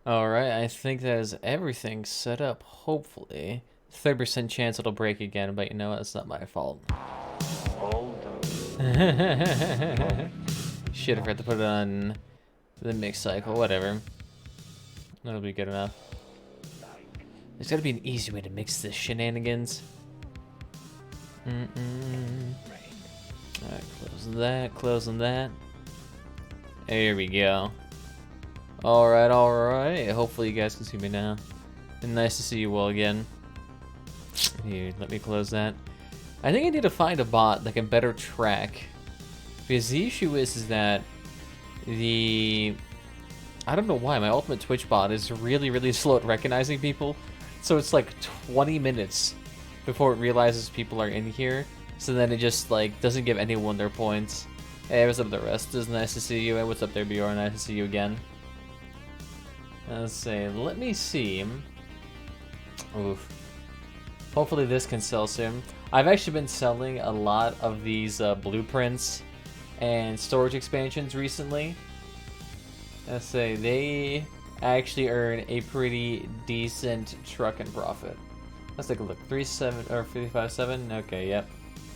Alright, I think that is everything set up, hopefully. 30% chance it'll break again, but you know what? It's not my fault. Should have had to put it on the mix cycle, whatever. That'll be good enough. There's gotta be an easy way to mix this shenanigans. Alright, closing that. There we go. Alright. Hopefully you guys can see me now. And nice to see you all again. Here, let me close that. I think I need to find a bot that can better track. Because the issue is that I don't know why, my ultimate Twitch bot is really slow at recognizing people. So it's like 20 minutes before it realizes people are in here. So then it just like doesn't give anyone their points. Hey, what's up the rest? It's nice to see you. Hey, what's up there, Bjorn? Nice to see you again. Let's see, let me see. Oof. Hopefully this can sell soon. I've actually been selling a lot of these blueprints and storage expansions recently. Let's say they actually earn a pretty decent trucking profit. Let's take a look. 37 or 55.7. Okay, yep.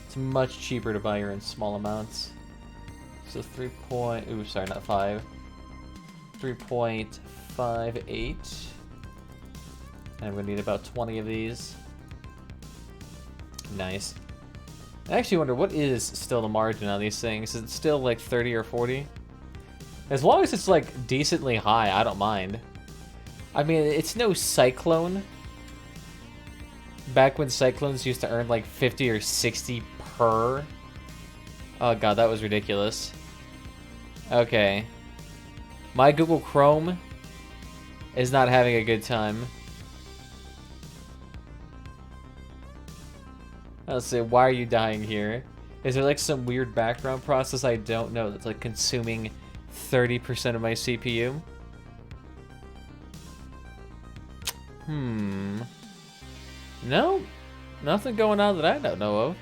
It's much cheaper to buy her in small amounts. So 3 point. Ooh, sorry, not 5. 3.58. And I'm gonna need about 20 of these. Nice. I actually wonder what is still the margin on these things. Is it still like 30 or 40? As long as it's like decently high, I don't mind. I mean, it's no Cyclone. Back when Cyclones used to earn like 50 or 60 per. Oh god, that was ridiculous. Okay. My Google Chrome is not having a good time. Let's say, why are you dying here? Is there like some weird background process I don't know that's like consuming 30% of my CPU? No, nothing going on that I don't know of.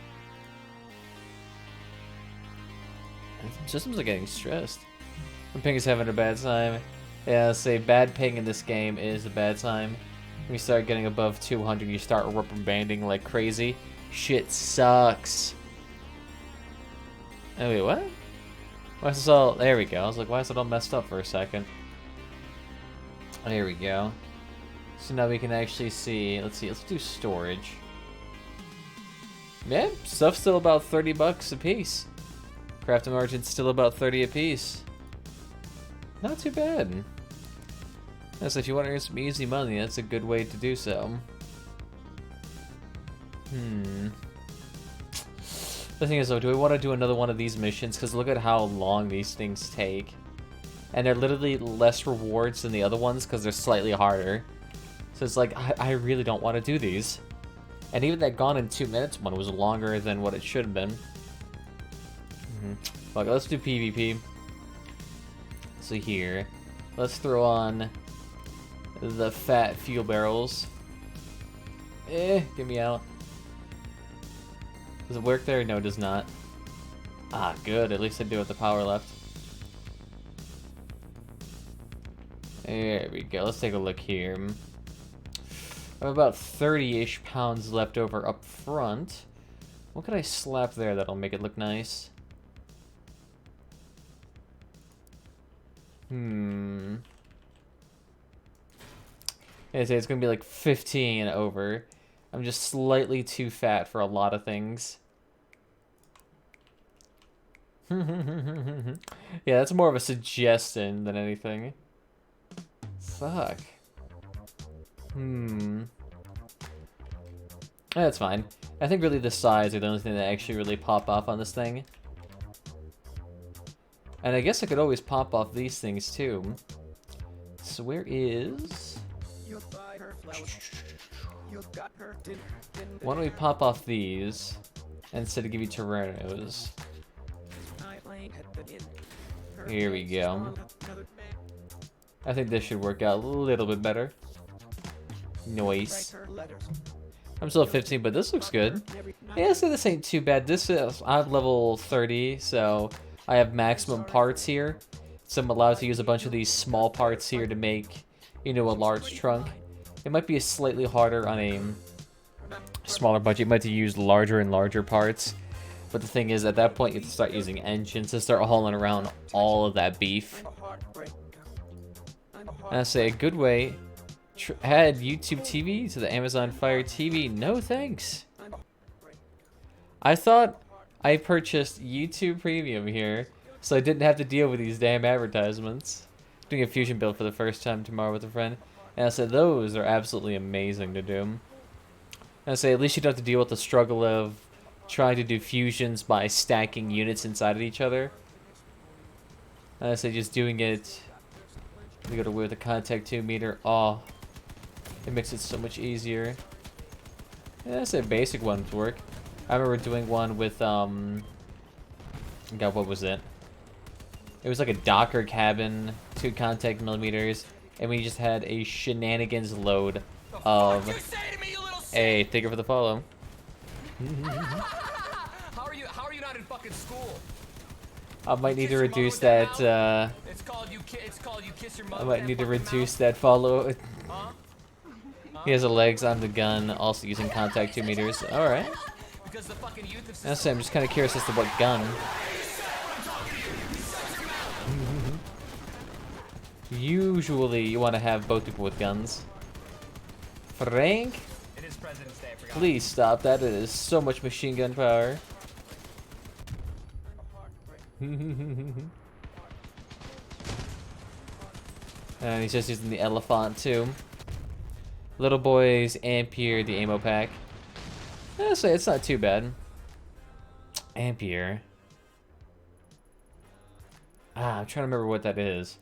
Systems are getting stressed. When ping is having a bad time. Yeah, let's say bad ping in this game is a bad time. When you start getting above 200, you start rubber banding like crazy. Shit sucks. Oh wait, what? Why is this all... There we go. I was like, why is it all messed up for a second? There we go. So now we can actually see... Let's see, let's do storage. Yeah, stuff's still about 30 bucks a piece. Crafting margin's still about 30 a piece. Not too bad. So if you want to earn some easy money, that's a good way to do so. The thing is though, do we want to do another one of these missions? Because look at how long these things take. And they're literally less rewards than the other ones because they're slightly harder. So it's like, I really don't want to do these. And even that Gone in 2 minutes one was longer than what it should have been. Okay, let's do PvP. So here, let's throw on the fat fuel barrels. Get me out. Does it work there? No, it does not. Ah, good. At least I do have the power left. There we go. Let's take a look here. I have about 30-ish pounds left over up front. What could I slap there that'll make it look nice? I'd say it's gonna be like 15 over. I'm just slightly too fat for a lot of things. Yeah, that's more of a suggestion than anything. Fuck. That's fine. I think really the sides are the only thing that actually really pop off on this thing. And I guess I could always pop off these things too. So where is... Why don't we pop off these instead of give you Tyrannos? Here we go. I think this should work out a little bit better. Nice. I'm still at 15, but this looks good. Yeah, so this ain't too bad. This is, I'm level 30, so I have maximum parts here. So I'm allowed to use a bunch of these small parts here to make, you know, a large trunk. It might be slightly harder on a smaller budget. You might have to use larger and larger parts. But the thing is, at that point, you have to start using engines to start hauling around all of that beef. And I say a good way, add YouTube TV to the Amazon Fire TV. No thanks. I thought I purchased YouTube Premium here, so I didn't have to deal with these damn advertisements. Doing a fusion build for the first time tomorrow with a friend. And I said those are absolutely amazing to do. And I say at least you don't have to deal with the struggle of trying to do fusions by stacking units inside of each other. And I say just doing it. We go to with a contact 2 meter. Oh, it makes it so much easier. Yeah, I say basic ones work. I remember doing one with God, what was it? It was like a Docker cabin, 2 contact millimeters, and we just had a shenanigans load of. Hey, thank you for the follow. How are you not in fucking school? I might need to reduce that. It's called you kiss your mother. I might need to reduce that follow. He has the legs on the gun, also using contact 2 meters. All right. That's it. I'm just kind of curious as to what gun. Usually, you want to have both people with guns. Frank, please stop that. It is so much machine gun power. And he's just using the elephant too. Little boys, Ampere, the ammo pack. I'll say it's not too bad. Ampere. I'm trying to remember what that is.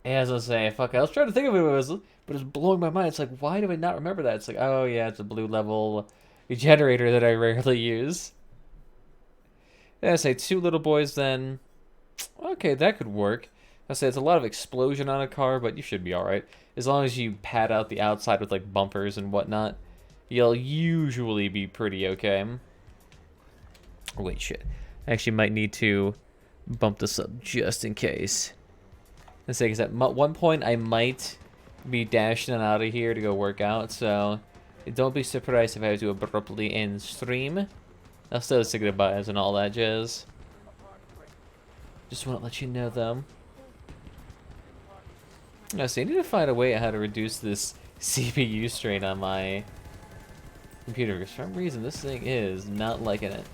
As I say, fuck, I was trying to think of it, but it's blowing my mind. It's like, why do I not remember that? It's like, oh yeah, it's a blue level generator that I rarely use. Yeah, I say 2 little boys then. Okay, that could work. I say it's a lot of explosion on a car, but you should be alright. As long as you pad out the outside with like bumpers and whatnot, you'll usually be pretty okay. Wait, shit. I actually might need to bump this up just in case. Let's say, because at one point I might be dashing out of here to go work out, so don't be surprised if I have to abruptly end stream. I'll still say goodbyes and all that jazz. Just want to let you know, though. Now, so I need to find a way how to reduce this CPU strain on my computer. For some reason, this thing is not liking it.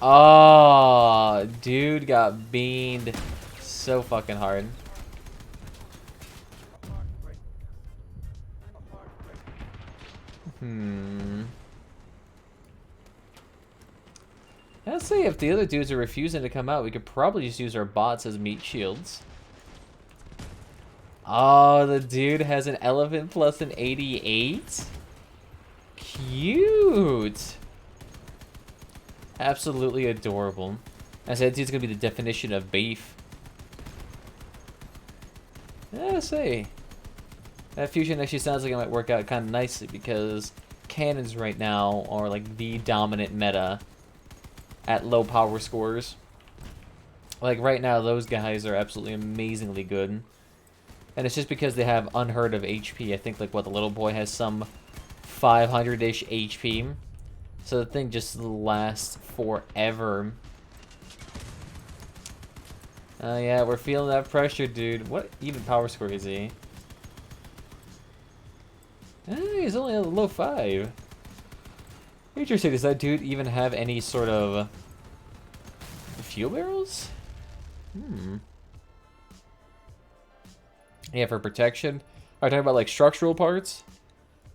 Oh, dude got beamed so fucking hard. Let's see, if the other dudes are refusing to come out, we could probably just use our bots as meat shields. Oh, the dude has an elephant plus an 88? Cute! Absolutely adorable. I said it's gonna be the definition of beef. Yeah, say. That fusion actually sounds like it might work out kind of nicely because cannons right now are like the dominant meta at low power scores. Like right now, those guys are absolutely amazingly good. And it's just because they have unheard of HP. I think like what the little boy has some 500-ish HP. So the thing just lasts forever. Oh yeah, we're feeling that pressure, dude. What even power score is he? He's only a low 5. Interesting, does that dude even have any sort of fuel barrels? Yeah, for protection. Are you talking about like structural parts?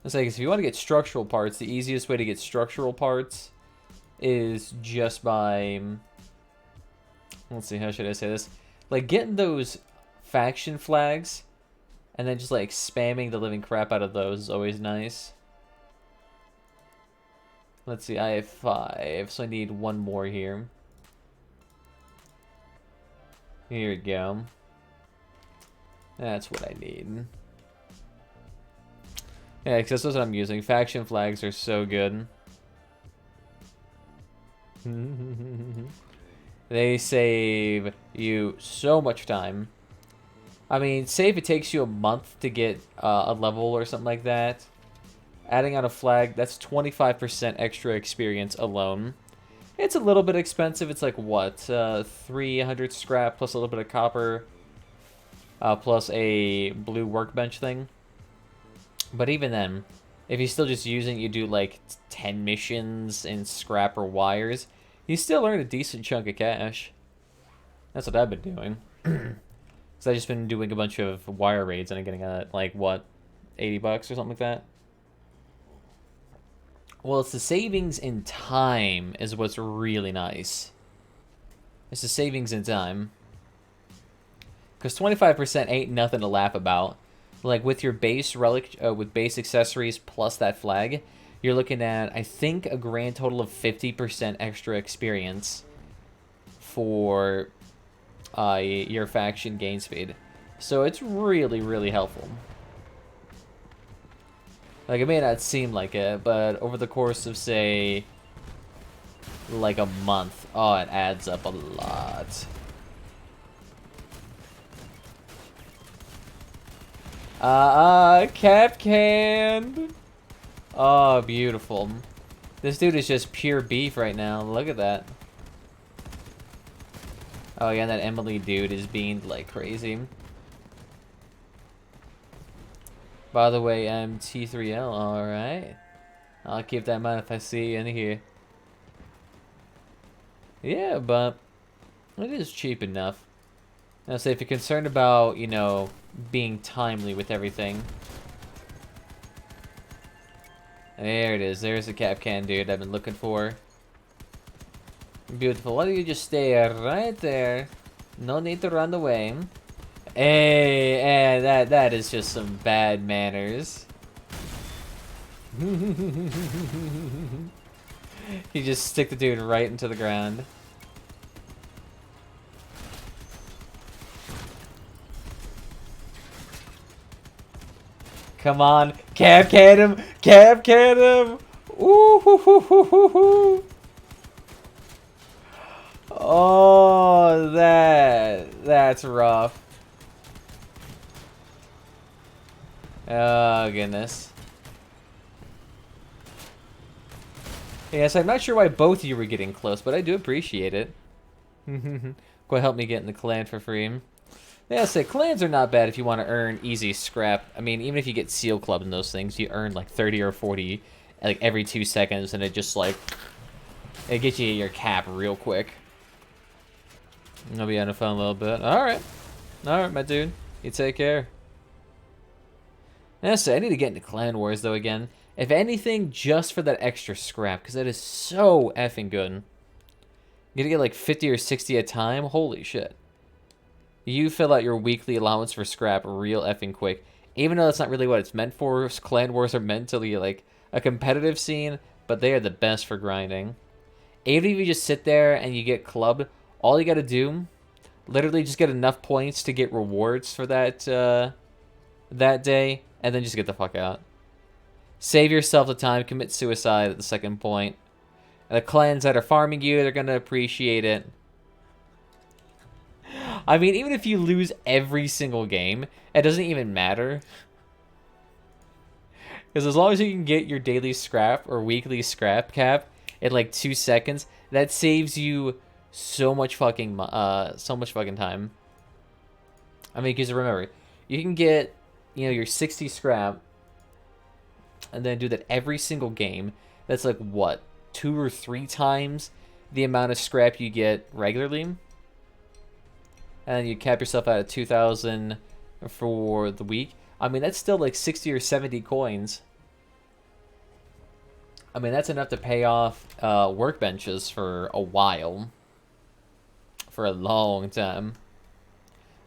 It's like, if you want to get structural parts, the easiest way to get structural parts is just by... Let's see, how should I say this? Like, getting those faction flags, and then just, like, spamming the living crap out of those is always nice. Let's see, I have 5, so I need one more here. Here we go. That's what I need. Yeah, because that's what I'm using. Faction flags are so good. They save you so much time. I mean, say if it takes you a month to get a level or something like that. Adding on a flag, that's 25% extra experience alone. It's a little bit expensive. It's like, what? 300 scrap plus a little bit of copper. Plus a blue workbench thing. But even then, if you're still just using, you do like 10 missions in scrap or wires, you still earn a decent chunk of cash. That's what I've been doing. Because I've just been doing a bunch of wire raids and I'm getting like, what, 80 bucks or something like that? Well, it's the savings in time is what's really nice. It's the savings in time. Because 25% ain't nothing to laugh about. Like, with your base relic, with base accessories plus that flag, you're looking at, I think, a grand total of 50% extra experience for your faction gain speed. So it's really, really helpful. Like, it may not seem like it, but over the course of, say, like a month, oh, it adds up a lot. Cap canned. Oh, beautiful. This dude is just pure beef right now. Look at that. Oh, yeah, that Emily dude is being like crazy. By the way, I'm T3L, alright. I'll keep that in mind if I see you in here. Yeah, but it is cheap enough. Now, say if you're concerned about, you know, being timely with everything. There it is. There's the cap can dude I've been looking for. Beautiful. Why don't you just stay right there? No need to run away. Hey, that is just some bad manners. You just stick the dude right into the ground. Come on, cap can him! Cap can him! Ooh, hoo, hoo, hoo, hoo, hoo. Oh, that's rough. Oh, goodness. Yes, I'm not sure why both of you were getting close, but I do appreciate it. Go help me get in the clan for free. Yeah, say clans are not bad if you want to earn easy scrap. I mean, even if you get Seal Club and those things, you earn like 30 or 40 like every 2 seconds, and it just like it gets you your cap real quick. I'll be on a fun little bit. All right, my dude. You take care. Yeah, so I need to get into Clan Wars though again. If anything, just for that extra scrap, because that is so effing good. You gonna get like 50 or 60 a time. Holy shit. You fill out your weekly allowance for scrap real effing quick. Even though that's not really what it's meant for. Clan Wars are meant to be like a competitive scene, but they are the best for grinding. Even if you just sit there and you get clubbed, all you gotta do, literally just get enough points to get rewards for that that day, and then just get the fuck out. Save yourself the time, commit suicide at the second point. And the clans that are farming you, they're gonna appreciate it. I mean, even if you lose every single game, it doesn't even matter. Because as long as you can get your daily scrap or weekly scrap cap in like 2 seconds, that saves you so much fucking time. I mean, because remember, you can get, you know, your 60 scrap and then do that every single game. That's like what, 2 or 3 times the amount of scrap you get regularly. And you cap yourself out at 2,000 for the week. I mean, that's still like 60 or 70 coins. I mean, that's enough to pay off workbenches for a while. For a long time.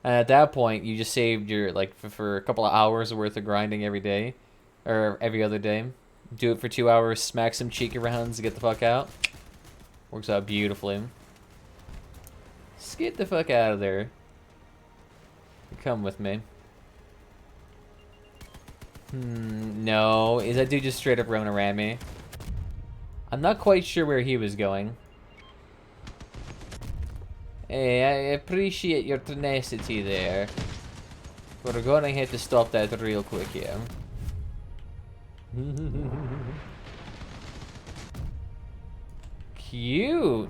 And at that point, you just saved your, like, for a couple of hours worth of grinding every day. Or every other day. Do it for 2 hours, smack some cheeky rounds, get the fuck out. Works out beautifully. Just get the fuck out of there. Come with me. No. Is that dude just straight up running around me? I'm not quite sure where he was going. Hey, I appreciate your tenacity there. We're gonna have to stop that real quick here. Cute.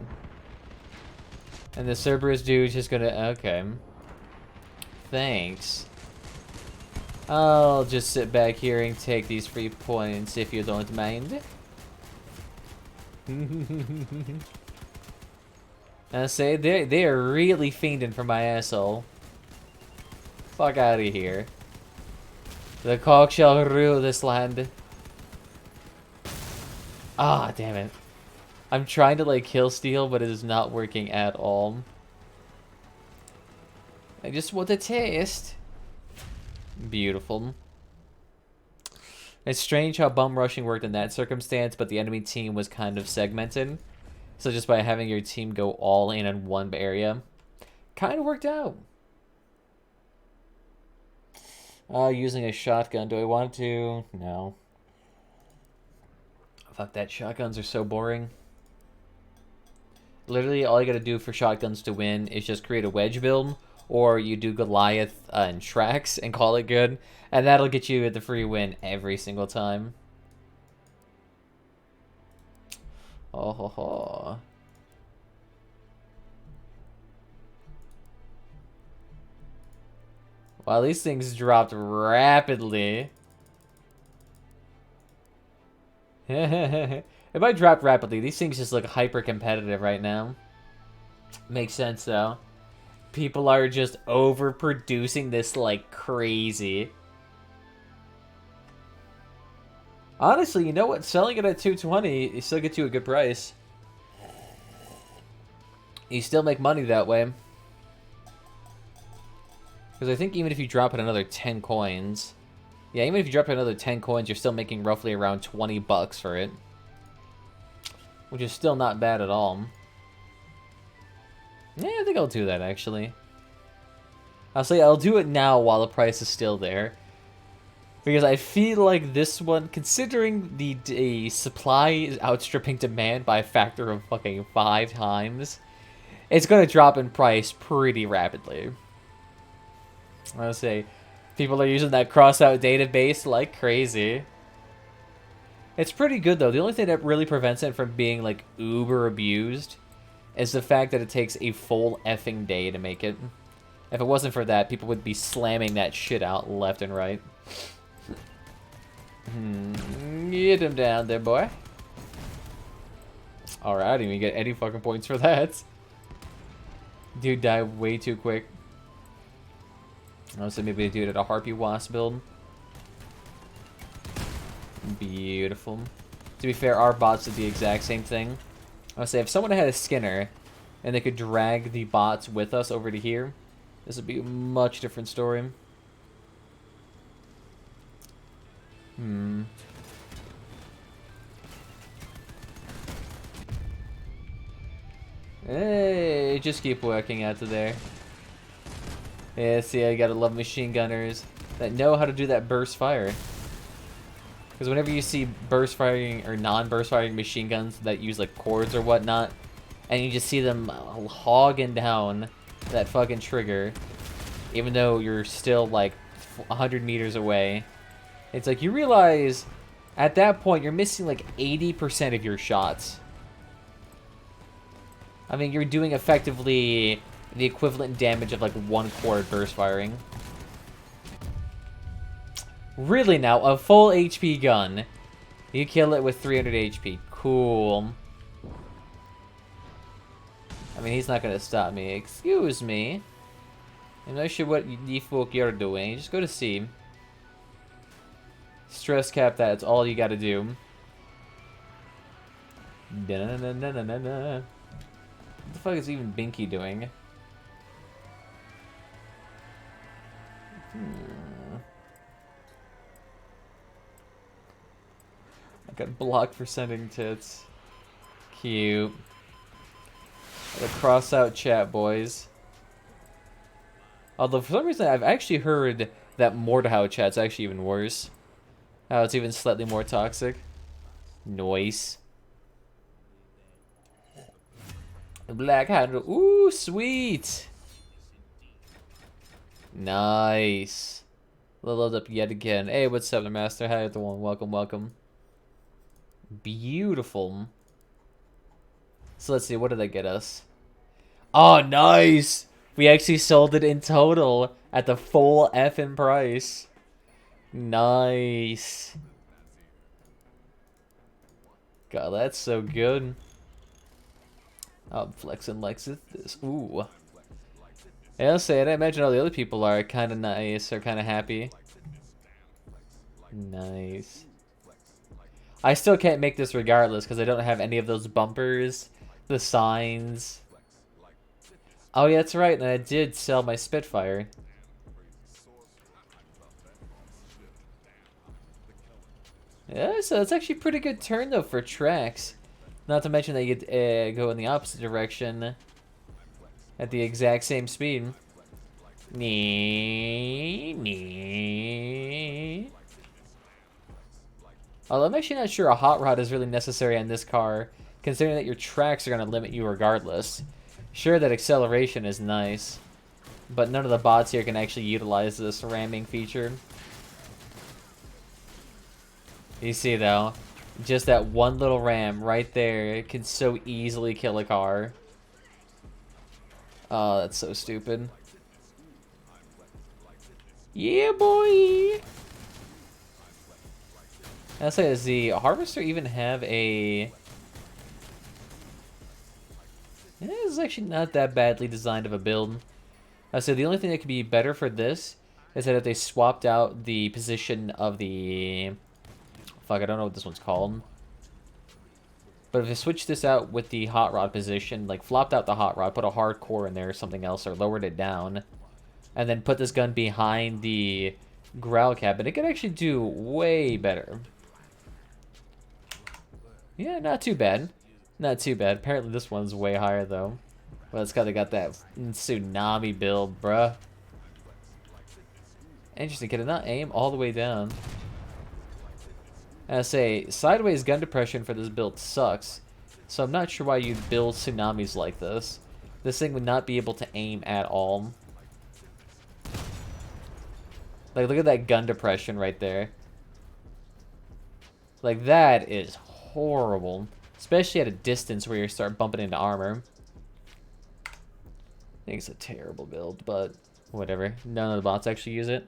And the Cerberus dude's just gonna... Okay. Thanks. I'll just sit back here and take these free points if you don't mind. I say, they are really fiending for my asshole. Fuck out of here. The cock shall rule this land. Ah, damn it. I'm trying to, like, kill steal, but it is not working at all. I just want a taste. Beautiful. It's strange how bum rushing worked in that circumstance, but the enemy team was kind of segmented. So just by having your team go all in on one area, kind of worked out. Using a shotgun. Do I want to? No. Fuck that. Shotguns are so boring. Literally, all you gotta do for shotguns to win is just create a wedge build, or you do Goliath and Trax and call it good, and that'll get you the free win every single time. Oh ho ho. Wow, these things dropped rapidly. It might drop rapidly. These things just look hyper competitive right now. Makes sense though. People are just overproducing this like crazy. Honestly, you know what? Selling it at 220, it still gets you a good price. You still make money that way. Because I think even if you drop it another 10 coins... Yeah, even if you drop it another 10 coins, you're still making roughly around 20 bucks for it. Which is still not bad at all. Yeah, I think I'll do that, actually. I'll say I'll do it now while the price is still there. Because I feel like this one, considering the supply is outstripping demand by a factor of fucking 5 times, it's going to drop in price pretty rapidly. I'll say, people are using that crossout database like crazy. It's pretty good, though. The only thing that really prevents it from being, like, uber abused is the fact that it takes a full effing day to make it. If it wasn't for that, people would be slamming that shit out left and right. Get him down there, boy. Alright, I didn't even get any fucking points for that. Dude died way too quick. So maybe I do it at a Harpy Wasp build. Beautiful. To be fair, our bots did the exact same thing. I would say if someone had a Skinner and they could drag the bots with us over to here, this would be a much different story. Hey, just keep working out to there. Yeah, see, I gotta love machine gunners that know how to do that burst fire. Because whenever you see burst firing or non-burst firing machine guns that use like cords or whatnot, and you just see them hogging down that fucking trigger, even though you're still like 100 meters away, it's like you realize at that point you're missing like 80% of your shots. I mean, you're doing effectively the equivalent damage of like 1 quart burst firing. Really now, a full HP gun. You kill it with 300 HP. Cool. I mean, he's not gonna stop me. Excuse me. I'm not sure what the fuck you're doing. Just go to C. Stress cap that. It's all you gotta do. Da-na-na-na-na-na-na. What the fuck is even Binky doing? I got blocked for sending tits. Cute. The crossout chat, boys. Although for some reason I've actually heard that Mordhau chat's actually even worse. How it's even slightly more toxic. Noise. Black Handle. Ooh, sweet. Nice. Leveled up yet again. Hey, what's up, the master? Hi, everyone. Welcome, welcome. Beautiful. So let's see, what did that get us? Oh, nice! We actually sold it in total at the full effing price. Nice. God, that's so good. I'm flexing like this. Ooh. Yeah, I'll say it. I imagine all the other people are kind of nice or kind of happy. Nice. I still can't make this regardless because I don't have any of those bumpers, the signs. Oh yeah, that's right, and I did sell my Spitfire. Yeah, so it's actually a pretty good turn though for tracks. Not to mention that you get go in the opposite direction at the exact same speed. Although I'm actually not sure a hot rod is really necessary on this car, considering that your tracks are going to limit you regardless. Sure, that acceleration is nice, but none of the bots here can actually utilize this ramming feature. You see though, just that one little ram right there can so easily kill a car. Oh, that's so stupid. Yeah, boy! I'll say, does the Harvester even have a... Yeah, this is actually not that badly designed of a build. I'll say the only thing that could be better for this is that if they swapped out the position of the... Fuck, I don't know what this one's called. But if they switched this out with the hot rod position, like flopped out the hot rod, put a hardcore in there or something else, or lowered it down, and then put this gun behind the growl cabinet, it could actually do way better. Yeah, not too bad. Not too bad. Apparently this one's way higher, though. Well, it's got that tsunami build, bruh. Interesting. Can it not aim all the way down? I say, sideways gun depression for this build sucks. So I'm not sure why you'd build tsunamis like this. This thing would not be able to aim at all. Like, look at that gun depression right there. Like, that is horrible. Especially at a distance where you start bumping into armor. I think it's a terrible build, but whatever. None of the bots actually use it.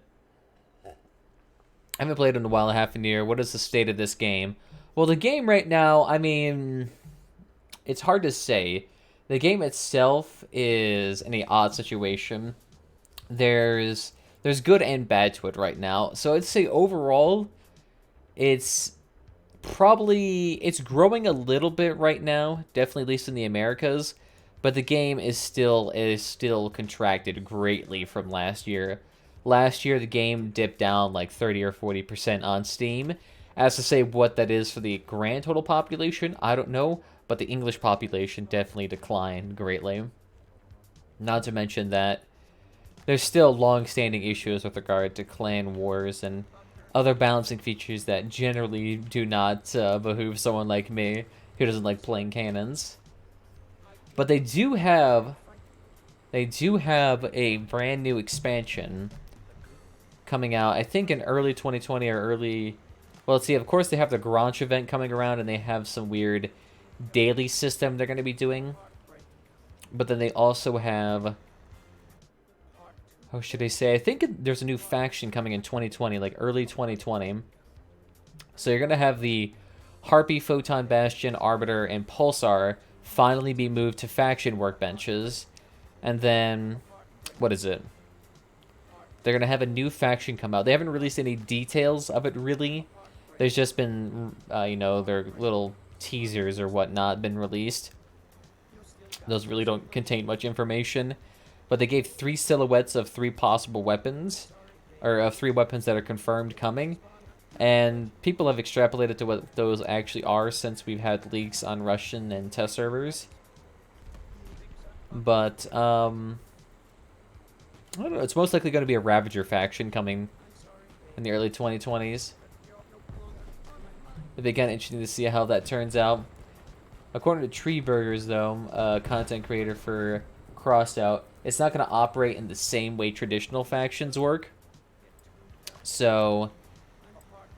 I haven't played in a while, half a year. What is the state of this game? Well, the game right now, I mean, it's hard to say. The game itself is in an odd situation. There's good and bad to it right now. So I'd say overall, it's growing a little bit right now, definitely at least in the Americas, but the game is still contracted greatly from last year. Last year the game dipped down like 30 or 40% on Steam. As to say what that is for the grand total population, I don't know, but the English population definitely declined greatly. Not to mention that there's still long-standing issues with regard to clan wars and other balancing features that generally do not behoove someone like me who doesn't like playing cannons. But they do have a brand new expansion coming out, I think in early 2020 or early... Well, let's see, of course they have the Grange event coming around, and they have some weird daily system they're going to be doing. But then they also have... How should I say? I think there's a new faction coming in 2020, like early 2020. So you're going to have the Harpy, Photon, Bastion, Arbiter, and Pulsar finally be moved to faction workbenches. And then... What is it? They're going to have a new faction come out. They haven't released any details of it, really. There's just been, you know, their little teasers or whatnot been released. Those really don't contain much information. But they gave 3 silhouettes of 3 possible weapons. Or of 3 weapons that are confirmed coming. And people have extrapolated to what those actually are since we've had leaks on Russian and test servers. But, I don't know, it's most likely going to be a Ravager faction coming in the early 2020s. It'd be kind of interesting to see how that turns out. According to Tree Burgers, though, a content creator for Crossout, it's not going to operate in the same way traditional factions work. So,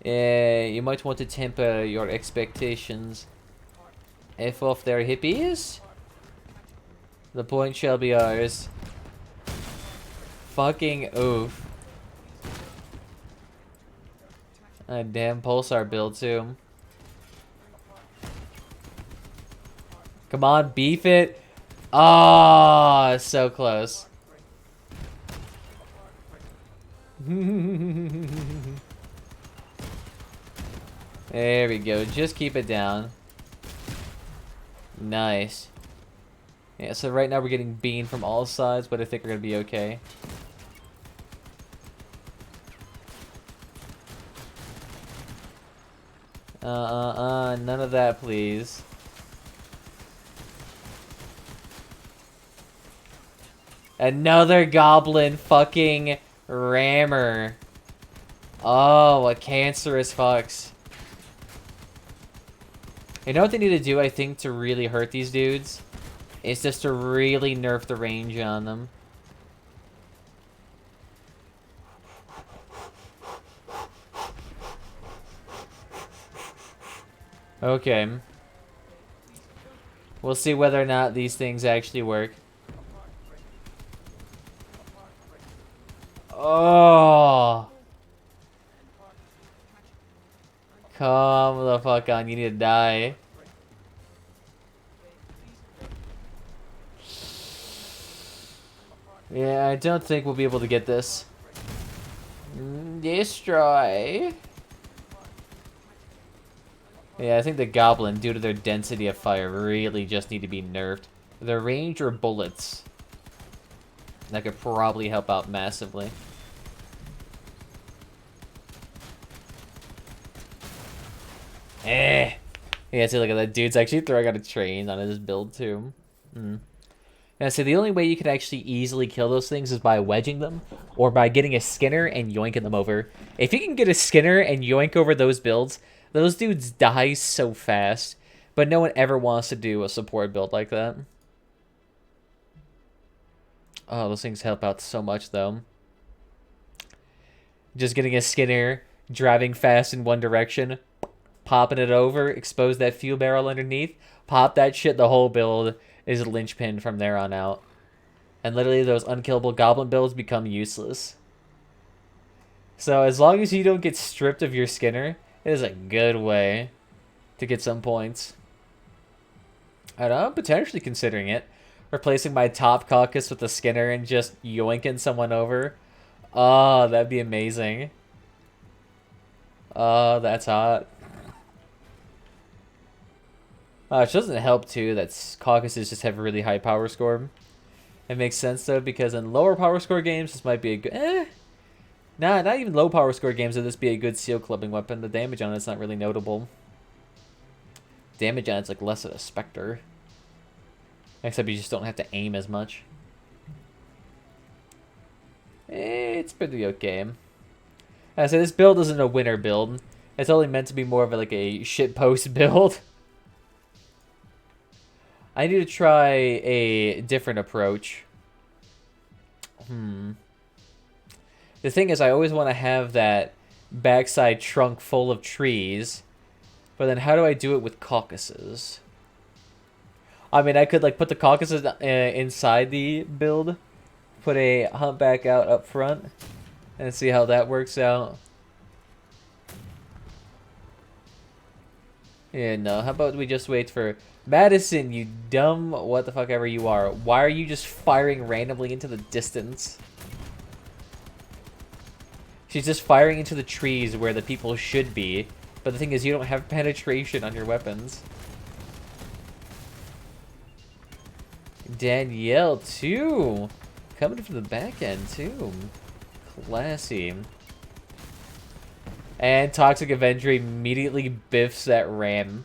you might want to temper your expectations. F off their hippies. The point shall be ours. Fucking oof. A damn Pulsar build, too. Come on, beef it. Ah, so close. There we go. Just keep it down. Nice. Yeah, so right now we're getting beamed from all sides, but I think we're going to be okay. None of that, please. Another goblin fucking rammer. Oh, what cancerous fucks. You know what they need to do, I think, to really hurt these dudes? It's just to really nerf the range on them. Okay. We'll see whether or not these things actually work. Oh! Come the fuck on, you need to die. Yeah, I don't think we'll be able to get this. Destroy. Yeah, I think the Goblin, due to their density of fire, really just need to be nerfed. Their range or bullets. That could probably help out massively. Eh. Yeah, see, look at that. Dude's actually throwing out a train on his build, too. Yeah, so the only way you can actually easily kill those things is by wedging them, or by getting a Skinner and yoinking them over. If you can get a Skinner and yoink over those builds, those dudes die so fast, but no one ever wants to do a support build like that. Oh, those things help out so much, though. Just getting a Skinner, driving fast in one direction, popping it over, expose that fuel barrel underneath, pop that shit, the whole build is linchpin from there on out. And literally those unkillable goblin builds become useless. So as long as you don't get stripped of your Skinner, it is a good way to get some points. I'm potentially considering it. Replacing my top caucus with a Skinner and just yoinking someone over. Oh, that'd be amazing. Oh, that's hot. Which doesn't help, too, that caucuses just have a really high power score. It makes sense, though, because in lower power score games, this might be a good... Nah, not even low power score games would this be a good seal clubbing weapon. The damage on it's not really notable. damage on it's like less of a Spectre. Except you just don't have to aim as much. It's pretty okay. I say this build isn't a winner build. It's only meant to be more of like a shitpost build. I need to try a different approach. The thing is, I always want to have that backside trunk full of trees. But then how do I do it with caucuses? I mean, I could like put the caucuses inside the build. Put a humpback out up front. And see how that works out. Yeah, no. How about we just wait for... Madison, you dumb what the fuck ever you are. Why are you just firing randomly into the distance? She's just firing into the trees where the people should be. But the thing is, you don't have penetration on your weapons. Danielle, too. Coming from the back end, too. Classy. And Toxic Avenger immediately biffs that ram.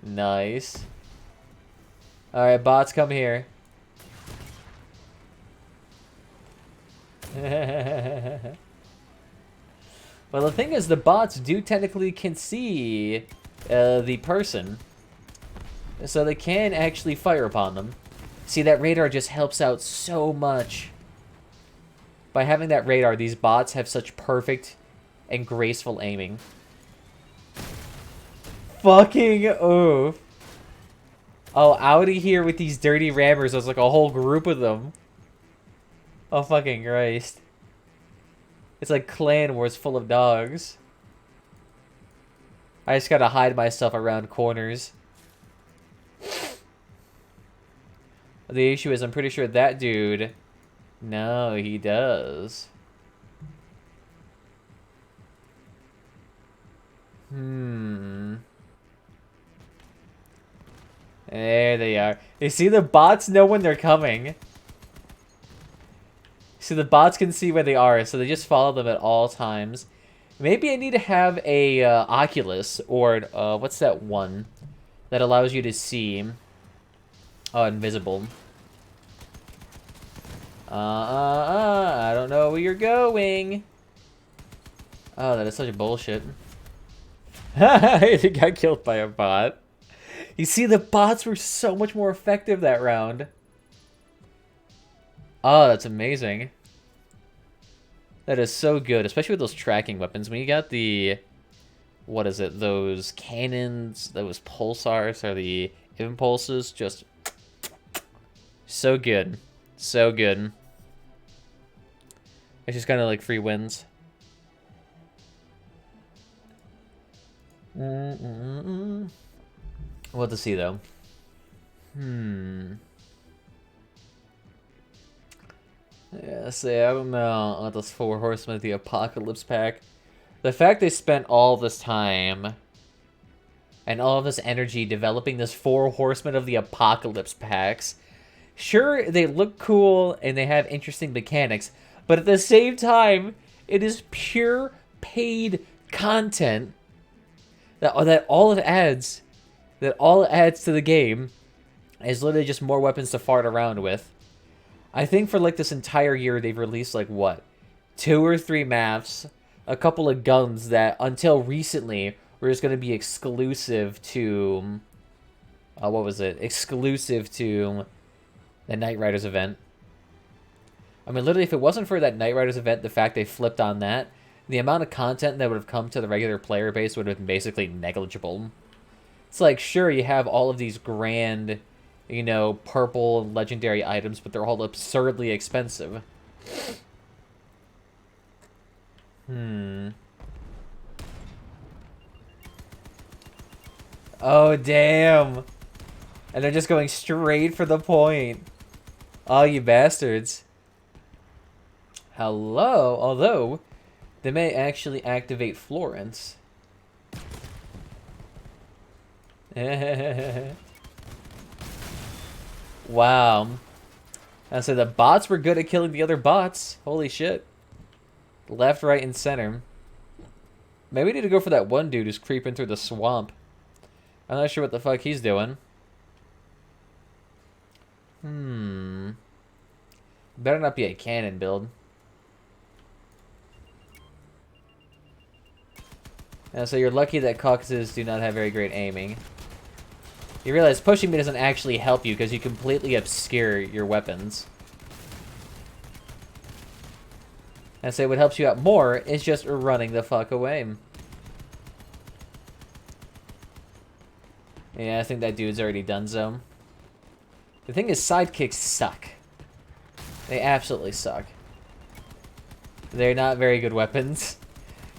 Nice. Alright, bots, come here. Well, the thing is, the bots do technically can see the person. So they can actually fire upon them. See, that radar just helps out so much. By having that radar, these bots have such perfect and graceful aiming. Fucking oof. Oh, outie here with these dirty rammers. There's like a whole group of them. Oh, fucking Christ. It's like Clan Wars full of dogs. I just gotta hide myself around corners. The issue is, I'm pretty sure that dude... No, he does. There they are. You see, the bots know when they're coming. So the bots can see where they are, so they just follow them at all times. Maybe I need to have a Oculus, or what's that one that allows you to see? Oh, invisible. I don't know where you're going. Oh, that is such bullshit. I got killed by a bot. You see, the bots were so much more effective that round. Oh, that's amazing. That is so good, especially with those tracking weapons. When you got the... What is it? Those cannons, those pulsars, or the impulses, just... So good. So good. It's just kind of like free wins. What to see, though? Yeah, see, I don't know about those 4 Horsemen of the Apocalypse pack. The fact they spent all this time and all of this energy developing this 4 Horsemen of the Apocalypse packs. Sure, they look cool and they have interesting mechanics, but at the same time, it is pure paid content that all it adds to the game is literally just more weapons to fart around with. I think for like this entire year, they've released like what? 2 or 3 maps, a couple of guns that until recently were just going to be exclusive to, what was it? Exclusive to the Night Riders event. I mean, literally, if it wasn't for that Night Riders event, the fact they flipped on that, the amount of content that would have come to the regular player base would have been basically negligible. It's like, sure, you have all of these grand, you know, purple and legendary items, but they're all absurdly expensive. Oh, damn. And they're just going straight for the point. Oh, you bastards. Hello? Although, they may actually activate Florence. Wow. I said the bots were good at killing the other bots. Holy shit. Left, right, and center. Maybe we need to go for that one dude who's creeping through the swamp. I'm not sure what the fuck he's doing. Better not be a cannon build. So you're lucky that caucuses do not have very great aiming. You realize pushing me doesn't actually help you because you completely obscure your weapons. And so what helps you out more is just running the fuck away. Yeah, I think that dude's already done so. The thing is, sidekicks suck. They absolutely suck. They're not very good weapons.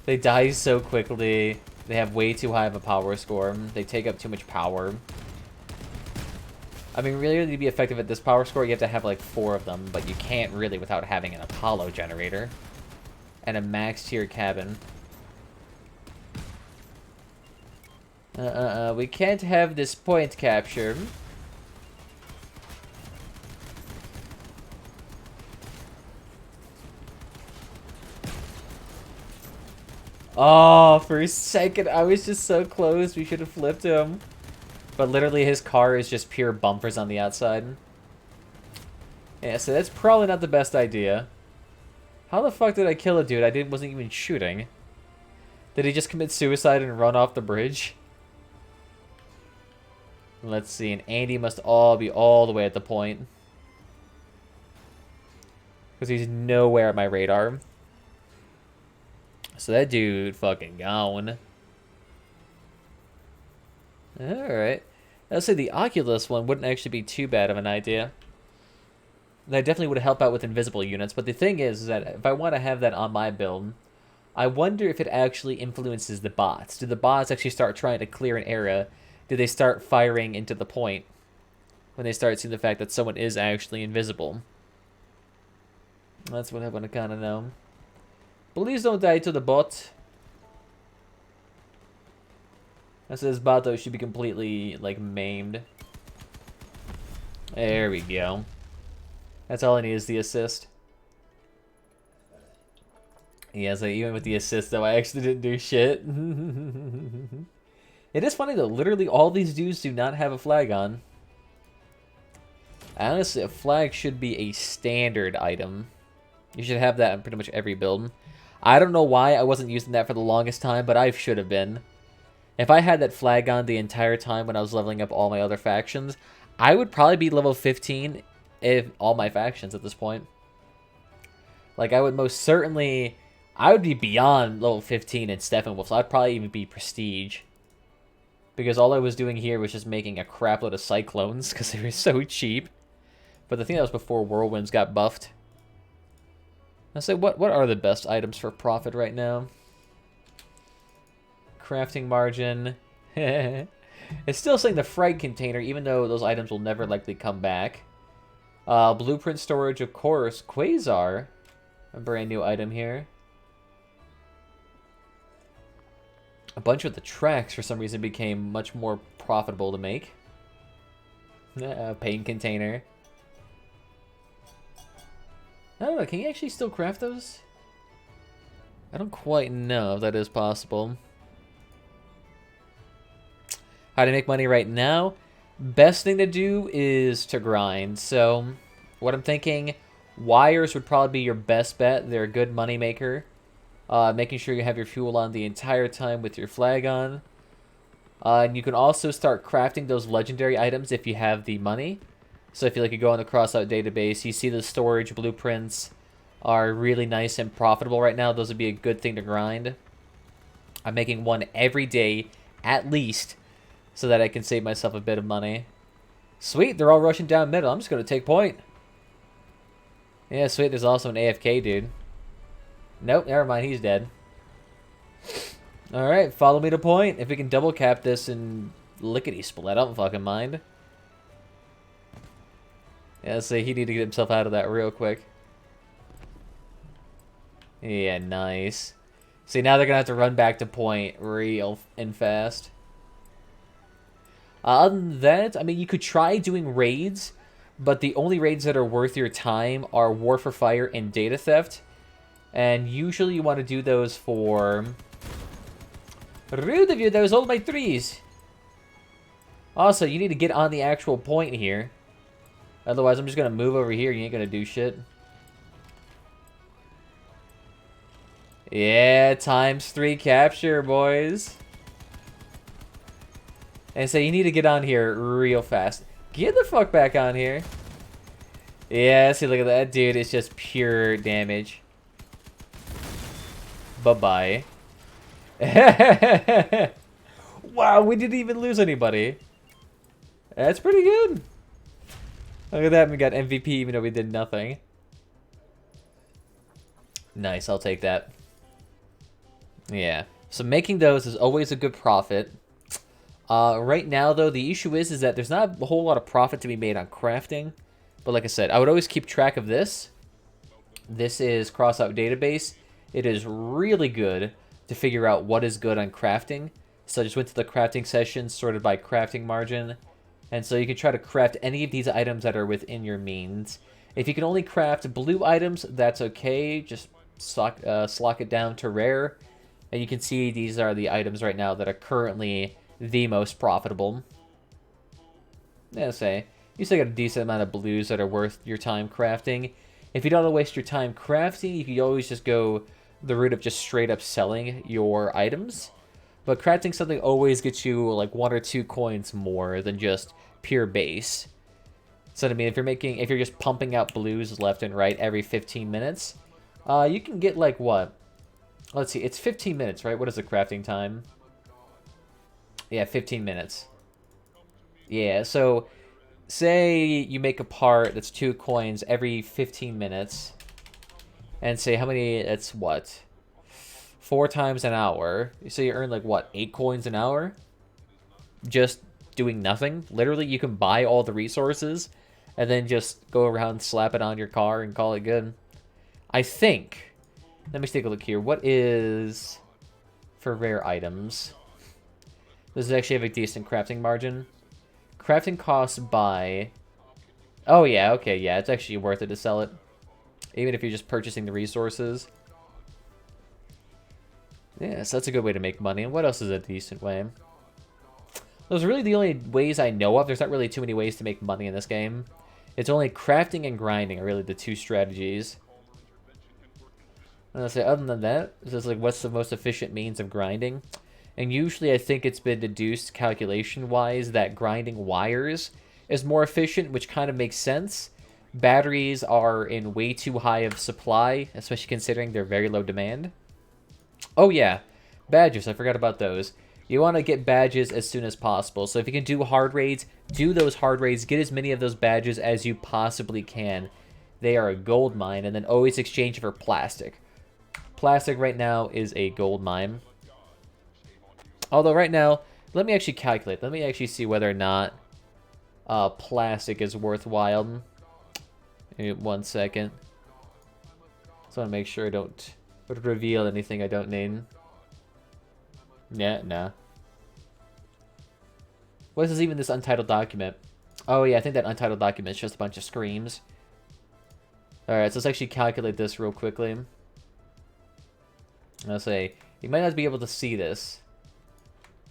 They die so quickly. They have way too high of a power score. They take up too much power. I mean, really, to be effective at this power score, you have to have like 4 of them, but you can't really without having an Apollo generator and a max tier cabin. We can't have this point capture. Oh, for a second, I was just so close. We should have flipped him. But literally, his car is just pure bumpers on the outside. Yeah, so that's probably not the best idea. How the fuck did I kill a dude I wasn't even shooting? Did he just commit suicide and run off the bridge? Let's see, and Andy must be all the way at the point. Because he's nowhere at my radar. So that dude fucking gone. Alright. I'll say the Oculus one wouldn't actually be too bad of an idea. That definitely would help out with invisible units, but the thing is that if I want to have that on my build, I wonder if it actually influences the bots. Do the bots actually start trying to clear an area? Do they start firing into the point when they start seeing the fact that someone is actually invisible? That's what I want to kind of know. Please don't die to the bot. That says Bato should be completely, like, maimed. There we go. That's all I need is the assist. Yeah, so even with the assist, though, I actually didn't do shit. It is funny, though. Literally, all these dudes do not have a flag on. Honestly, a flag should be a standard item. You should have that in pretty much every build. I don't know why I wasn't using that for the longest time, but I should have been. If I had that flag on the entire time when I was leveling up all my other factions, I would probably be level 15 if all my factions at this point. Like, I would most certainly... I would be beyond level 15 in Steppenwolf, so I'd probably even be Prestige. Because all I was doing here was just making a crapload of Cyclones, because they were so cheap. But the thing that was before Whirlwinds got buffed. I'll say, what are the best items for profit right now? Crafting margin. It's still saying the frag container, even though those items will never likely come back. Blueprint storage, of course. Quasar. A brand new item here. A bunch of the tracks, for some reason, became much more profitable to make. Pain container. I don't know, can you actually still craft those? I don't quite know if that is possible. How to make money right now? Best thing to do is to grind. So, what I'm thinking, wires would probably be your best bet. They're a good money maker. Making sure you have your fuel on the entire time with your flag on. And you can also start crafting those legendary items if you have the money. So if you like, you go on the crossout database, you see the storage blueprints are really nice and profitable right now. Those would be a good thing to grind. I'm making one every day, at least, so that I can save myself a bit of money. Sweet, they're all rushing down middle. I'm just going to take point. Yeah, sweet, there's also an AFK dude. Nope, never mind, he's dead. Alright, follow me to point. If we can double cap this and lickety-split, I don't fucking mind. Yeah, so he need to get himself out of that real quick. Yeah, nice. See, now they're going to have to run back to point real and fast. Other than that, I mean, you could try doing raids, but the only raids that are worth your time are War for Fire and Data Theft. And usually you want to do those for... Rude of you, those all my trees. Also, you need to get on the actual point here. Otherwise, I'm just gonna move over here. You ain't gonna do shit. Yeah, ×3 capture, boys. And so you need to get on here real fast. Get the fuck back on here. Yeah, see, look at that. Dude, it's just pure damage. Bye-bye. Wow, we didn't even lose anybody. That's pretty good. Look at that, we got MVP even though we did nothing. Nice, I'll take that. Yeah, so making those is always a good profit. Right now, though, the issue is that there's not a whole lot of profit to be made on crafting. But like I said, I would always keep track of this. This is crossout database. It is really good to figure out what is good on crafting. So I just went to the crafting session, sorted by crafting margin. And so you can try to craft any of these items that are within your means. If you can only craft blue items, that's okay. Just slock it down to rare. And you can see these are the items right now that are currently the most profitable. Yeah, say you still got a decent amount of blues that are worth your time crafting. If you don't want to waste your time crafting, you can always just go the route of just straight up selling your items. But crafting something always gets you like 1 or 2 coins more than just pure base. So I mean, if you're just pumping out blues left and right every 15 minutes, you can get like what? Let's see, it's 15 minutes, right? What is the crafting time? Yeah, 15 minutes. Yeah, so say you make a part that's 2 coins every 15 minutes. And say how many, that's what? 4 times an hour. So you earn like what, 8 coins an hour? Just doing nothing. Literally, you can buy all the resources and then just go around, slap it on your car and call it good. I think, let me take a look here. What is for rare items? This is actually have a decent crafting margin. Crafting costs by... Oh, yeah, okay, yeah. It's actually worth it to sell it. Even if you're just purchasing the resources. Yeah, so that's a good way to make money. And what else is a decent way? Those are really the only ways I know of. There's not really too many ways to make money in this game. It's only crafting and grinding are really the 2 strategies. And I'll say, other than that, it's just like, what's the most efficient means of grinding? And usually I think it's been deduced calculation-wise that grinding wires is more efficient, which kind of makes sense. Batteries are in way too high of supply, especially considering their very low demand. Oh yeah, badges, I forgot about those. You want to get badges as soon as possible. So if you can do hard raids, do those hard raids. Get as many of those badges as you possibly can. They are a gold mine, and then always exchange for plastic. Plastic right now is a gold mine. Although right now, let me actually calculate. Let me actually see whether or not plastic is worthwhile. In 1 second. Just want to make sure I don't reveal anything I don't need. Yeah, nah. What is even this untitled document? Oh yeah, I think that untitled document is just a bunch of screams. Alright, so let's actually calculate this real quickly. I'll say, you might not be able to see this.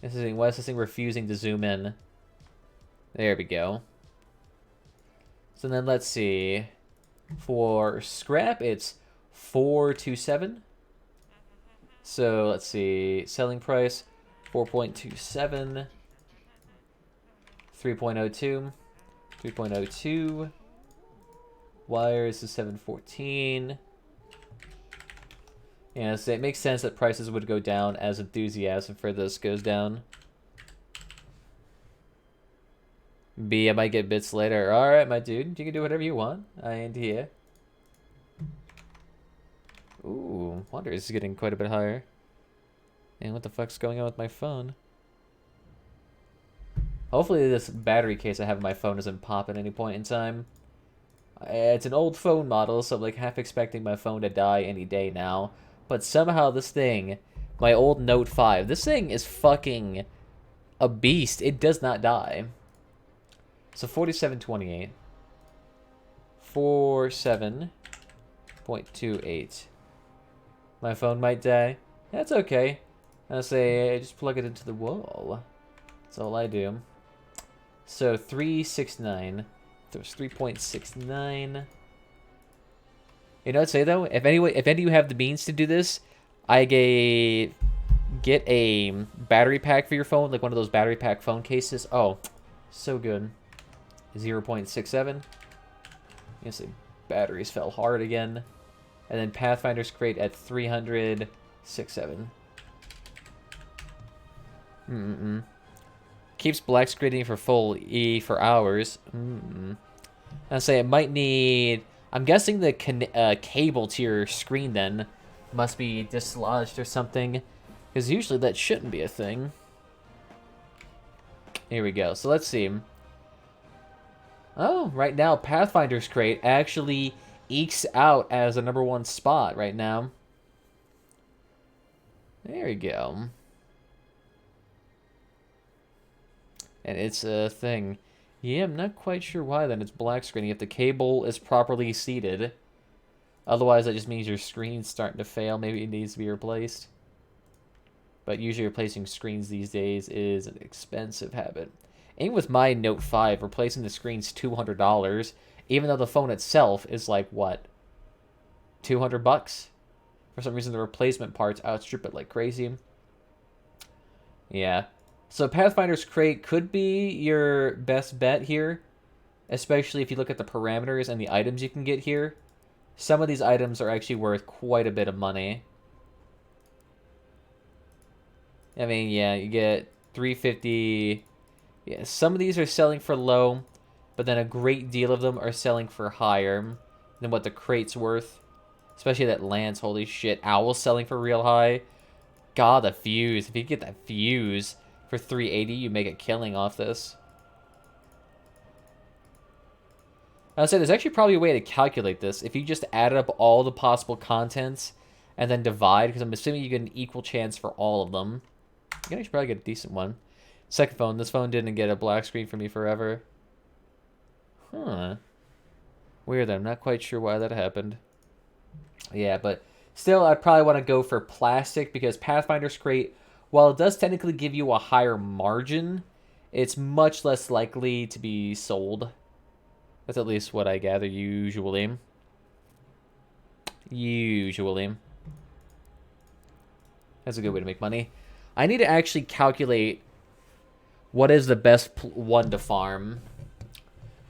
Why is this thing refusing to zoom in? There we go. So then let's see. For scrap, it's 427. So let's see. Selling price 4.27. 3.02. 3.02. Wires is 714. Yeah, so it makes sense that prices would go down as enthusiasm for this goes down. B, I might get bits later. Alright, my dude. You can do whatever you want. I ain't here. Ooh, Wonder is getting quite a bit higher. And what the fuck's going on with my phone? Hopefully this battery case I have on my phone doesn't pop at any point in time. It's an old phone model, so I'm like half expecting my phone to die any day now. But somehow this thing, my old Note 5, this thing is fucking a beast. It does not die. So 4728. 47.28. My phone might die. That's okay. I'll say I just plug it into the wall. That's all I do. So 369. That was 3.69. You know what I'd say though? If any of you have the means to do this, get a battery pack for your phone, like one of those battery pack phone cases. Oh, so good. 0.67. Yes, the batteries fell hard again. And then Pathfinder's crate at 300.67. Keeps black screening for full E for hours. I'll say it might need... I'm guessing the cable to your screen then must be dislodged or something. Because usually that shouldn't be a thing. Here we go. So let's see. Oh, right now Pathfinder's crate actually ekes out as a #1 spot right now. There we go. And it's a thing. Yeah, I'm not quite sure why then it's black screening if the cable is properly seated. Otherwise, that just means your screen's starting to fail. Maybe it needs to be replaced. But usually replacing screens these days is an expensive habit. Even with my Note 5, replacing the screen's $200, even though the phone itself is like, what, $200? For some reason, the replacement parts outstrip it like crazy. Yeah. So Pathfinder's crate could be your best bet here, especially if you look at the parameters and the items you can get here. Some of these items are actually worth quite a bit of money. I mean, yeah, you get 350. Yeah, some of these are selling for low, but then a great deal of them are selling for higher than what the crate's worth. Especially that lance, holy shit. Owl's selling for real high. God, the fuse. If you get that fuse for 380, you make a killing off this. I'll say there's actually probably a way to calculate this. If you just added up all the possible contents and then divide, because I'm assuming you get an equal chance for all of them. You can actually probably get a decent one. Second phone. This phone didn't get a black screen for me forever. Huh. Weird, I'm not quite sure why that happened. Yeah, but still, I'd probably want to go for plastic because Pathfinder's crate, while it does technically give you a higher margin, it's much less likely to be sold. That's at least what I gather usually. That's a good way to make money. I need to actually calculate what is the best one to farm.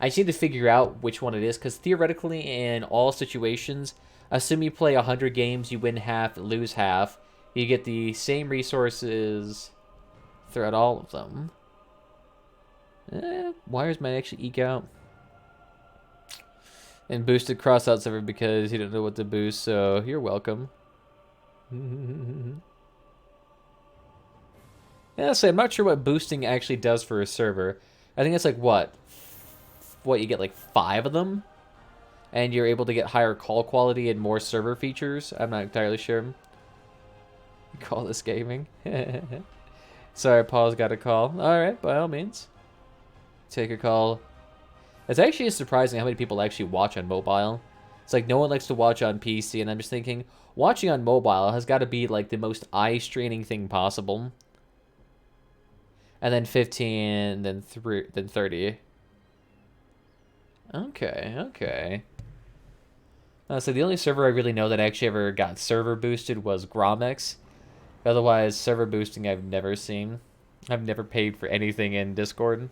I just need to figure out which one it is, because theoretically in all situations, assume you play 100 games, you win half, lose half. You get the same resources throughout all of them. Wires might actually eke out. And boosted crossout server because he didn't know what to boost, so you're welcome. Yeah, so I'm not sure what boosting actually does for a server. I think it's like, what, you get like 5 of them? And you're able to get higher call quality and more server features? I'm not entirely sure. You call this gaming? Sorry, Paul's got a call. Alright, by all means. Take a call. It's actually surprising how many people actually watch on mobile. It's like no one likes to watch on PC, and I'm just thinking, watching on mobile has got to be like the most eye-straining thing possible. And then 15, then 30. Okay. So the only server I really know that actually ever got server boosted was Gromex. Otherwise, server boosting I've never seen. I've never paid for anything in Discord.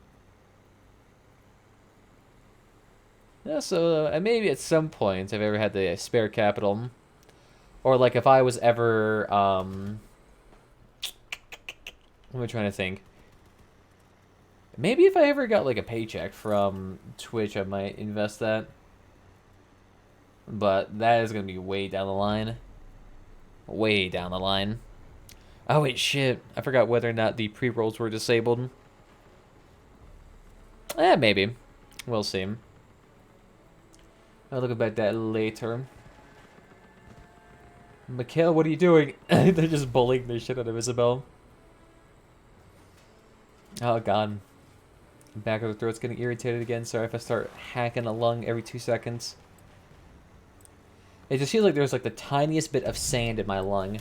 Yeah, so maybe at some point I've ever had the spare capital. Or like if I was ever, what am I trying to think? Maybe if I ever got like a paycheck from Twitch, I might invest that. But that is going to be way down the line. Way down the line. Oh wait, shit. I forgot whether or not the pre-rolls were disabled. Maybe. We'll see. I'll look about that later. Mikhail, what are you doing? They're just bullying the shit out of Isabel. Oh god. Back of the throat's getting irritated again. Sorry if I start hacking a lung every 2 seconds. It just feels like there's like the tiniest bit of sand in my lung.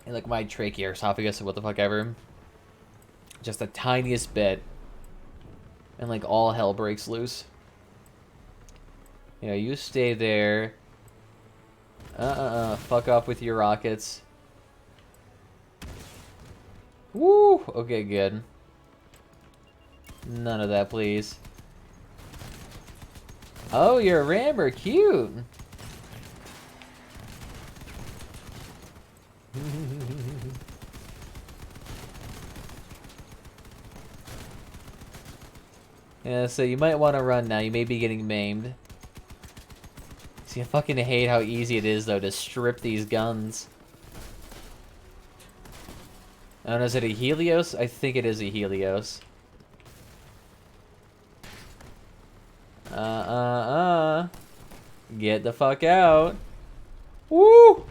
And like my trachea or esophagus or what the fuck ever. Just the tiniest bit. And like all hell breaks loose. You know, you stay there. Fuck off with your rockets. Woo! Okay, good. None of that, please. Oh, you're a rammer. Cute. Yeah, so you might want to run now. You may be getting maimed. See, I fucking hate how easy it is, though, to strip these guns. I don't know, is it a Helios? I think it is a Helios. Get the fuck out. Woo!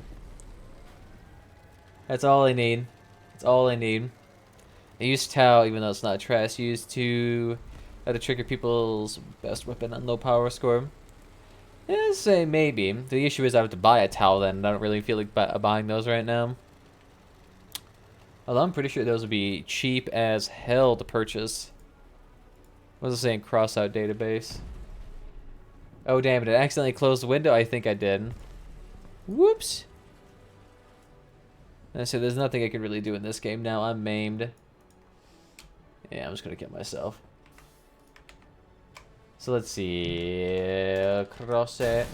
That's all I need. That's all I need. I use Tau, even though it's not trash, used to how to trigger people's best weapon on low power score. Yeah, say maybe. The issue is I have to buy a Tau then, and I don't really feel like buying those right now. Although I'm pretty sure those would be cheap as hell to purchase. What was it saying? Crossout database. Oh damn it, I accidentally closed the window. I think I did. Whoops. And so there's nothing I can really do in this game now. I'm maimed. Yeah, I'm just gonna get myself. So let's see. Cross it.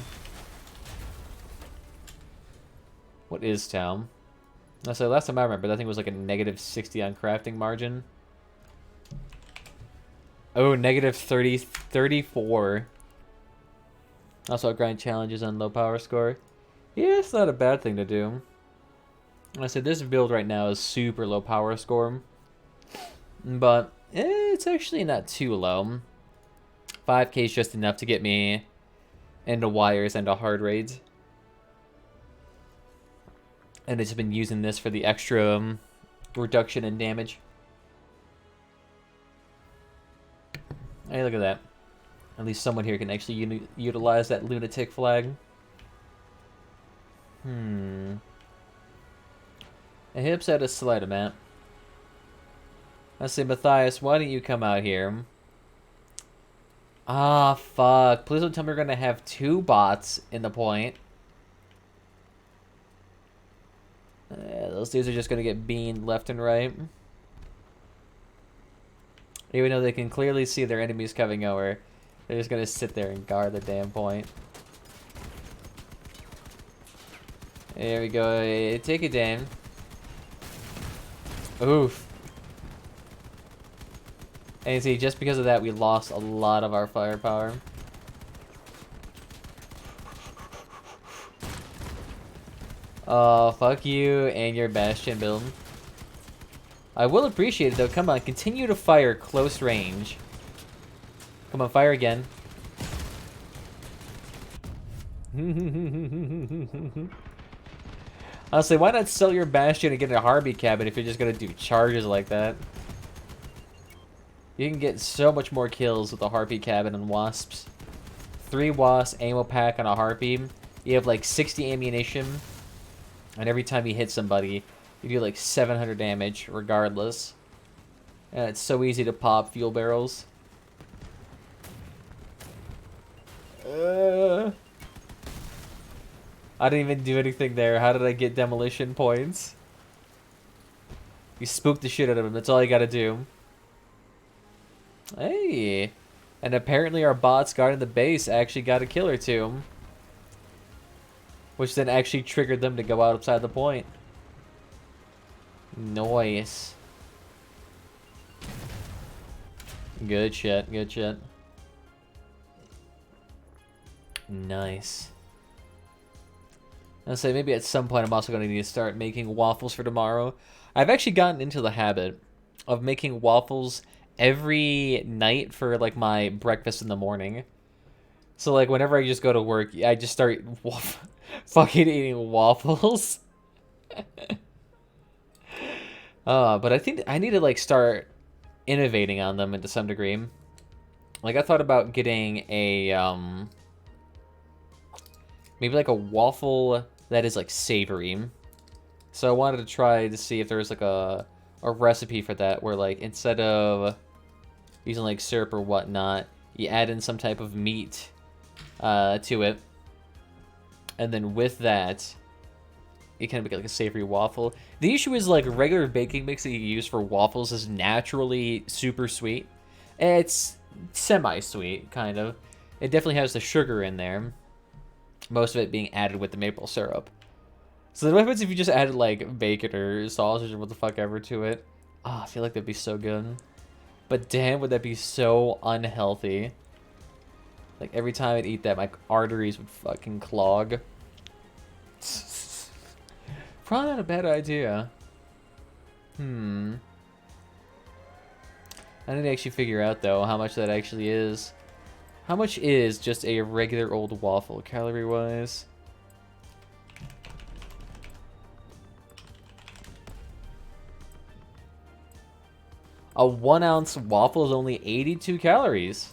What is town? So last time I remember, that thing was like a negative 60 on crafting margin. Oh, negative 30, 34. Also, grind challenges on low power score. Yeah, it's not a bad thing to do. I said this build right now is super low power score. But it's actually not too low. 5k is just enough to get me into wires and to hard raids. And it's been using this for the extra reduction in damage. Hey, look at that. At least someone here can actually utilize that lunatic flag. I hit upset a slider map. I say, Matthias, why don't you come out here? Ah, fuck. Please don't tell me we're gonna have 2 bots in the point. Those dudes are just gonna get beamed left and right. Even though they can clearly see their enemies coming over, they're just gonna sit there and guard the damn point. There we go. Take it down. Oof. And you see, just because of that, we lost a lot of our firepower. Oh, fuck you and your Bastion build. I will appreciate it, though. Come on, continue to fire close range. Come on, fire again. Honestly, why not sell your Bastion and get a Harpy cabin if you're just gonna do charges like that? You can get so much more kills with a Harpy cabin and Wasps. 3 Wasps, ammo pack on a Harpy. You have like 60 ammunition. And every time you hit somebody, you do like 700 damage regardless. And it's so easy to pop fuel barrels. I didn't even do anything there. How did I get demolition points? You spooked the shit out of him. That's all you gotta do. Hey. And apparently our bots guarding the base actually got a kill or 2. Which then actually triggered them to go outside the point. Nice. Good shit, good shit. Nice. I'll say maybe at some point I'm also going to need to start making waffles for tomorrow. I've actually gotten into the habit of making waffles every night for like my breakfast in the morning. So like whenever I just go to work, I just start fucking eating waffles. But I think I need to like start innovating on them to some degree. Like I thought about getting a maybe like a waffle that is like savory. So I wanted to try to see if there's like a a recipe for that where, like, instead of using, like, syrup or whatnot, you add in some type of meat to it. And then with that, you kind of make like a savory waffle. The issue is, like, regular baking mix that you use for waffles is naturally super sweet. It's semi-sweet, kind of. It definitely has the sugar in there. Most of it being added with the maple syrup. So what happens if you just added, like, bacon or sausage or what the fuck ever to it? Oh, I feel like that'd be so good. But damn, would that be so unhealthy. Like, every time I'd eat that, my arteries would fucking clog. Probably not a bad idea. I need to actually figure out, though, how much that actually is. How much is just a regular old waffle, calorie-wise? A 1 ounce waffle is only 82 calories.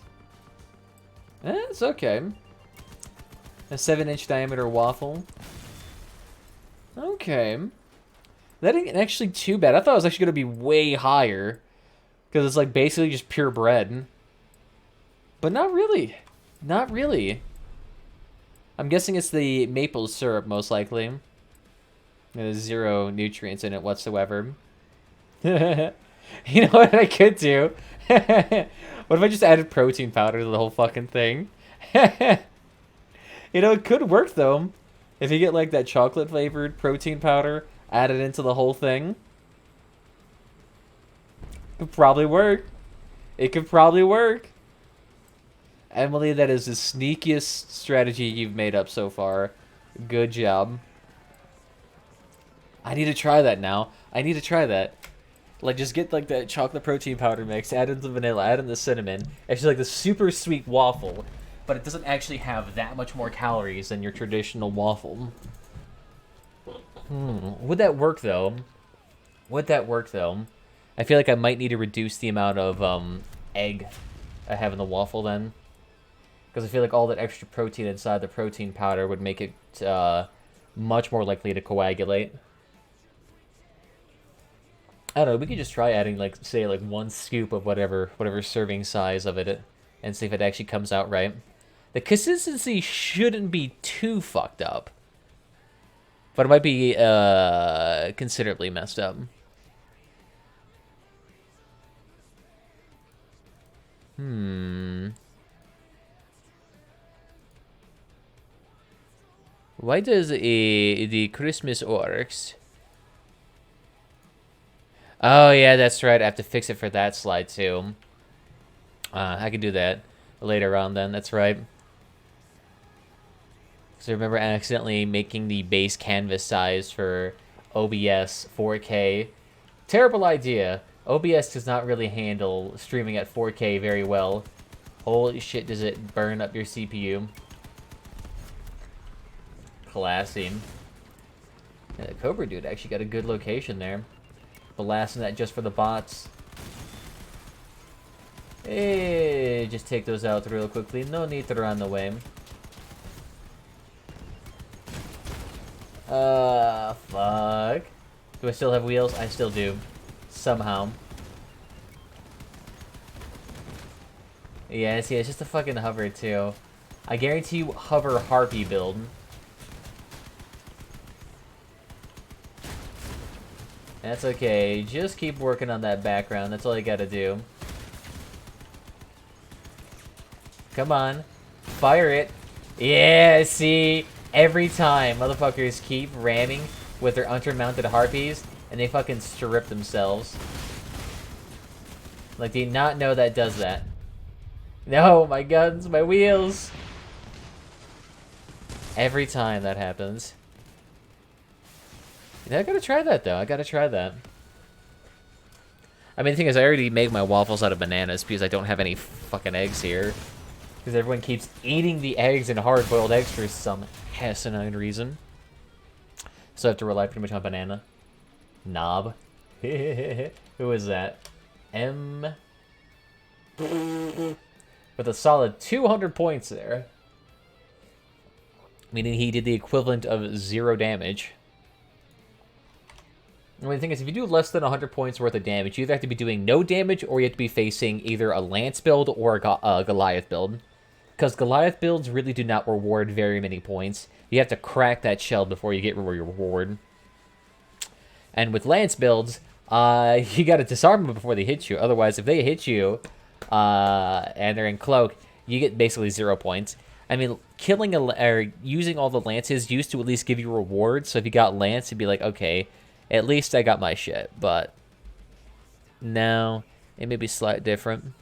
It's okay. A 7-inch diameter waffle. Okay. That ain't actually too bad. I thought it was actually going to be way higher. Because it's like basically just pure bread. But not really. Not really. I'm guessing it's the maple syrup, most likely. There's 0 nutrients in it whatsoever. You know what I could do? What if I just added protein powder to the whole fucking thing? You know, it could work, though. If you get, like, that chocolate-flavored protein powder added into the whole thing. It could probably work. It could probably work. Emily, that is the sneakiest strategy you've made up so far. Good job. I need to try that now. I need to try that. Like, just get, like, that chocolate protein powder mix, add in the vanilla, add in the cinnamon. It's like the super sweet waffle, but it doesn't actually have that much more calories than your traditional waffle. Would that work, though? Would that work, though? I feel like I might need to reduce the amount of, egg I have in the waffle, then. Because I feel like all that extra protein inside the protein powder would make it, much more likely to coagulate. I don't know, we could just try adding, like, say, like, 1 scoop of whatever serving size of it, and see if it actually comes out right. The consistency shouldn't be too fucked up. But it might be, considerably messed up. Why does the Christmas orcs... Oh, yeah, that's right. I have to fix it for that slide, too. I can do that later on, then. That's right. Because I remember accidentally making the base canvas size for OBS 4K. Terrible idea. OBS does not really handle streaming at 4K very well. Holy shit, does it burn up your CPU. Classy. Yeah, the Cobra dude actually got a good location there. Blasting that just for the bots. Hey, just take those out real quickly. No need to run away. Fuck. Do I still have wheels? I still do. Somehow. Yeah, see, it's just a fucking hover, too. I guarantee you hover harpy build. That's okay. Just keep working on that background. That's all you gotta do. Come on. Fire it. Yeah, see? Every time motherfuckers keep ramming with their undermounted harpies, and they fucking strip themselves. Like, do you not know that does that? No, my guns, my wheels. Every time that happens. Yeah, I gotta try that, though. I gotta try that. I mean, the thing is, I already make my waffles out of bananas because I don't have any fucking eggs here. Because everyone keeps eating the eggs and hard-boiled eggs for some asinine reason. So I have to rely pretty much on banana. Knob. Who is that? M. With a solid 200 points there. Meaning he did the equivalent of 0 damage. And the thing is, if you do less than 100 points worth of damage, you either have to be doing no damage, or you have to be facing either a Lance build or a Goliath build. Because Goliath builds really do not reward very many points. You have to crack that shell before you get your reward. And with Lance builds, you gotta disarm them before they hit you. Otherwise, if they hit you, and they're in cloak, you get basically 0 points. I mean, killing or using all the lances used to at least give you rewards. So if you got Lance, you'd be like, okay, at least I got my shit. But no, it may be slightly different.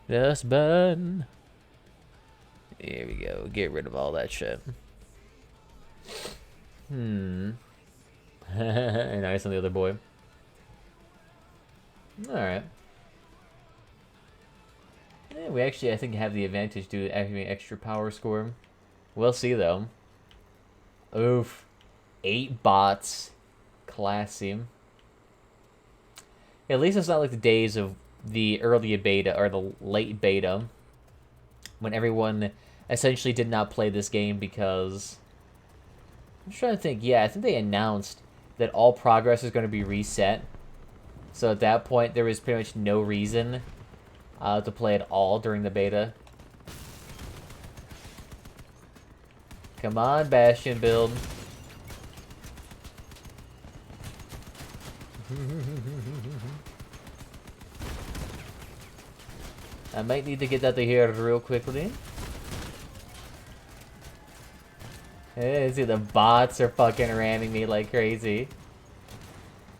Just button. Here we go. Get rid of all that shit. Nice on the other boy. Alright. Yeah, we actually, I think, have the advantage due to having extra power score. We'll see, though. Oof. 8 bots. Classy. At least it's not like the days of the early beta, or the late beta, when everyone essentially did not play this game because... I'm trying to think. Yeah, I think they announced that all progress is going to be reset. So at that point, there was pretty much no reason to play at all during the beta. Come on, Bastion build. I might need to get out of here real quickly. Hey, see, the bots are fucking ramming me like crazy.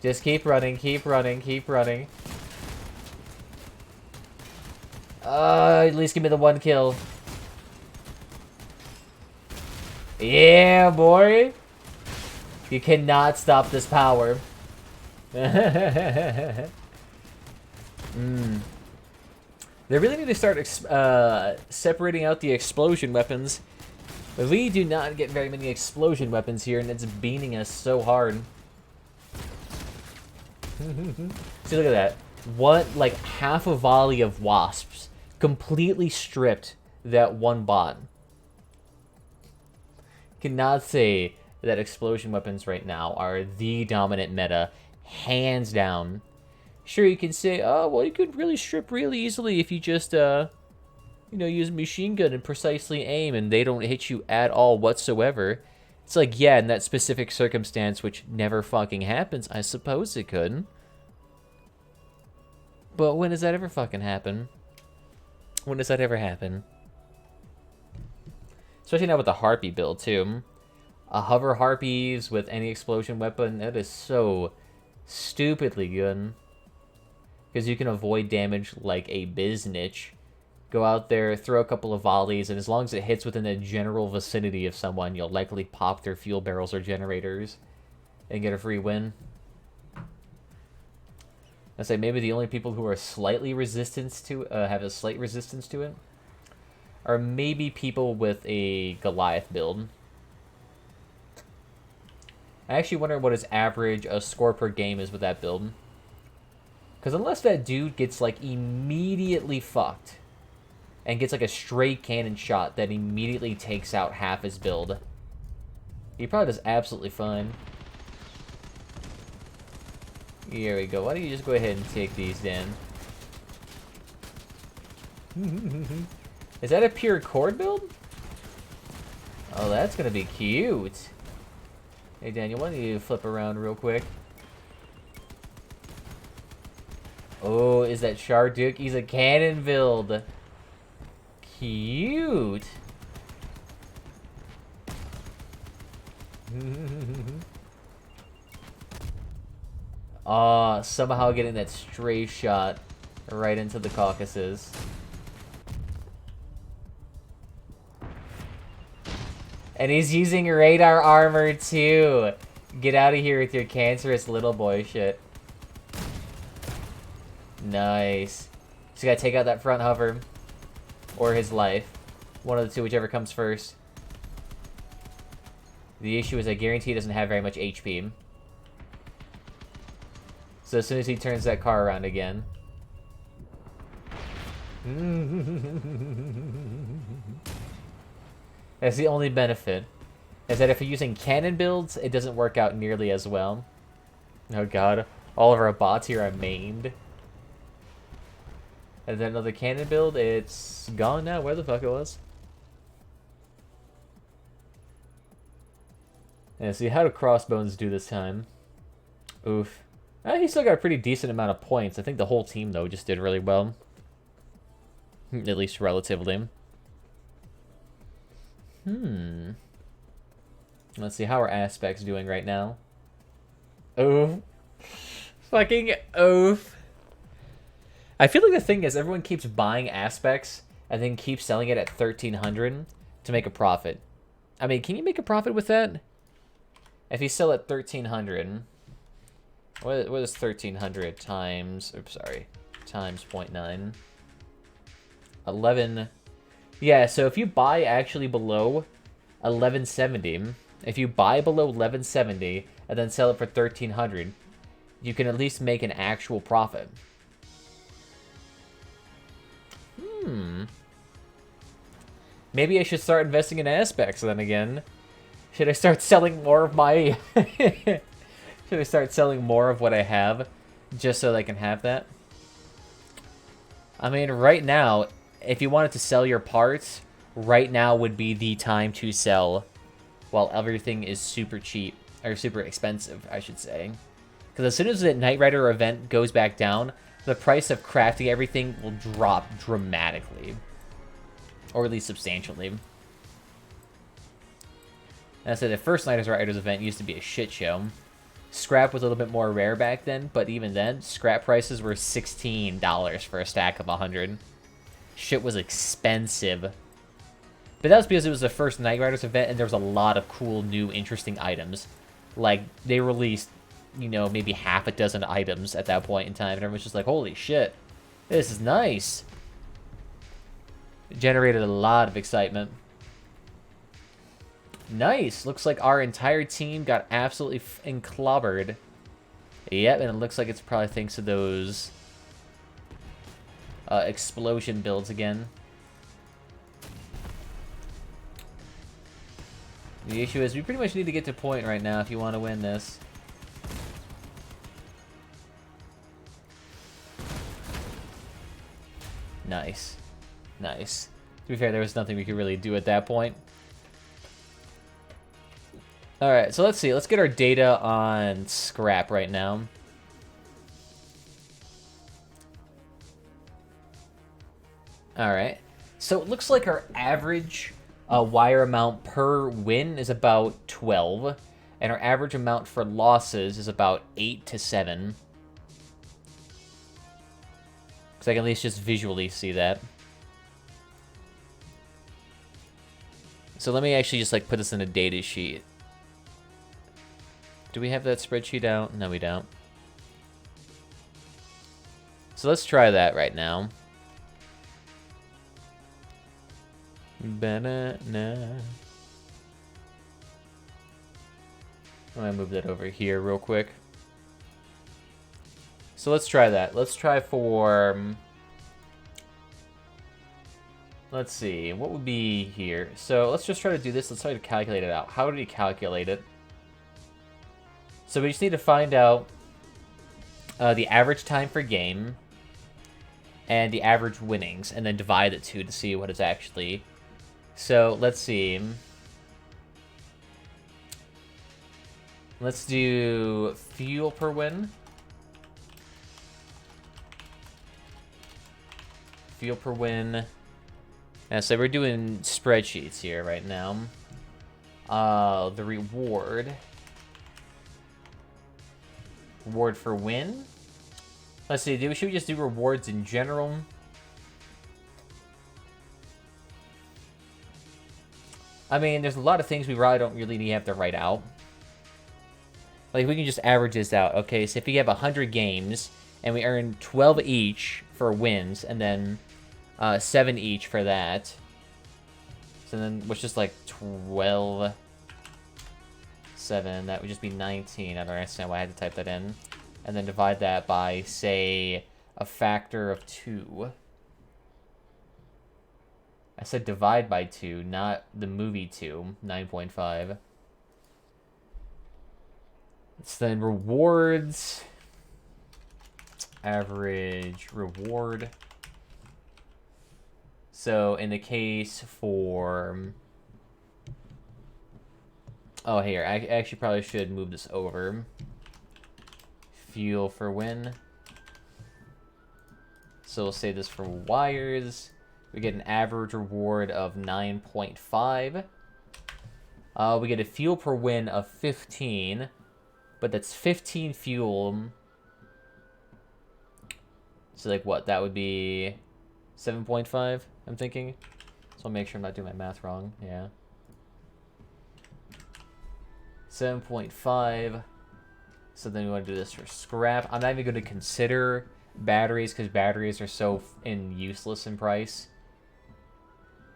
Just keep running, keep running, keep running. At least give me the 1 kill. Yeah, boy. You cannot stop this power. They really need to start separating out the explosion weapons. We do not get very many explosion weapons here, and it's beating us so hard. See, look at that. What, like, half a volley of wasps completely stripped that one bot. Cannot say that explosion weapons right now are the dominant meta, hands down. Sure, you can say, oh, well, you could really strip really easily if you just, you know, use a machine gun and precisely aim and they don't hit you at all whatsoever. It's like, yeah, in that specific circumstance, which never fucking happens, I suppose it could. But when does that ever fucking happen? When does that ever happen? Especially now with the Harpy build, too. Hover Harpies with any explosion weapon, that is so stupidly good. Because you can avoid damage like a biznitch. Go out there, throw a couple of volleys, and as long as it hits within the general vicinity of someone, you'll likely pop their fuel barrels or generators and get a free win. I say maybe the only people who are slightly resistant to have a slight resistance to it are maybe people with a Goliath build. I actually wonder what his average score per game is with that build. Because unless that dude gets like immediately fucked and gets like a straight cannon shot that immediately takes out half his build, he probably does absolutely fine. Here we go. Why don't you just go ahead and take these down? Is that a pure cord build? Oh, that's gonna be cute. Hey, Daniel, why don't you flip around real quick? Oh, is that Sharduke? He's a cannon build. Cute. Oh, somehow getting that stray shot right into the Caucasus. And he's using radar armor too. Get out of here with your cancerous little boy shit. Nice. Just gotta take out that front hover. Or his life. One of the two, whichever comes first. The issue is I guarantee he doesn't have very much HP. So as soon as he turns that car around again. That's the only benefit. is that if you're using cannon builds, it doesn't work out nearly as well. Oh god, all of our bots here are maimed. And then another cannon build, it's gone now, where the fuck it was. Yeah, see, how do crossbones do this time? Oof. He still got a pretty decent amount of points. I think the whole team, though, just did really well. At least relatively. Let's see, how are aspects doing right now? Oof. Fucking oof. I feel like the thing is, everyone keeps buying aspects and then keeps selling it at 1,300 to make a profit. I mean, can you make a profit with that? If you sell at 1,300, what is 1,300 times? Oops, sorry, times 0.9. 11. Yeah, so if you buy actually below 1170, if you buy below 1170 and then sell it for 1,300, you can at least make an actual profit. Maybe I should start investing in aspects then again. Should I start selling more of my... Should I start selling more of what I have just so that I can have that? I mean, right now, if you wanted to sell your parts, right now would be the time to sell while everything is super cheap, or super expensive, I should say. Because as soon as the Knight Rider event goes back down, the price of crafting everything will drop dramatically. Or at least substantially. And I said the first Knight Riders event used to be a shit show. Scrap was a little bit more rare back then, but even then, scrap prices were $16 for a stack of 100. Shit was expensive. But that was because it was the first Knight Riders event, and there was a lot of cool, new, interesting items. Like, they released, you know, maybe half a dozen items at that point in time, and everyone's just like, holy shit, this is nice. It generated a lot of excitement. Nice! Looks like our entire team got absolutely clobbered. Yep, and it looks like it's probably thanks to those explosion builds again. The issue is we pretty much need to get to point right now if you want to win this. Nice. Nice. To be fair, there was nothing we could really do at that point. Alright, so let's see. Let's get our data on scrap right now. Alright. So it looks like our average wire amount per win is about 12. And our average amount for losses is about 8 to 7. Because I can at least just visually see that. So let me actually just like put this in a data sheet. Do we have that spreadsheet out? No, we don't. So let's try that right now. Banana. I'm gonna move that over here real quick. So let's try that. Let's try for... Let's see, what would be here? So let's just try to do this. Let's try to calculate it out. How do we calculate it? So we just need to find out the average time per game and the average winnings, and then divide the two to see what it's actually. So let's see. Let's do fuel per win. Fuel per win. Yeah, so we're doing spreadsheets here right now. The reward. Reward for win. Let's see, should we just do rewards in general? I mean, there's a lot of things we probably don't really have to write out. Like, we can just average this out. Okay, so if you have 100 games, and we earn 12 each for wins, and then 7 each for that. So then, which is like 12... 7, that would just be 19. I don't understand why I had to type that in. And then divide that by, say, a factor of 2. I said divide by 2, not the movie 2, 9.5. So then rewards. Average reward. So in the case for... Oh, here. I actually probably should move this over. Fuel for win. So we'll say this for wires. We get an average reward of 9.5. We get a fuel per win of 15. But that's 15 fuel. So like what? That would be 7.5, I'm thinking. So I'll make sure I'm not doing my math wrong. Yeah. 7.5. So then we want to do this for scrap. I'm not even going to consider batteries because batteries are so useless in price.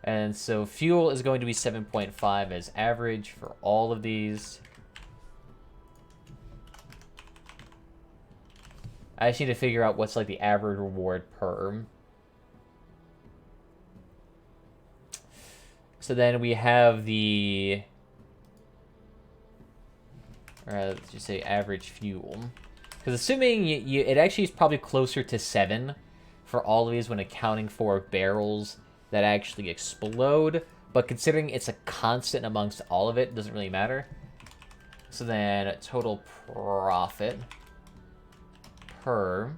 And so fuel is going to be 7.5 as average for all of these. I just need to figure out what's like the average reward per. So then we have the... let's just say average fuel. Because assuming it actually is probably closer to 7 for all of these when accounting for barrels that actually explode. But considering it's a constant amongst all of it, it doesn't really matter. So then total profit per...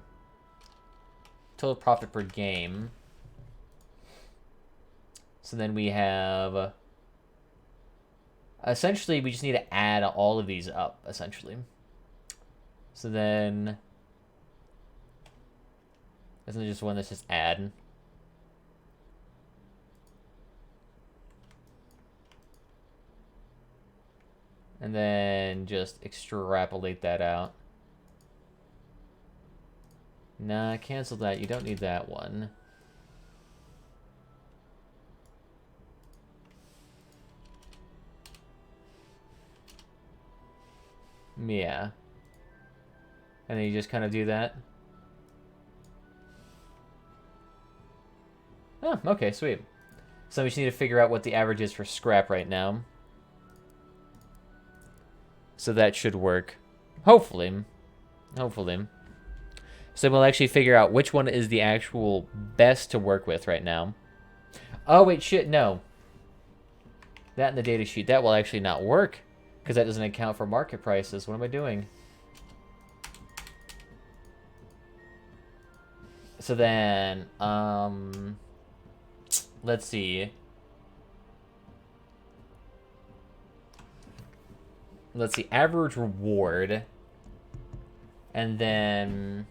Total profit per game. So then we have... Essentially, we just need to add all of these up, essentially. So then... Isn't there just one that's just add? And then just extrapolate that out. Nah, cancel that. You don't need that one. Yeah. And then you just kind of do that. Oh, okay, sweet. So we just need to figure out what the average is for scrap right now. So that should work. Hopefully. Hopefully. So we'll actually figure out which one is the actual best to work with right now. Oh, wait, shit, no. That in the data sheet, that will actually not work. Because that doesn't account for market prices. What am I doing? So then, let's see. Let's see, average reward. And then...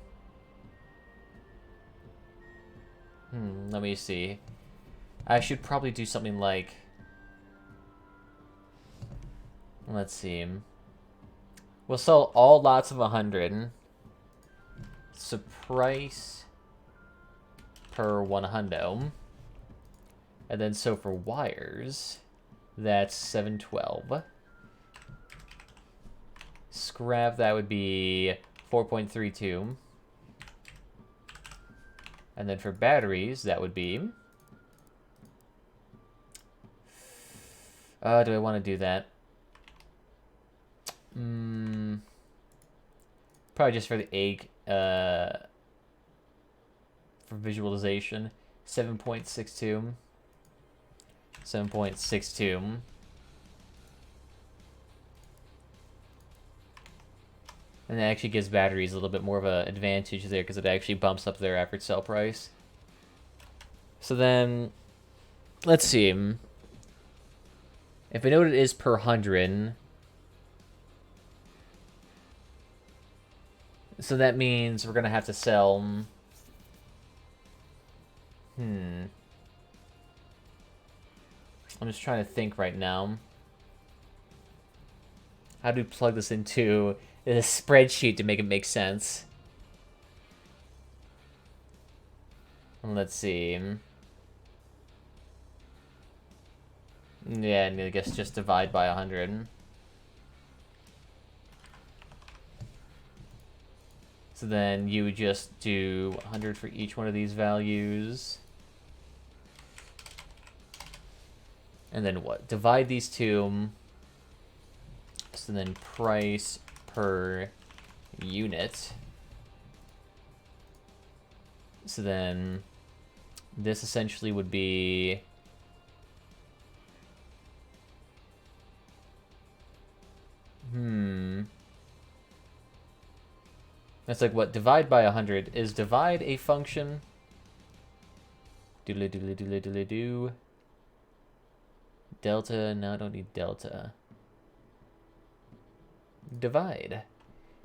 let me see. I should probably do something like... Let's see. We'll sell all lots of 100. So price per 100. And then so for wires, that's 712. Scrap, that would be 4.32. And then for batteries, that would be... do I want to do that? Probably just for the egg, for visualization. 7.62. 7.62. And that actually gives batteries a little bit more of an advantage there because it actually bumps up their average sell price. So then, let's see. If we know what it is per 100, so that means we're going to have to sell... I'm just trying to think right now. How do we plug this into a spreadsheet to make it make sense? Let's see. Yeah, I guess just divide by 100. So then you would just do 100 for each one of these values. And then what? Divide these two. So then price per unit. So then this essentially would be that's like what? Divide by 100. Is divide a function? Doodly doodly doodly doodly doo. Delta. No, I don't need delta. Divide.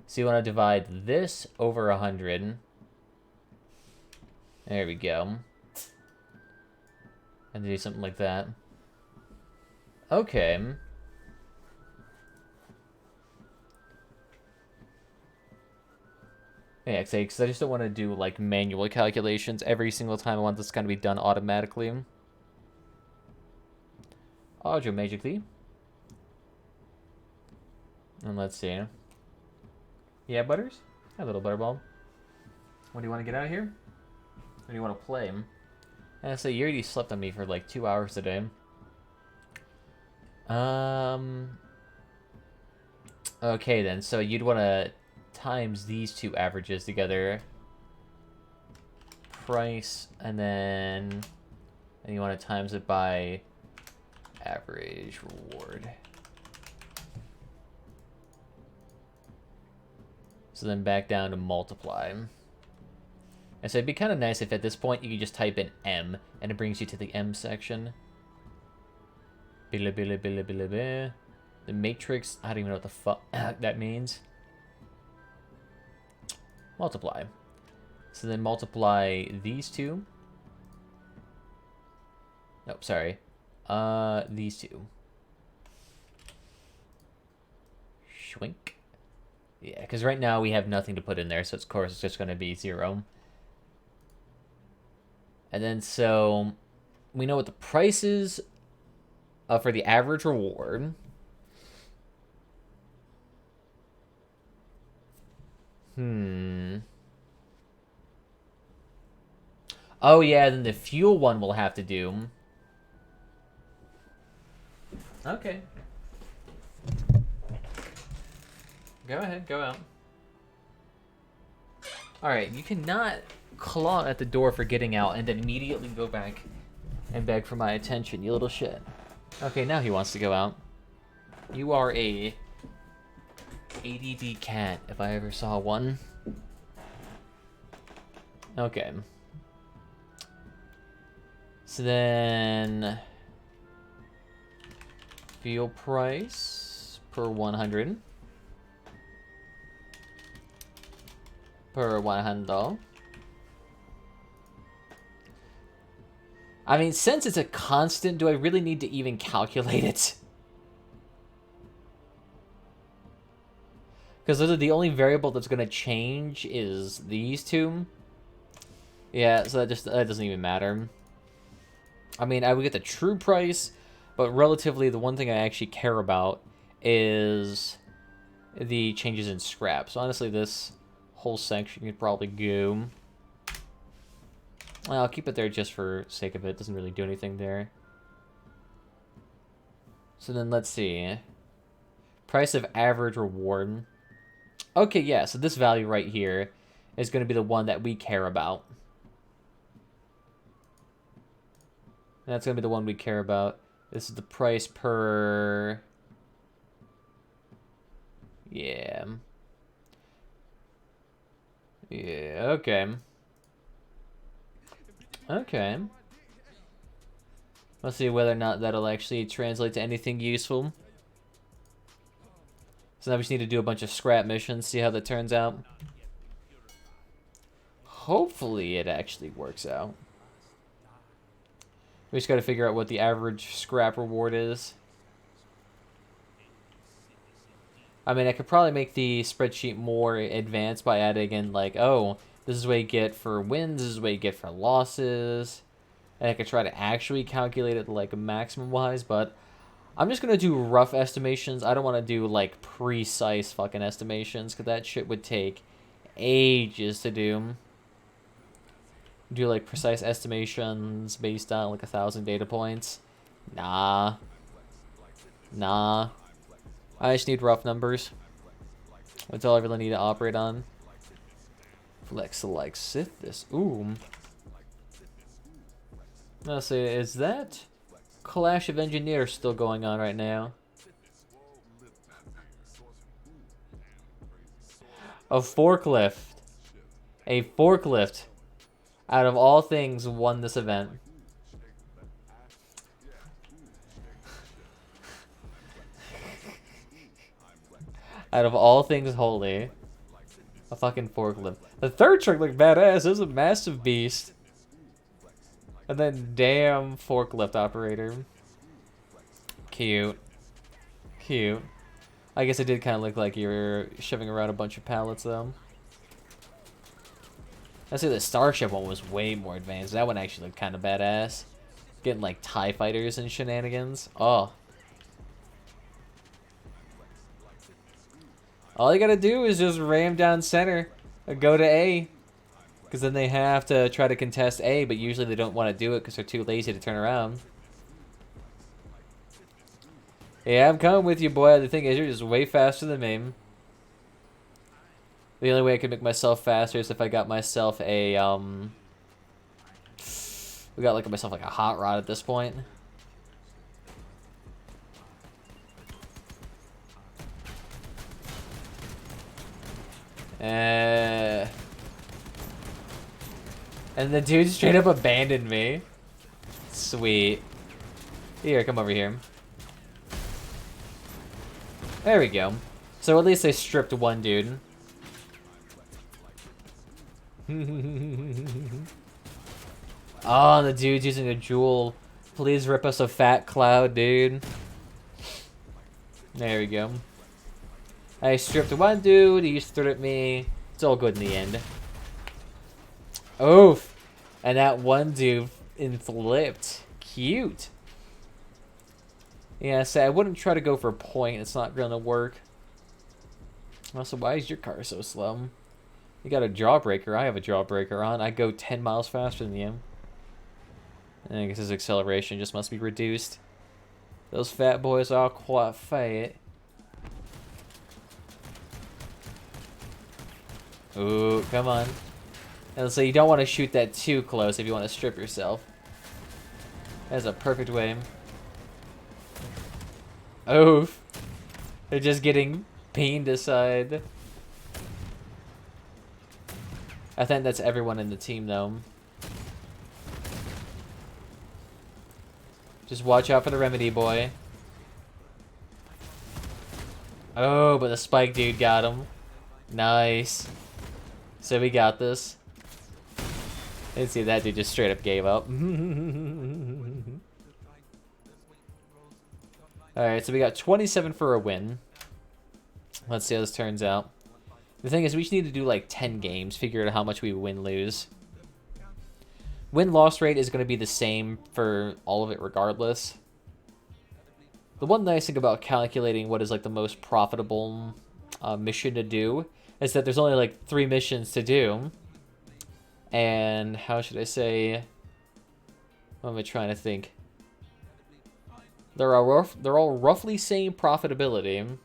So you want to divide this over 100. There we go. And do something like that. Okay. Yeah, because I just don't want to do like manual calculations every single time. I want this kind of be done automatically. Automatically. And let's see. Yeah, Butters? Hi, little Butterball. What do you want to get out of here? Or do you want to play? And so you already slept on me for like 2 hours today. Okay then, so you'd want to times these two averages together. Price, and you want to times it by average reward. So then back down to multiply. And so it'd be kind of nice if at this point you could just type in M and it brings you to the M section. Bila bila bila bila bila. The matrix, I don't even know what the fuck that means. Multiply. So then multiply these two. Nope, sorry. These two. Schwink. Yeah, because right now we have nothing to put in there, so of course it's just going to be 0. And then so we know what the price is for the average reward. Oh yeah, then the fuel one we'll have to do. Okay. Go ahead, go out. Alright, you cannot claw at the door for getting out and then immediately go back and beg for my attention, you little shit. Okay, now he wants to go out. You are a ADD cat, if I ever saw one. Okay. So then fuel price per 100. Per 100. I mean, since it's a constant, do I really need to even calculate it? Because those are the only variable that's going to change is these two. Yeah, so that doesn't even matter. I mean, I would get the true price, but relatively the one thing I actually care about is the changes in scrap. So honestly, this whole section could probably go. I'll keep it there just for sake of it. It doesn't really do anything there. So then let's see. Price of average reward. Okay, yeah, so this value right here is going to be the one that we care about. That's going to be the one we care about. This is the price per... Yeah. Yeah, okay. Okay. Let's see whether or not that'll actually translate to anything useful. So now we just need to do a bunch of scrap missions, see how that turns out. Hopefully it actually works out. We just gotta figure out what the average scrap reward is. I mean, I could probably make the spreadsheet more advanced by adding in, like, oh, this is what you get for wins, this is what you get for losses. And I could try to actually calculate it, like, maximum-wise, but I'm just gonna do rough estimations. I don't want to do, like, precise fucking estimations, because that shit would take ages to do. Do, like, precise estimations based on, like, 1,000 data points. Nah. Nah. I just need rough numbers. That's all I really need to operate on. Flex like Sith this. Ooh. Let's see, is that Clash of Engineers still going on right now? A forklift. A forklift. Out of all things, won this event. Out of all things holy. A fucking forklift. The third truck looked badass. It was a massive beast. And then damn forklift operator. Cute. Cute. I guess it did kind of look like you were shoving around a bunch of pallets though. I'd say the Starship one was way more advanced. That one actually looked kind of badass. Getting like TIE fighters and shenanigans. Oh. All you gotta do is just ram down center and go to A. Because then they have to try to contest A, but usually they don't want to do it because they're too lazy to turn around. Yeah, I'm coming with you, boy. The thing is, you're just way faster than me. The only way I could make myself faster is if I got myself a, we got like myself like a hot rod at this point. And the dude straight up abandoned me. Sweet. Here, come over here. There we go. So at least they stripped one dude. Oh, the dude's using a jewel. Please rip us a fat cloud, dude. There we go. I stripped one dude, he just threw it at me. It's all good in the end. Oof. And that one dude flipped. Cute. Yeah, so I wouldn't try to go for a point. It's not going to work. Also, why is your car so slow? You got a jawbreaker. I have a jawbreaker on. I go 10 miles faster than you. And I guess his acceleration just must be reduced. Those fat boys are quite fat. Ooh, come on. And so you don't want to shoot that too close if you want to strip yourself. That's a perfect way. Oof. They're just getting peened aside. I think that's everyone in the team, though. Just watch out for the remedy, boy. Oh, but the spike dude got him. Nice. So we got this. Let's see, that dude just straight up gave up. Alright, so we got 27 for a win. Let's see how this turns out. The thing is, we just need to do like 10 games, figure out how much we win-lose. Win-loss rate is going to be the same for all of it regardless. The one nice thing about calculating what is like the most profitable mission to do is that there's only like 3 missions to do. And how should I say? What am I trying to think? They're all roughly same profitability. And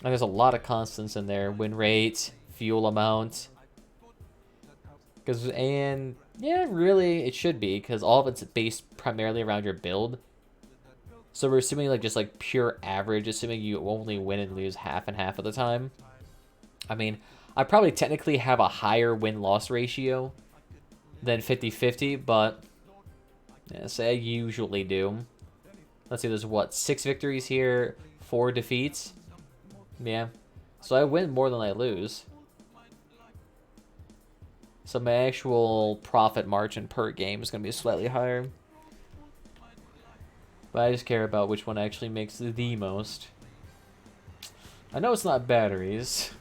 there's a lot of constants in there. Win rate, fuel amount. And yeah, really, it should be, because all of it's based primarily around your build. So we're assuming like just like pure average, assuming you only win and lose half and half of the time. I mean, I probably technically have a higher win-loss ratio than 50-50, but yeah, say I usually do. Let's see, there's what, 6 victories here, 4 defeats? Yeah, so I win more than I lose. So my actual profit margin per game is going to be slightly higher. But I just care about which one actually makes the most. I know it's not batteries.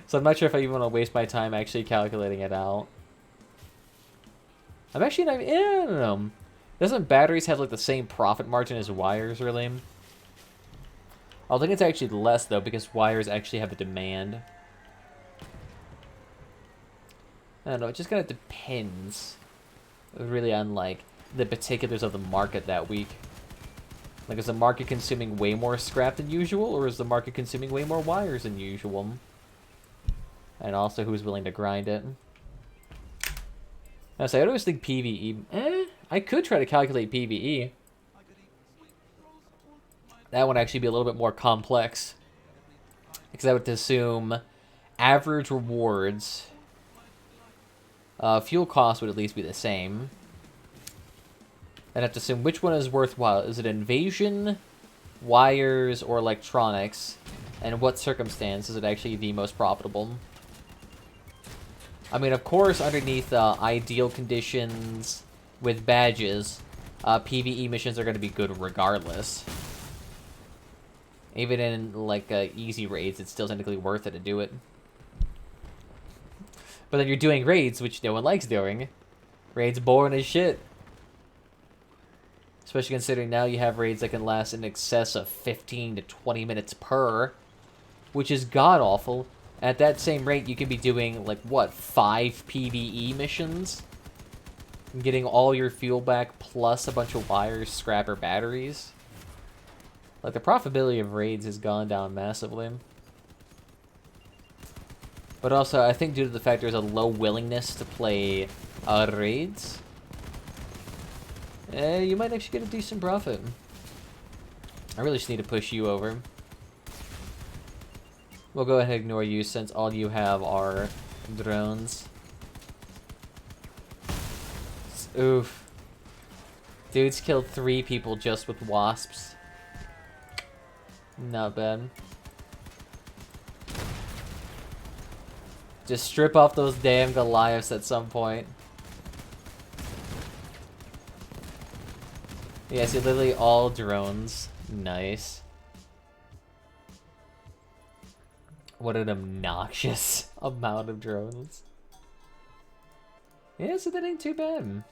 So I'm not sure if I even want to waste my time actually calculating it out. I'm actually not... Yeah, I don't know. Doesn't batteries have like the same profit margin as wires, really? I think it's actually less, though, because wires actually have a demand. I don't know, it just kind of depends. Really on, like, the particulars of the market that week. Like, is the market consuming way more scrap than usual, or is the market consuming way more wires than usual? And also, who's willing to grind it? I always think PvE... I could try to calculate PvE. That would actually be a little bit more complex. Because I would assume average rewards... fuel cost would at least be the same. I'd have to assume which one is worthwhile. Is it invasion, wires, or electronics? And what circumstance is it actually the most profitable? I mean, of course, underneath ideal conditions with badges, PvE missions are going to be good regardless. Even in, like, easy raids, it's still technically worth it to do it. But then you're doing raids, which no one likes doing. Raids boring as shit. Especially considering now you have raids that can last in excess of 15 to 20 minutes per. Which is god-awful. At that same rate, you can be doing, like, what, 5 PvE missions? And getting all your fuel back, plus a bunch of wires, scrap, or batteries. Like, the profitability of raids has gone down massively. But also, I think due to the fact there's a low willingness to play raids, you might actually get a decent profit. I really just need to push you over. We'll go ahead and ignore you since all you have are drones. Oof. Dude's killed 3 people just with wasps. Not bad. Just strip off those damn Goliaths at some point. Yeah, see, literally all drones. Nice. What an obnoxious amount of drones. Yeah, so that ain't too bad.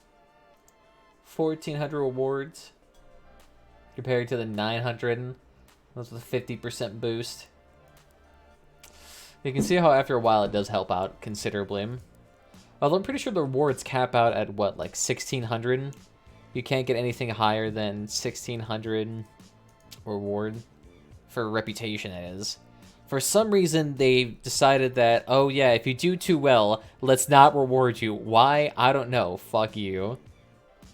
1,400 rewards. Compared to the 900. That's with a 50% boost. You can see how after a while it does help out considerably. Although I'm pretty sure the rewards cap out at what, like 1,600? You can't get anything higher than 1,600 reward. For reputation, it is. For some reason, they decided that, oh yeah, if you do too well, let's not reward you. Why? I don't know. Fuck you.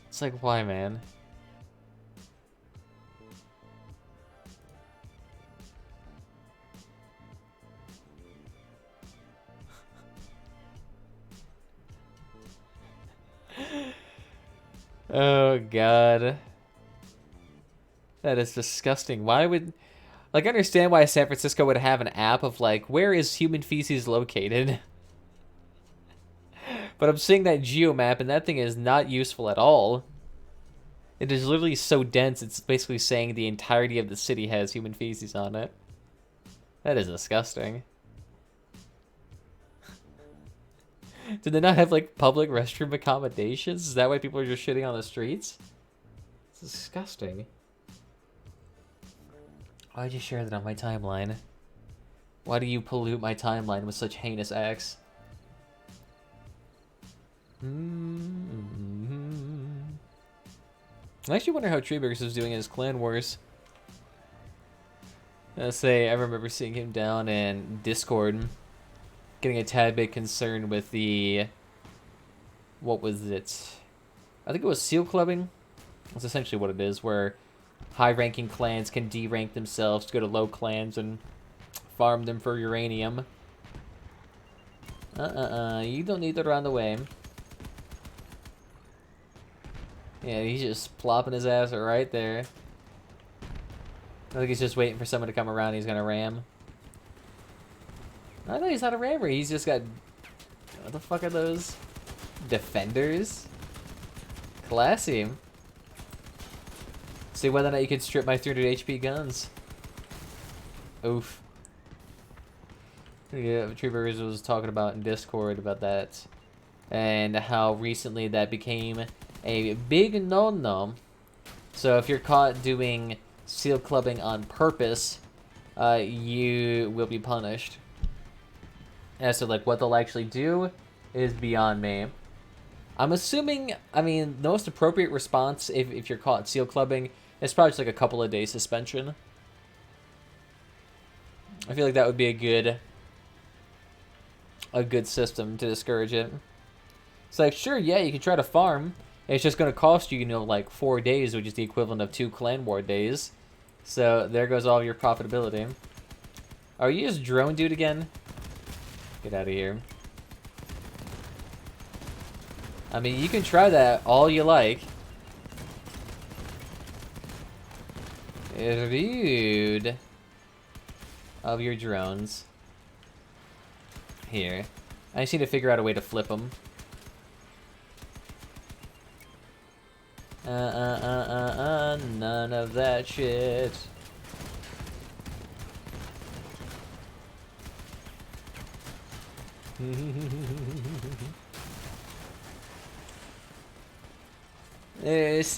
It's like, why, man? Oh, God. That is disgusting. Why would... Like, I understand why San Francisco would have an app of, like, where is human feces located? But I'm seeing that geomap, and that thing is not useful at all. It is literally so dense, it's basically saying the entirety of the city has human feces on it. That is disgusting. Did they not have, like, public restroom accommodations? Is that why people are just shitting on the streets? It's disgusting. Why'd you share that on my timeline? Why do you pollute my timeline with such heinous acts? I actually wonder how Treeburgers is doing in his Clan Wars. I remember seeing him down in Discord, getting a tad bit concerned with the... What was it? I think it was seal clubbing. That's essentially what it is, where high-ranking clans can de-rank themselves to go to low clans and farm them for uranium. You don't need to run away. Yeah, he's just plopping his ass right there. I think he's just waiting for someone to come around and he's gonna ram. I know he's not a rammer, he's just got... What the fuck are those? Defenders? Classy. See whether or not you can strip my 300 HP guns. Oof. Yeah, Treeburgers was talking about in Discord about that. And how recently that became a big no-no. So if you're caught doing seal clubbing on purpose, you will be punished. As to like what they'll actually do is beyond me. I'm assuming, I mean, the most appropriate response if you're caught seal clubbing It's probably just like a couple of days suspension. I feel like that would be a good system to discourage it. It's like, sure, yeah, you can try to farm. It's just going to cost you, you know, like 4 days, which is the equivalent of 2 clan war days. So there goes all your profitability. Are you just drone dude again? Get out of here. I mean, you can try that all you like. Rude of your drones. Here. I just need to figure out a way to flip them. None of that shit.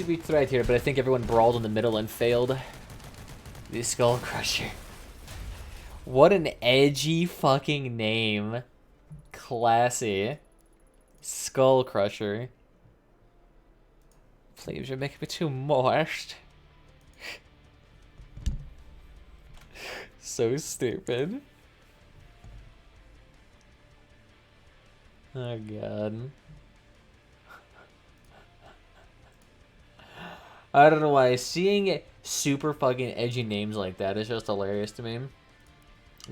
We tried here, but I think everyone brawled in the middle and failed. The Skull Crusher. What an edgy fucking name. Classy. Skull Crusher. Please, you're making me too moist. So stupid. Oh god. I don't know why. Seeing super fucking edgy names like that is just hilarious to me.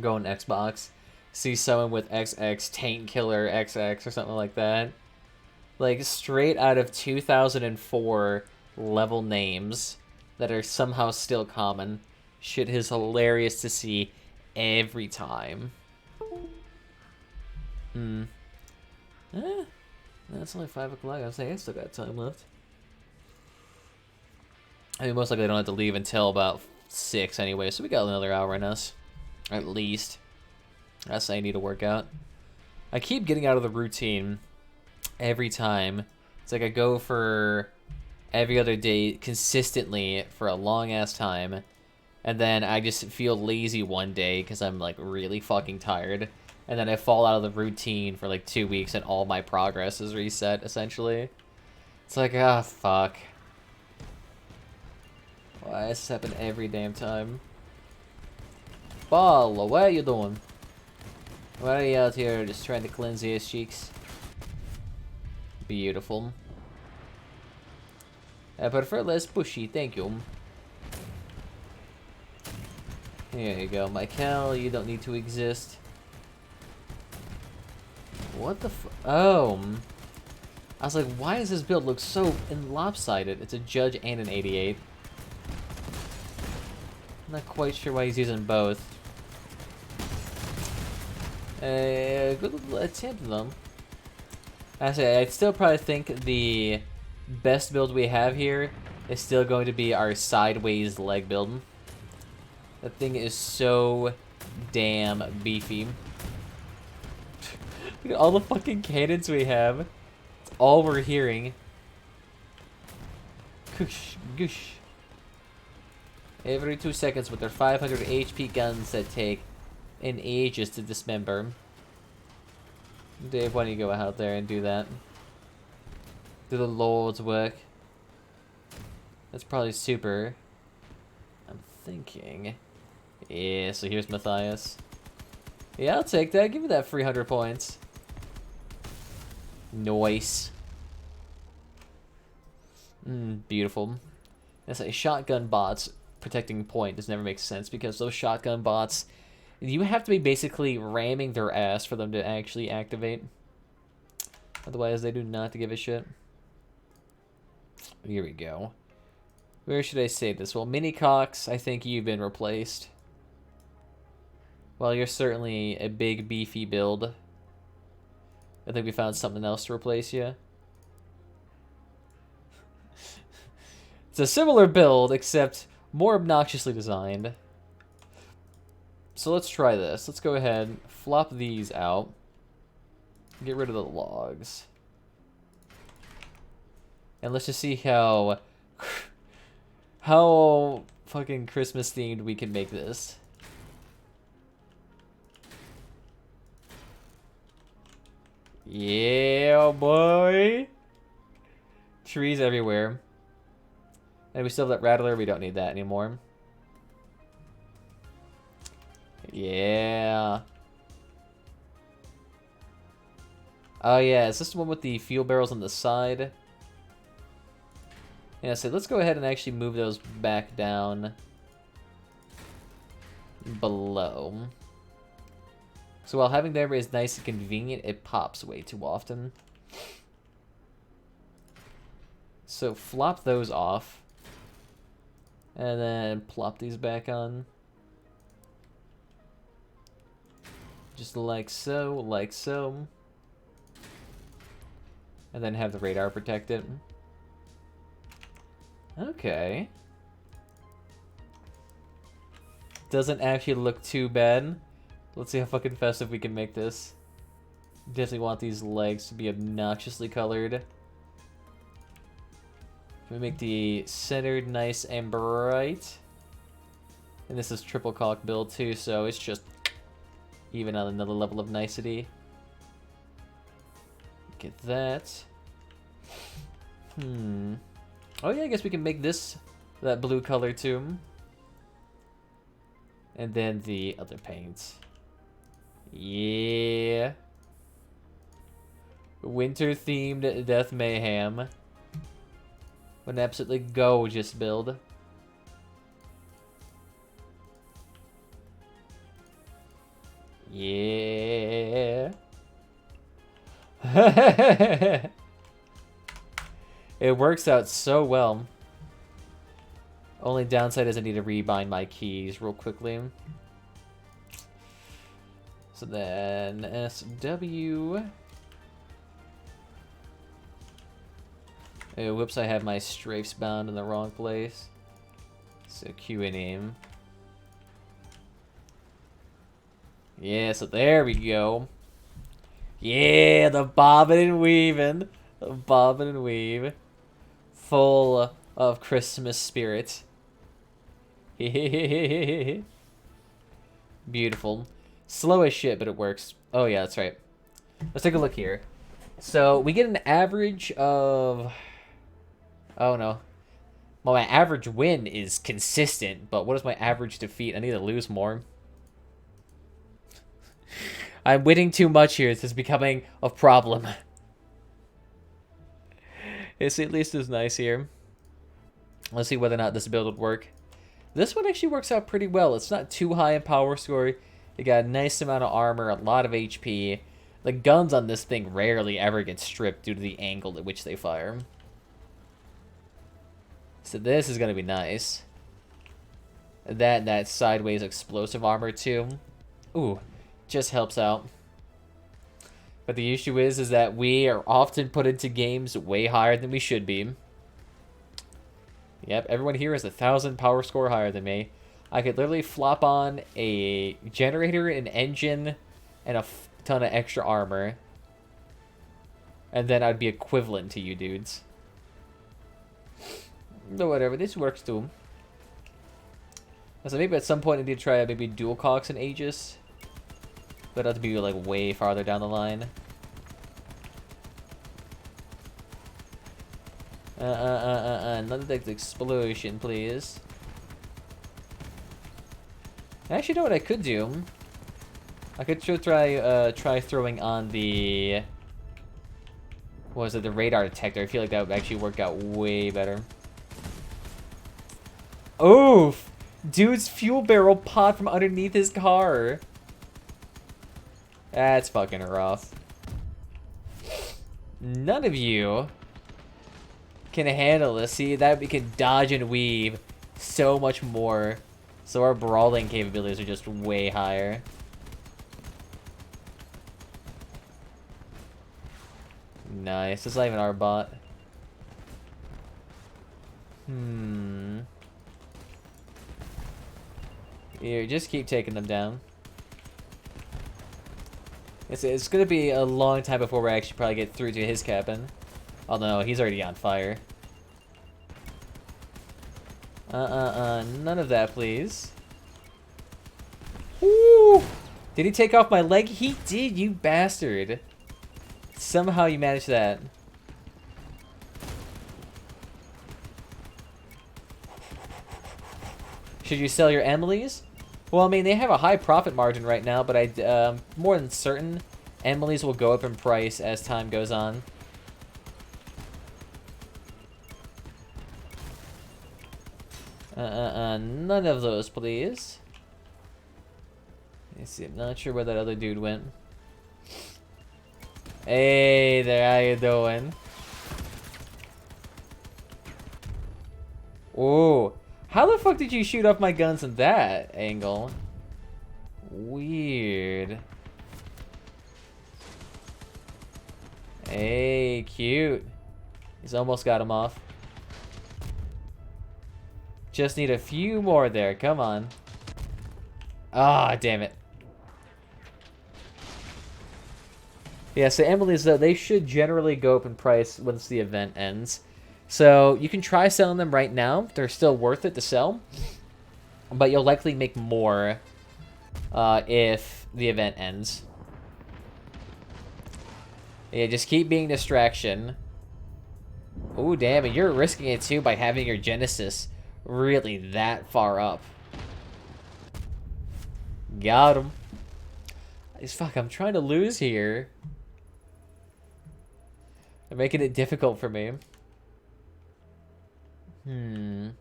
Go on Xbox. See someone with XX, Tank Killer XX or something like that. Like, straight out of 2004 level names that are somehow still common. Shit is hilarious to see every time. That's only 5 o'clock. I was saying I still got time left. I mean, most likely I don't have to leave until about 6 anyway, so we got another hour in us. At least. That's what I need to work out. I keep getting out of the routine every time. It's like I go for every other day consistently for a long-ass time, and then I just feel lazy one day because I'm, like, really fucking tired. And then I fall out of the routine for, like, 2 weeks, and all my progress is reset, essentially. It's like, ah, fuck. Why does this happen every damn time? Ball, what are you doing? Why are you out here just trying to cleanse his cheeks? Beautiful. I prefer less pushy, thank you. Here you go, Michael, you don't need to exist. What the oh. I was like, why does this build look so lopsided? It's a Judge and an 88. I'm not quite sure why he's using both. Good little attempt though. Actually, I'd still probably think the best build we have here is still going to be our sideways leg build. That thing is so damn beefy. Look at all the fucking cannons we have. It's all we're hearing. Goosh, goosh. Every 2 seconds with their 500 HP guns that take an ages to dismember. Dave, why don't you go out there and do that? Do the Lord's work. That's probably super. I'm thinking. Yeah, so here's Matthias. Yeah, I'll take that. Give me that 300 points. Nice. Beautiful. That's a shotgun bots protecting point does never make sense because those shotgun bots, you have to be basically ramming their ass for them to actually activate. Otherwise, they do not give a shit. Here we go. Where should I say this? Well, Mini Cox, I think you've been replaced. Well, you're certainly a big, beefy build. I think we found something else to replace you. It's a similar build, except more obnoxiously designed. So let's try this. Let's go ahead, flop these out. Get rid of the logs. And let's just see how fucking Christmas themed we can make this. Yeah, boy. Trees everywhere. And we still have that Rattler. We don't need that anymore. Yeah. Oh yeah, is this the one with the fuel barrels on the side? Yeah, so let's go ahead and actually move those back down below. So while having them is nice and convenient, it pops way too often. So flop those off. And then plop these back on. Just like so, like so. And then have the radar protect it. Okay. Doesn't actually look too bad. Let's see how fucking festive we can make this. Definitely want these legs to be obnoxiously colored. Can we make the centered nice and bright? And this is triple cock build too, so it's just even on another level of nicety. Get that. Oh yeah, I guess we can make this that blue color too. And then the other paints. Yeah. Winter themed Death Mayhem. An absolutely gorgeous build. Yeah. It works out so well. Only downside is I need to rebind my keys real quickly. So then SW. Oh, whoops, I have my strafes bound in the wrong place. So Q and aim. Yeah, so there we go. Yeah, the bobbing and weaving. The bobbing and weave. Full of Christmas spirit. Beautiful. Slow as shit, but it works. Oh yeah, that's right. Let's take a look here. So we get an average of... Oh no. Well, my average win is consistent, but what is my average defeat? I need to lose more. I'm winning too much here. This is becoming a problem. It's at least is nice here. Let's see whether or not this build would work. This one actually works out pretty well. It's not too high in power score. You got a nice amount of armor, a lot of HP. The guns on this thing rarely ever get stripped due to the angle at which they fire. So this is going to be nice. That sideways explosive armor too. Ooh, just helps out. But the issue is that we are often put into games way higher than we should be. Yep, everyone here is 1,000 power score higher than me. I could literally flop on a generator, an engine, and a ton of extra armor. And then I'd be equivalent to you dudes. But whatever, this works too. So maybe at some point I need to try maybe dual cocks and Aegis. But that'll be like way farther down the line. None of that explosion, please. I actually know what I could do. I could try throwing on the... What was it? The radar detector. I feel like that would actually work out way better. Oof! Dude's fuel barrel popped from underneath his car. That's fucking rough. None of you can handle this. See, that we can dodge and weave so much more. So our brawling capabilities are just way higher. Nice. This is not even our bot. Here, just keep taking them down. It's gonna be a long time before we actually probably get through to his cabin. Oh no, he's already on fire. None of that, please. Ooh! Did he take off my leg? He did, you bastard. Somehow you managed that. Should you sell your Emily's? Well, I mean, they have a high profit margin right now, but I'm more than certain Emily's will go up in price as time goes on. None of those, please. Let's see, I'm not sure where that other dude went. Hey there, how you doing? Ooh. How the fuck did you shoot off my guns in that angle? Weird. Hey, cute. He's almost got him off. Just need a few more there. Come on. Ah, damn it. Yeah, so Emily's, they should generally go up in price once the event ends. So you can try selling them right now. They're still worth it to sell. But you'll likely make more if the event ends. Yeah, just keep being distraction. Ooh, damn it. You're risking it too by having your Genesis really that far up. Got him. Fuck, I'm trying to lose here. They're making it difficult for me. Is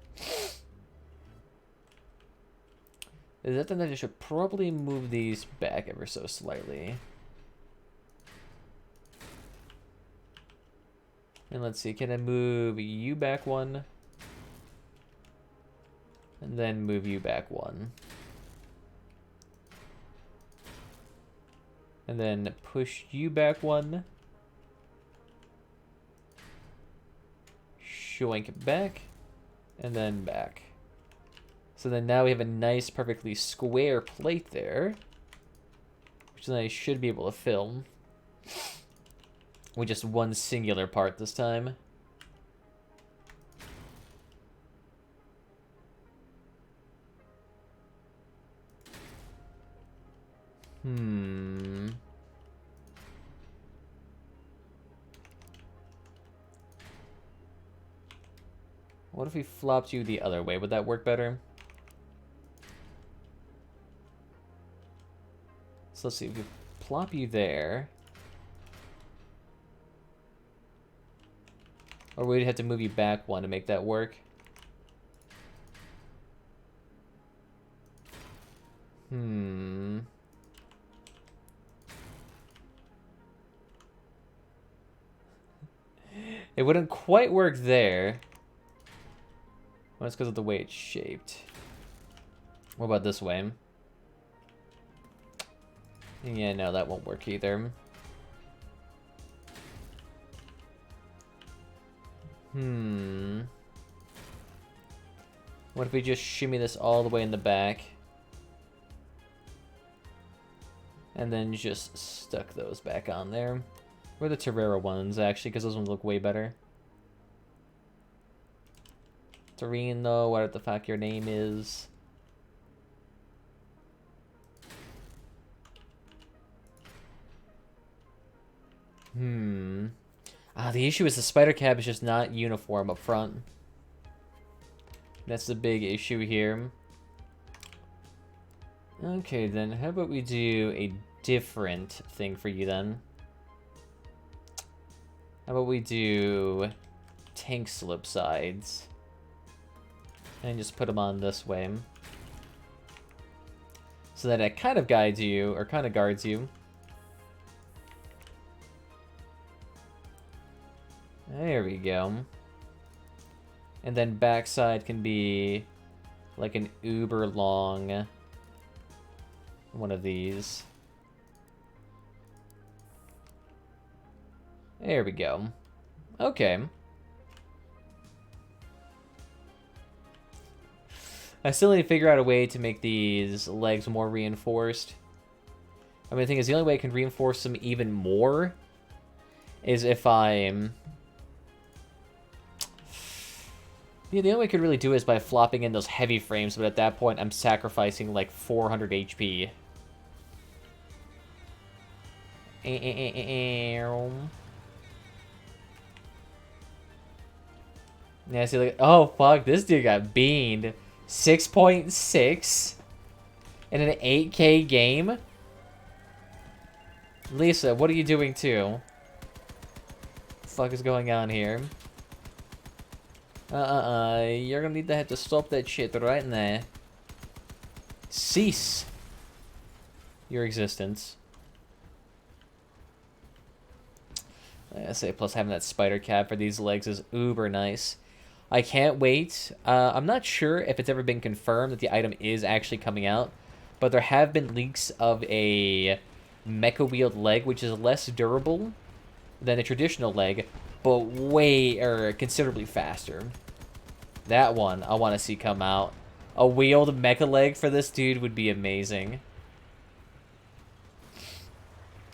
that then I should probably move these back ever so slightly. And let's see, can I move you back one? And then move you back one. And then push you back one. Shoink it back. And then back. So then now we have a nice, perfectly square plate there. Which then I should be able to film. With just one singular part this time. What if we flopped you the other way? Would that work better? So let's see, if we plop you there. Or we'd have to move you back one to make that work. It wouldn't quite work there. Well, it's because of the way it's shaped. What about this way? Yeah, no, that won't work either. What if we just shimmy this all the way in the back? And then just stuck those back on there. Or the Terrera ones, actually, because those ones look way better. Torino, whatever the fuck your name is. The issue is the spider cab is just not uniform up front. That's the big issue here. Okay, then how about we do a different thing for you then? How about we do tank slip sides? And just put them on this way. So that it kind of guides you, or kind of guards you. There we go. And then backside can be like an uber long one of these. There we go. Okay. I still need to figure out a way to make these legs more reinforced. I mean, the thing is, the only way I can reinforce them even more is if I'm... Yeah, the only way I could really do it is by flopping in those heavy frames, but at that point, I'm sacrificing like 400 HP. Yeah, see, like, oh fuck, this dude got beaned. 6.6 in an 8K game? Lisa, what are you doing too? What the fuck is going on here? You're gonna need to have to stop that shit right there. Cease your existence. I say, plus having that spider cap for these legs is uber nice. I can't wait. I'm not sure if it's ever been confirmed that the item is actually coming out, but there have been leaks of a mecha wheeled leg, which is less durable than a traditional leg, but considerably faster. That one I want to see come out. A wheeled mecha leg for this dude would be amazing.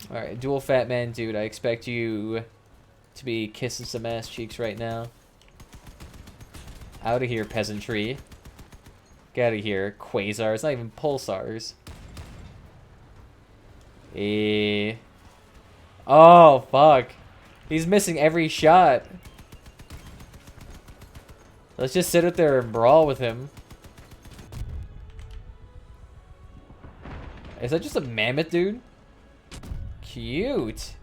Alright, dual fat man dude, I expect you to be kissing some ass cheeks right now. Out of here, peasantry. Get out of here, quasars, not even pulsars. Oh, fuck. He's missing every shot. Let's just sit up there and brawl with him. Is that just a mammoth dude? Cute.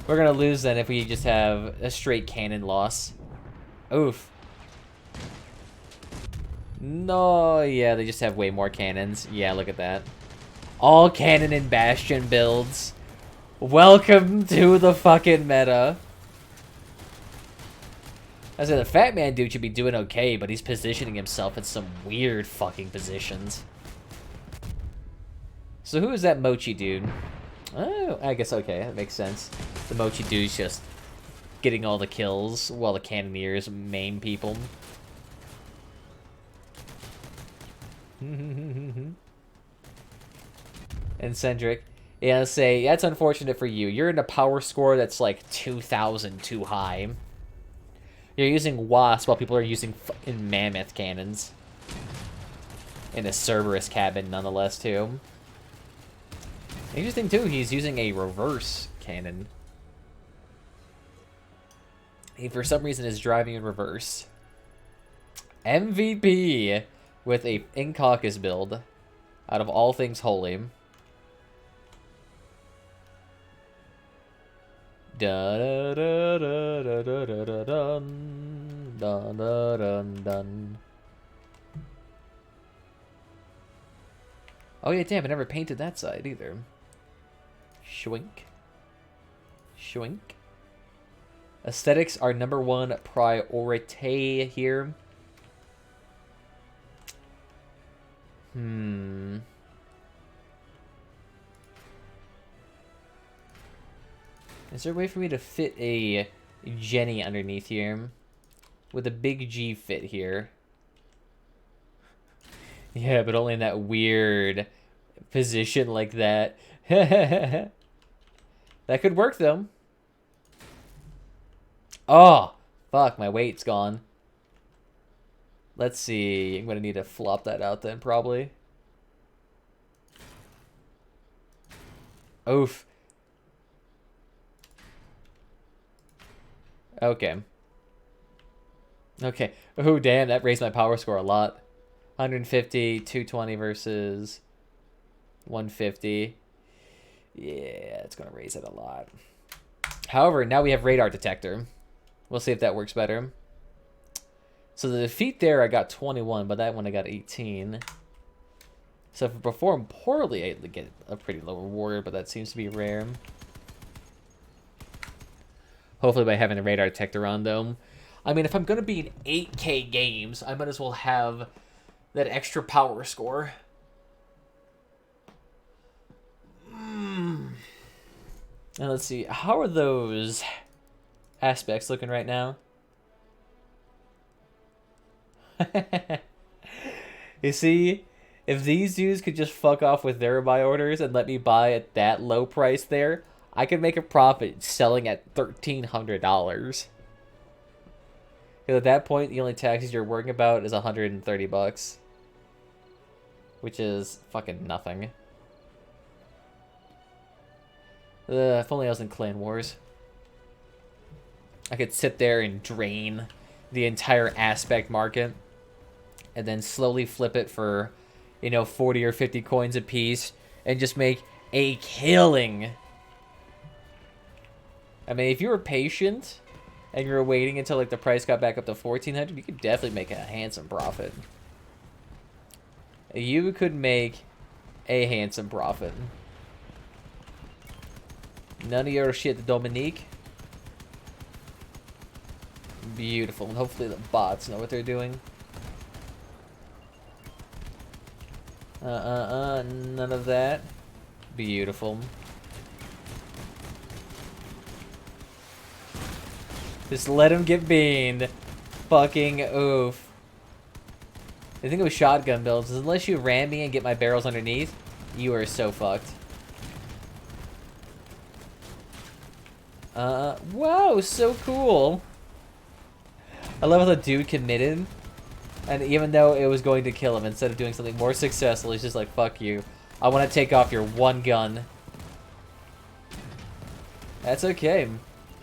We're gonna lose then if we just have a straight cannon loss. Oof. No, yeah, they just have way more cannons. Yeah, look at that. All cannon and bastion builds. Welcome to the fucking meta. I said the fat man dude should be doing okay, but he's positioning himself in some weird fucking positions. So who is that Mochi dude? Oh, I guess okay, that makes sense. The Mochi dude's just getting all the kills while the Cannoneers maim people. And Cendric. Yeah, say, that's unfortunate for you. You're in a power score that's like 2,000 too high. You're using Wasp while people are using fucking Mammoth cannons. In a Cerberus cabin, nonetheless, too. Interesting, too, he's using a reverse cannon. He, for some reason, is driving in reverse. MVP with a in-caucus build. Out of all things holy. Dun dun dun dun dun dun dun dun dun. Oh yeah, damn! I never painted that side either. Shwink, shwink. Aesthetics are #1 priority here. Is there a way for me to fit a Jenny underneath here? With a big G fit here. Yeah, but only in that weird position like that. That could work, though. Oh, fuck, my weight's gone. Let's see. I'm going to need to flop that out then, probably. Oof. Okay. Okay. Oh, damn, that raised my power score a lot. 150, 220 versus 150. Yeah, it's going to raise it a lot. However, now we have radar detector. We'll see if that works better. So the defeat there, I got 21, but that one I got 18. So if I perform poorly, I get a pretty low reward, but that seems to be rare. Hopefully by having a radar detector on, though. I mean, if I'm going to be in 8K games, I might as well have that extra power score. Now let's see. How are those aspects looking right now? You see, if these dudes could just fuck off with their buy orders and let me buy at that low price there, I could make a profit selling at $1,300. Because at that point, the only taxes you're worrying about is $130. Which is fucking nothing. If only I was in Clan Wars. I could sit there and drain the entire aspect market and then slowly flip it for, 40 or 50 coins a piece and just make a killing. I mean, if you were patient and you were waiting until like the price got back up to 1400, you could definitely make a handsome profit. You could make a handsome profit. None of your shit, Dominique. Beautiful. And hopefully the bots know what they're doing. None of that. Beautiful. Just let him get beamed. Fucking oof. The thing with shotgun builds is unless you ram me and get my barrels underneath, you are so fucked. Wow, so cool. I love how the dude committed. And even though it was going to kill him, instead of doing something more successful, he's just like, fuck you. I want to take off your one gun. That's okay.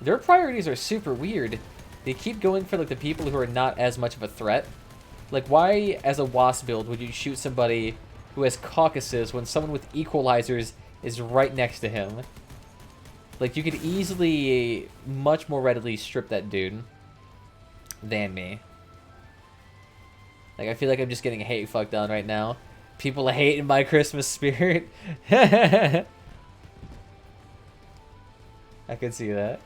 Their priorities are super weird. They keep going for like the people who are not as much of a threat. Like, why, as a WASP build, would you shoot somebody who has caucuses when someone with equalizers is right next to him? Like, you could easily, much more readily strip that dude than me. Like, I feel like I'm just getting hate fucked on right now. People hate my Christmas spirit. I could see that.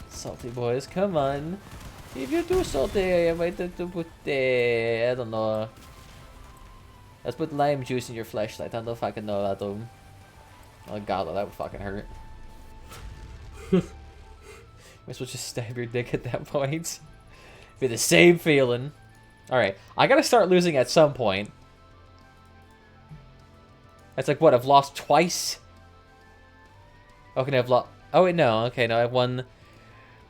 Salty boys, come on. If you're too salty, I might have to put, I don't know. Let's put lime juice in your flashlight. I don't fucking know that. Oh god, that would fucking hurt. Might as well just stab your dick at that point. Be the same feeling. Alright, I gotta start losing at some point. That's like, what, I've lost twice? Okay, I've lost... Oh, wait, no. Okay, no, I've won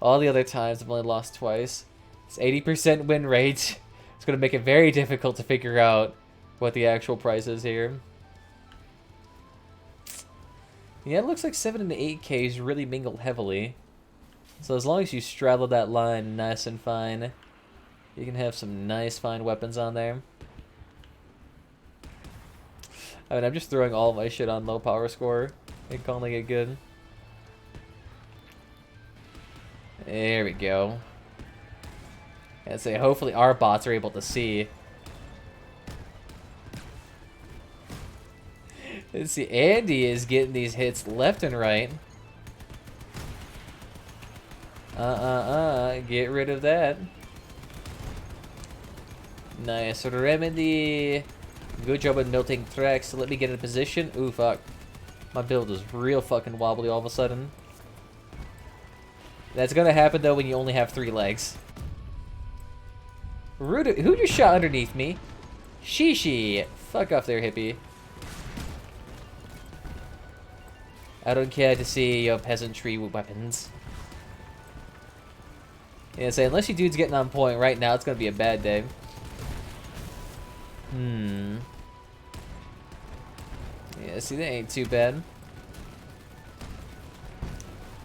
all the other times. I've only lost twice. It's 80% win rate. It's gonna make it very difficult to figure out what the actual price is here. Yeah, it looks like 7 and 8Ks really mingle heavily. So as long as you straddle that line nice and fine, you can have some nice fine weapons on there. I mean, I'm just throwing all my shit on low power score and calling it good. There we go. And say hopefully our bots are able to see. Let's see, Andy is getting these hits left and right. Get rid of that. Nice remedy. Good job at melting tracks. So let me get in position. Ooh, fuck. My build is real fucking wobbly all of a sudden. That's gonna happen though when you only have 3 legs. Rude, who just shot underneath me? Shishi. Fuck off there, hippie. I don't care to see your peasantry with weapons. Yeah, say unless you dude's getting on point right now, it's gonna be a bad day. Yeah, see, that ain't too bad.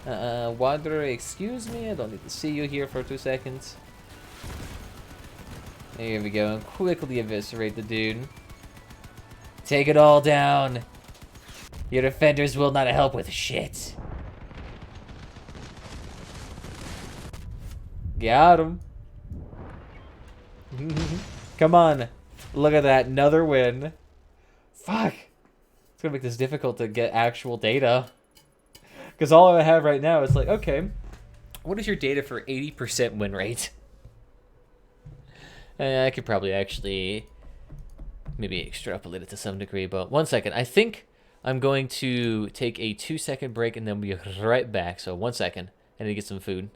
Wanderer, excuse me, I don't need to see you here for 2 seconds. There we go, and quickly eviscerate the dude. Take it all down. Your defenders will not help with shit. Got him. Come on. Look at that. Another win. Fuck. It's gonna make this difficult to get actual data. Because all I have right now is like, okay, what is your data for 80% win rate? I could probably actually maybe extrapolate it to some degree, but 1 second. I think I'm going to take a 2-second break and then we'll be right back. So 1 second. I need to get some food.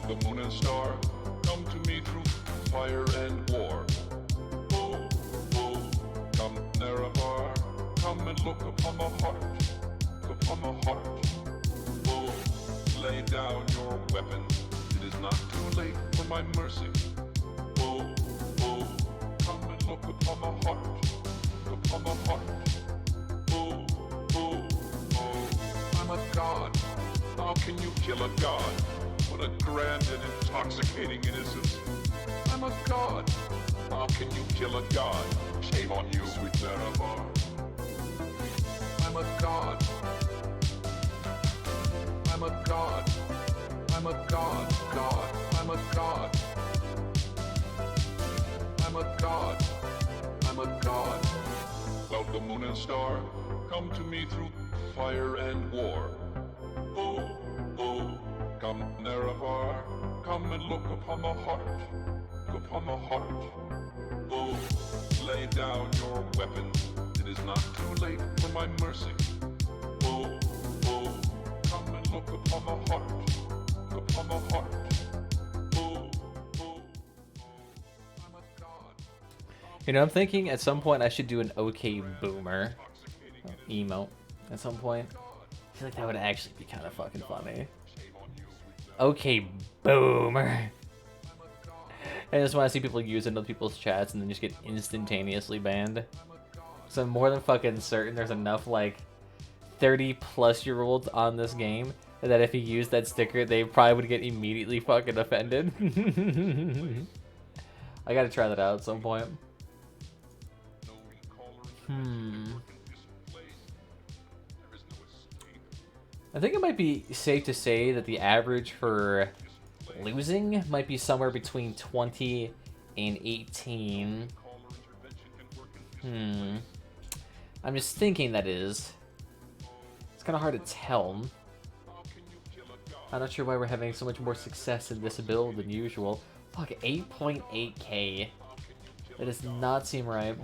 Cloud, the moon and star, come to me through fire and war. Oh, oh, come Nerevar, come and look upon the heart, upon the heart. Oh, lay down your weapons, it is not too late for my mercy. Oh, oh, come and look upon the heart, upon the heart. Oh, oh, oh, I'm a god. How can you kill a god? What a grand and intoxicating innocence. I'm a god. How can you kill a god? Shame on you, sweet Nerevar. I'm a god. I'm a god. I'm a god. God. I'm a god. I'm a god. I'm a god. Cloud, the moon and star, come to me through fire and war. Oh, oh, come Nerevar, come and look upon the heart, upon the heart. Oh, lay down your weapons, it is not too late for my mercy. Oh, oh, come and look upon the heart, upon the heart. Oh, oh, I'm a god. You know, I'm thinking at some point I should do an OK Boomer emote at some point. I feel like that would actually be kind of fucking funny. OK Boomer. I just want to see people use it in other people's chats and then just get instantaneously banned. So I'm more than fucking certain there's enough like 30-plus-year-olds on this game that if you use that sticker, they probably would get immediately fucking offended. I gotta try that out at some point. I think it might be safe to say that the average for losing might be somewhere between 20 and 18. I'm just thinking that is. It's kind of hard to tell. I'm not sure why we're having so much more success in this build than usual. Fuck, 8.8k. That does not seem right.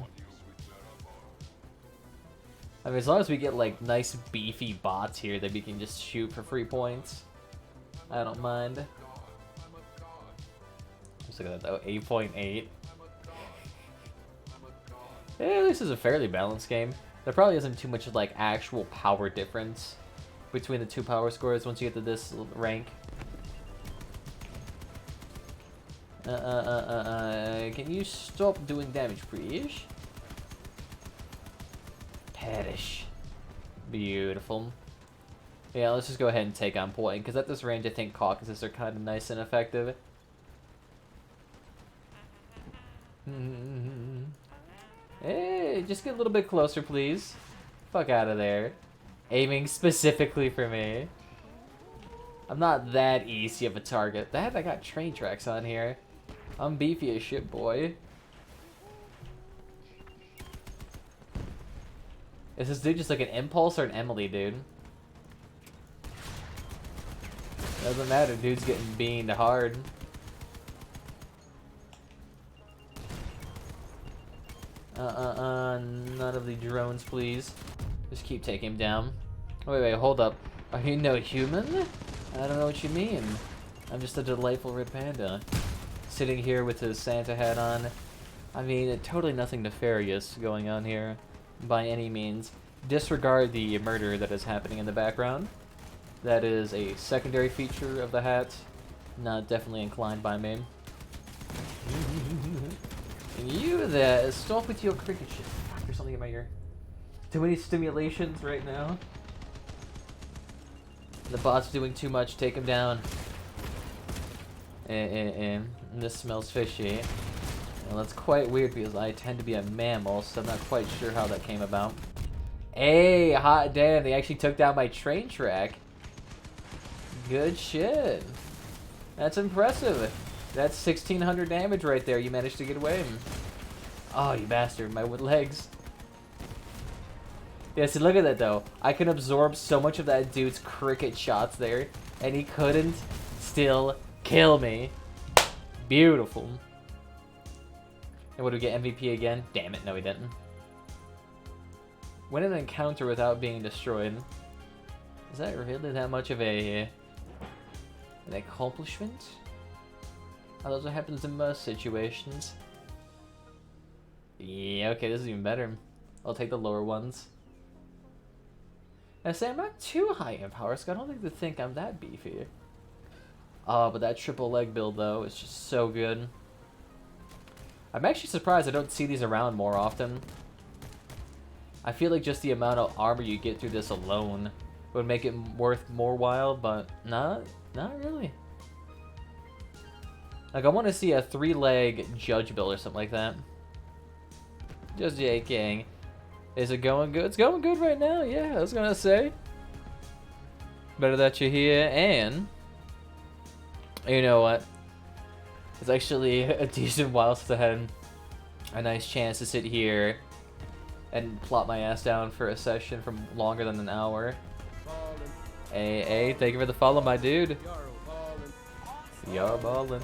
I mean, as long as we get, like, nice beefy bots here that we can just shoot for free points, I don't mind. Just look at that, though. 8.8. Yeah, this is a fairly balanced game. There probably isn't too much, like, actual power difference between the two power scores once you get to this rank. Can you stop doing damage, please? Perish. Beautiful. Yeah, let's just go ahead and take on point, because at this range I think caucuses are kind of nice and effective. Hey, just get a little bit closer, please. Fuck out of there. Aiming specifically for me. I'm not that easy of a target. I got train tracks on here. I'm beefy as shit, boy. Is this dude just like an Impulse or an Emily, dude? Doesn't matter, dude's getting beamed hard. None of the drones, please. Just keep taking him down. Wait, hold up. Are you no human? I don't know what you mean. I'm just a delightful red panda. Sitting here with his Santa hat on. I mean, totally nothing nefarious going on here. By any means. Disregard the murder that is happening in the background. That is a secondary feature of the hat. Not definitely inclined by me. And you there, stop with your cricket shit. Fuck, there's something in my ear. Too many stimulations right now. The bot's doing too much, take him down. This smells fishy. Well, that's quite weird because I tend to be a mammal, so I'm not quite sure how that came about. Hey, hot damn, they actually took down my train track. Good shit. That's impressive. That's 1600 damage right there. You managed to get away. Oh, you bastard, my wood legs. Yeah, see, look at that, though. I can absorb so much of that dude's cricket shots there, and he couldn't still kill me. Beautiful. And what do we get, MVP again? Damn it, no he didn't. Win an encounter without being destroyed. Is that really that much of an accomplishment? That's what happens in most situations. Yeah, okay, this is even better. I'll take the lower ones. I say I'm not too high in power, so I don't think they think I'm that beefy. Oh, but that triple leg build, though, is just so good. I'm actually surprised I don't see these around more often. I feel like just the amount of armor you get through this alone would make it worth more while, but not really. Like, I want to see a 3-leg judge build or something like that. Just joking. Is it going good? It's going good right now, yeah, I was gonna say. Better that you're here, and... you know what? It's actually a decent while since I had a nice chance to sit here and plop my ass down for a session from longer than an hour. Hey, thank you for the follow, my dude. You're ballin'.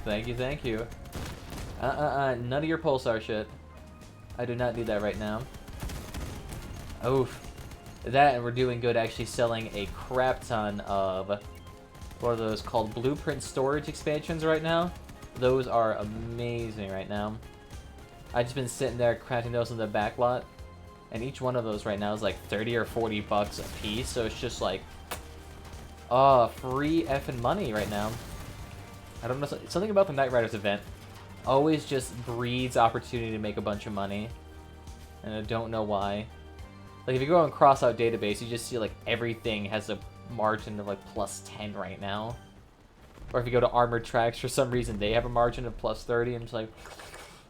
Thank you. None of your pulsar shit. I do not need that right now. Oof. That, and we're doing good actually selling a crap ton of, what are those called, blueprint storage expansions right now. Those are amazing right now. I've just been sitting there crafting those in the back lot, and each one of those right now is like 30 or 40 bucks a piece, so it's just like, free effing money right now. I don't know, something about the Night Riders event always just breeds opportunity to make a bunch of money, and I don't know why. Like, if you go on crossout database, you just see like everything has a margin of like plus 10 right now. Or if you go to Armored Tracks, for some reason they have a margin of plus 30, and it's like,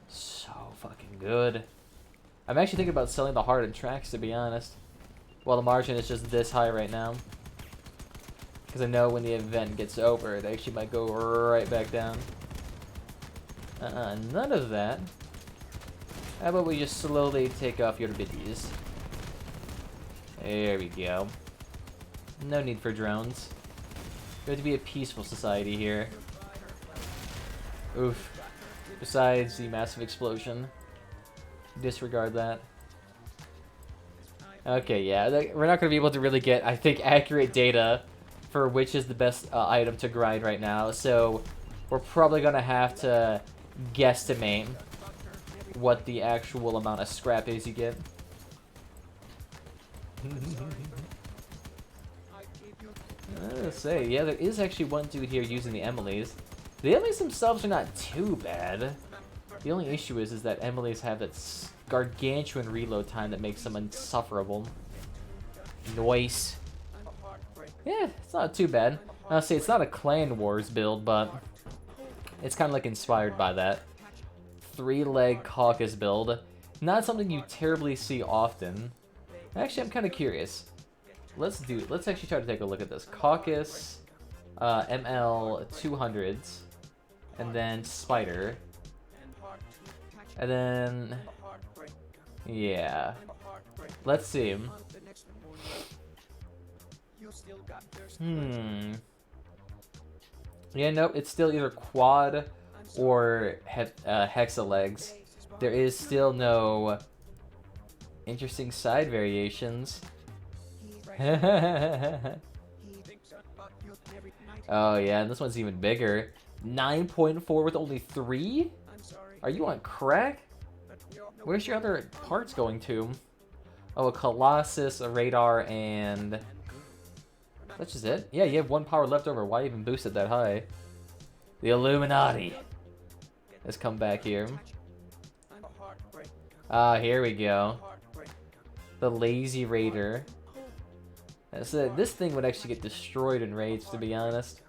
so fucking good. I'm actually thinking about selling the hardened tracks, to be honest. Well, the margin is just this high right now. Because I know when the event gets over, it actually might go right back down. None of that. How about we just slowly take off your biddies? There we go. No need for drones. We have to be a peaceful society here. Oof. Besides the massive explosion. Disregard that. Okay, yeah, we're not going to be able to really get, I think, accurate data for which is the best item to grind right now, so we're probably going to have to guesstimate what the actual amount of scrap is you get. Let's say, yeah, there is actually one dude here using the Emily's. The Emily's themselves are not too bad. The only issue is that Emily's have that gargantuan reload time that makes them insufferable. Nice. Yeah, it's not too bad. I'll say it's not a Clan Wars build, but it's kind of like inspired by that. 3-leg caucus build. Not something you terribly see often. Actually, I'm kind of curious. Let's actually try to take a look at this. Caucus, ML 200s, and then Spider. And then, yeah. Let's see. Yeah, nope, it's still either quad or hexa legs. There is still no interesting side variations. Oh yeah, and this one's even bigger. 9.4 with only 3? Are you on crack? Where's your other parts going to? Oh, a Colossus, a radar, and... that's just it? Yeah, you have 1 power left over. Why even boost it that high? The Illuminati has come back here. Ah, here we go. The Lazy Raider. So this thing would actually get destroyed in raids, to be honest.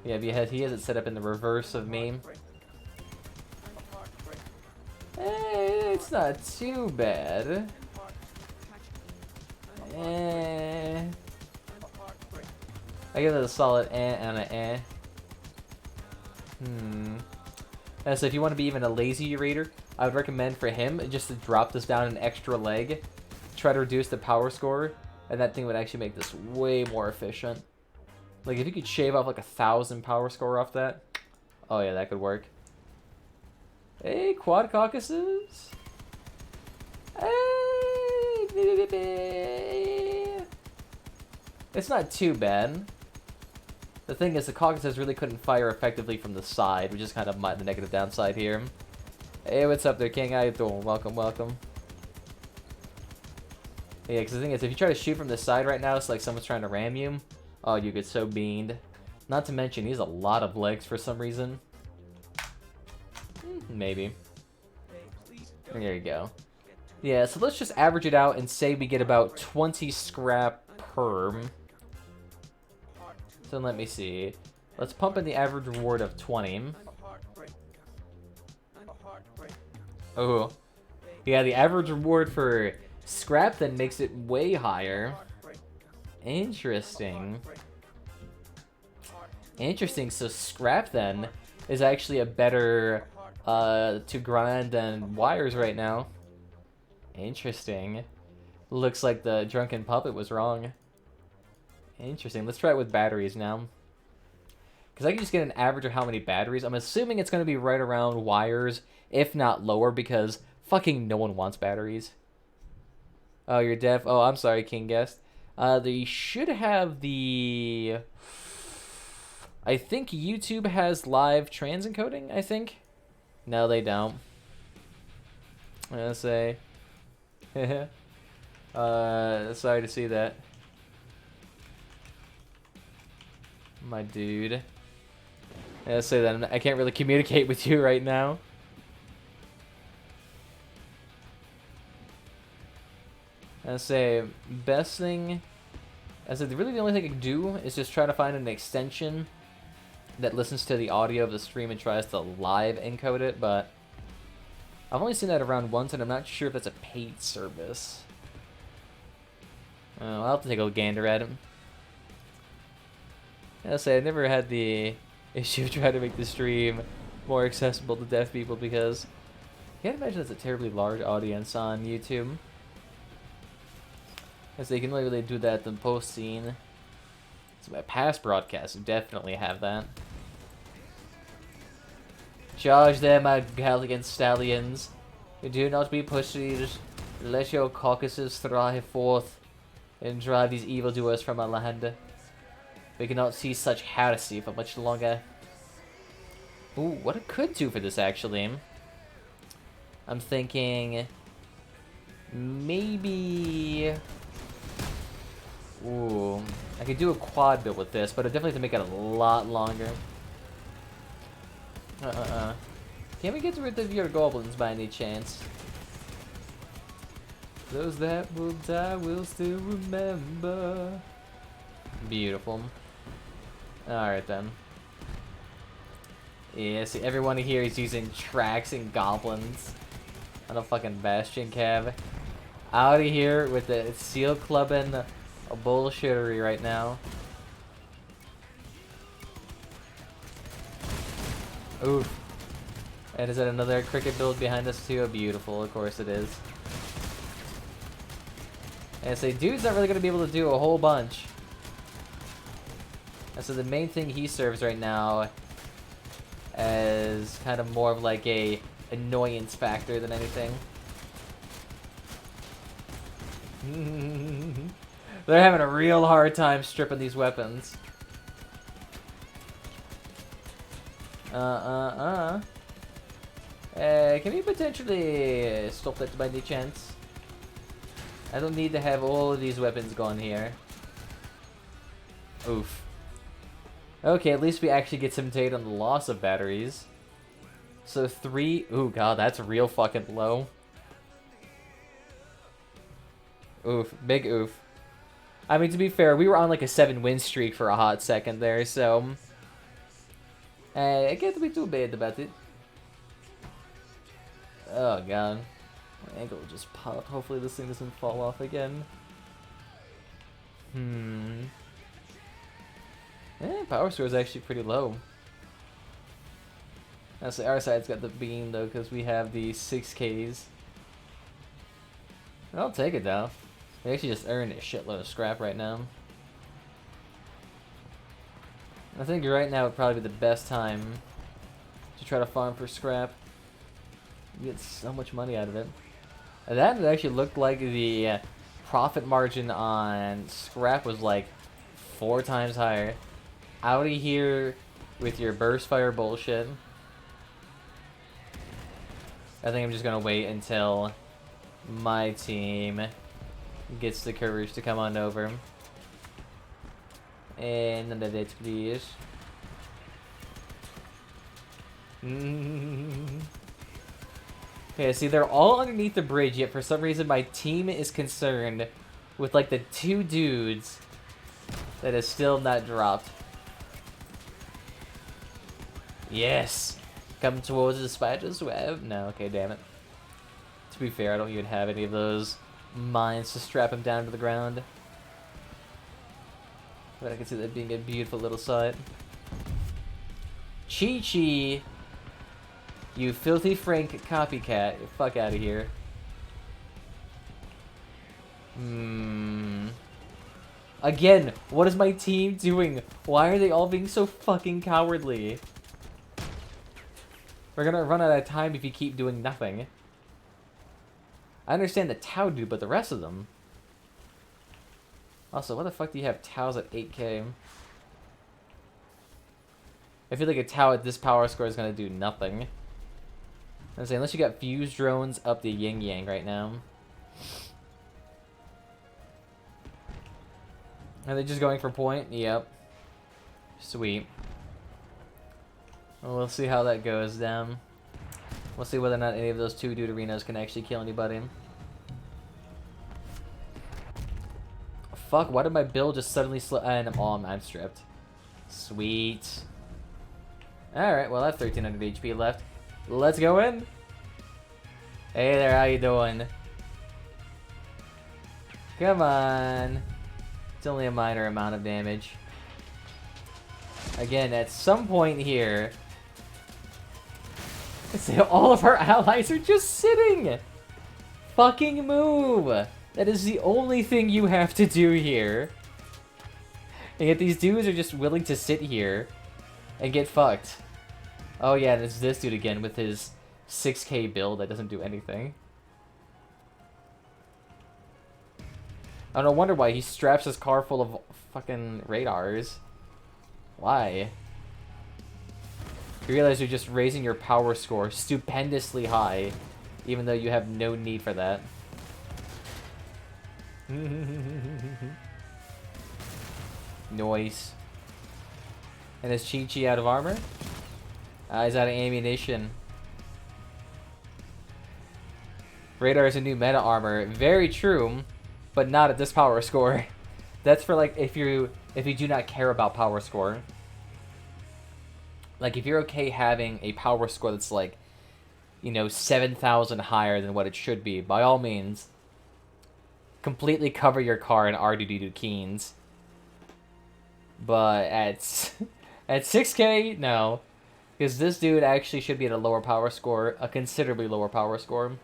Yeah, he has it set up in the reverse of me. It's not too bad. I give it a solid and a And so if you want to be even a lazy raider, I would recommend for him just to drop this down an extra leg, try to reduce the power score, and that thing would actually make this way more efficient. Like if you could shave off like 1,000 power score off that, oh yeah, that could work. Hey, quad caucuses. Hey, It's not too bad. The thing is, the Caucasus really couldn't fire effectively from the side, which is kind of the negative downside here. Hey, what's up there, King? How you doing? Welcome, welcome. Yeah, because the thing is, if you try to shoot from the side right now, it's like someone's trying to ram you. Oh, you get so beamed. Not to mention, he has a lot of legs for some reason. Maybe. There you go. Yeah, so let's just average it out and say we get about 20 scrap per. So let me see. Let's pump in the average reward of 20. Oh. Yeah, the average reward for scrap then makes it way higher. Interesting. Interesting, so scrap then is actually a better to grind than wires right now. Interesting. Looks like the drunken puppet was wrong. Interesting. Let's try it with batteries now. Because I can just get an average of how many batteries. I'm assuming it's going to be right around wires, if not lower, because fucking no one wants batteries. Oh, you're deaf? Oh, I'm sorry, King Guest. They should have the... I think YouTube has live transencoding, I think. No, they don't. I'm going to say... sorry to see that. My dude. Yeah, say that I can't really communicate with you right now. I say best thing. I said really the only thing I can do is just try to find an extension that listens to the audio of the stream and tries to live encode it, but I've only seen that around once, and I'm not sure if that's a paid service. I'll have to take a gander at it. I'll say I never had the issue of trying to make the stream more accessible to deaf people because I can't imagine that's a terribly large audience on YouTube. As they can only really do that at the post scene. So my past broadcasts definitely have that. Charge them, my Gallian stallions. Do not be pushy. Let your caucuses thrive forth and drive these evildoers from our land. We cannot see such heresy for much longer. Ooh, what I could do for this, actually. I'm thinking... maybe... Ooh, I could do a quad build with this, but I definitely have to make it a lot longer. Can we get rid of your goblins by any chance? Those that will die will still remember. Beautiful. Alright then. Yeah, see, everyone here is using tracks and goblins on a fucking bastion cab. Out of here with the seal clubbing a bullshittery right now. Oof. And is that another cricket build behind us too? Oh, beautiful, of course it is. And say, dude's not really going to be able to do a whole bunch. And so the main thing he serves right now as kind of more of like a annoyance factor than anything. They're having a real hard time stripping these weapons. Can we potentially stop that by any chance? I don't need to have all of these weapons gone here. Oof. Okay, at least we actually get some data on the loss of batteries. So 3... Ooh, god, that's real fucking low. Oof. Big oof. I mean, to be fair, we were on like a 7-win streak for a hot second there, so... I can't be too bad about it. Oh god. My ankle just popped. Hopefully this thing doesn't fall off again. Power score is actually pretty low. Now, so our side's got the beam though, because we have the 6Ks. I'll take it though. We actually just earned a shitload of scrap right now. I think right now would probably be the best time to try to farm for scrap. You get so much money out of it. And that actually looked like the profit margin on scrap was like 4 times higher. Out of here with your burst fire bullshit. I think I'm just gonna wait until my team gets the courage to come on over. And none of that, please. Okay, see, they're all underneath the bridge, yet for some reason my team is concerned with, like, the 2 dudes that is still not dropped. Yes! Come towards the spider's web. No, okay, damn it. To be fair, I don't even have any of those mines to strap him down to the ground. But I can see that being a beautiful little sight. Chi-Chi! You filthy Frank copycat. Fuck out of here. Again, what is my team doing? Why are they all being so fucking cowardly? We're gonna run out of time if you keep doing nothing. I understand the Tau dude, but the rest of them... Also, what the fuck do you have Taus at 8k? I feel like a Tau at this power score is gonna do nothing. I'm saying, unless you got fuse drones up the yin yang right now. Are they just going for point? Yep. Sweet. Well, we'll see how that goes down. We'll see whether or not any of those 2 Deuterinos can actually kill anybody. Fuck, why did my build just suddenly slip? And I'm stripped. Sweet. Alright, well I have 1300 HP left. Let's go in. Hey there, how you doing? Come on. It's only a minor amount of damage. Again, at some point here... all of our allies are just sitting! Fucking move! That is the only thing you have to do here. And yet these dudes are just willing to sit here and get fucked. Oh yeah, and it's this dude again with his 6k build that doesn't do anything. I don't wonder why he straps his car full of fucking radars. Why? You realize you're just raising your power score stupendously high, even though you have no need for that. Noise. And is Chi-Chi out of armor? He's out of ammunition. Radar is a new meta armor. Very true, but not at this power score. That's for like if you do not care about power score. Like if you're okay having a power score that's like, you know, 7,000 higher than what it should be, by all means, completely cover your car in R2D2 Keens. But at 6k, no. Because this dude actually should be at a lower power score, a considerably lower power score.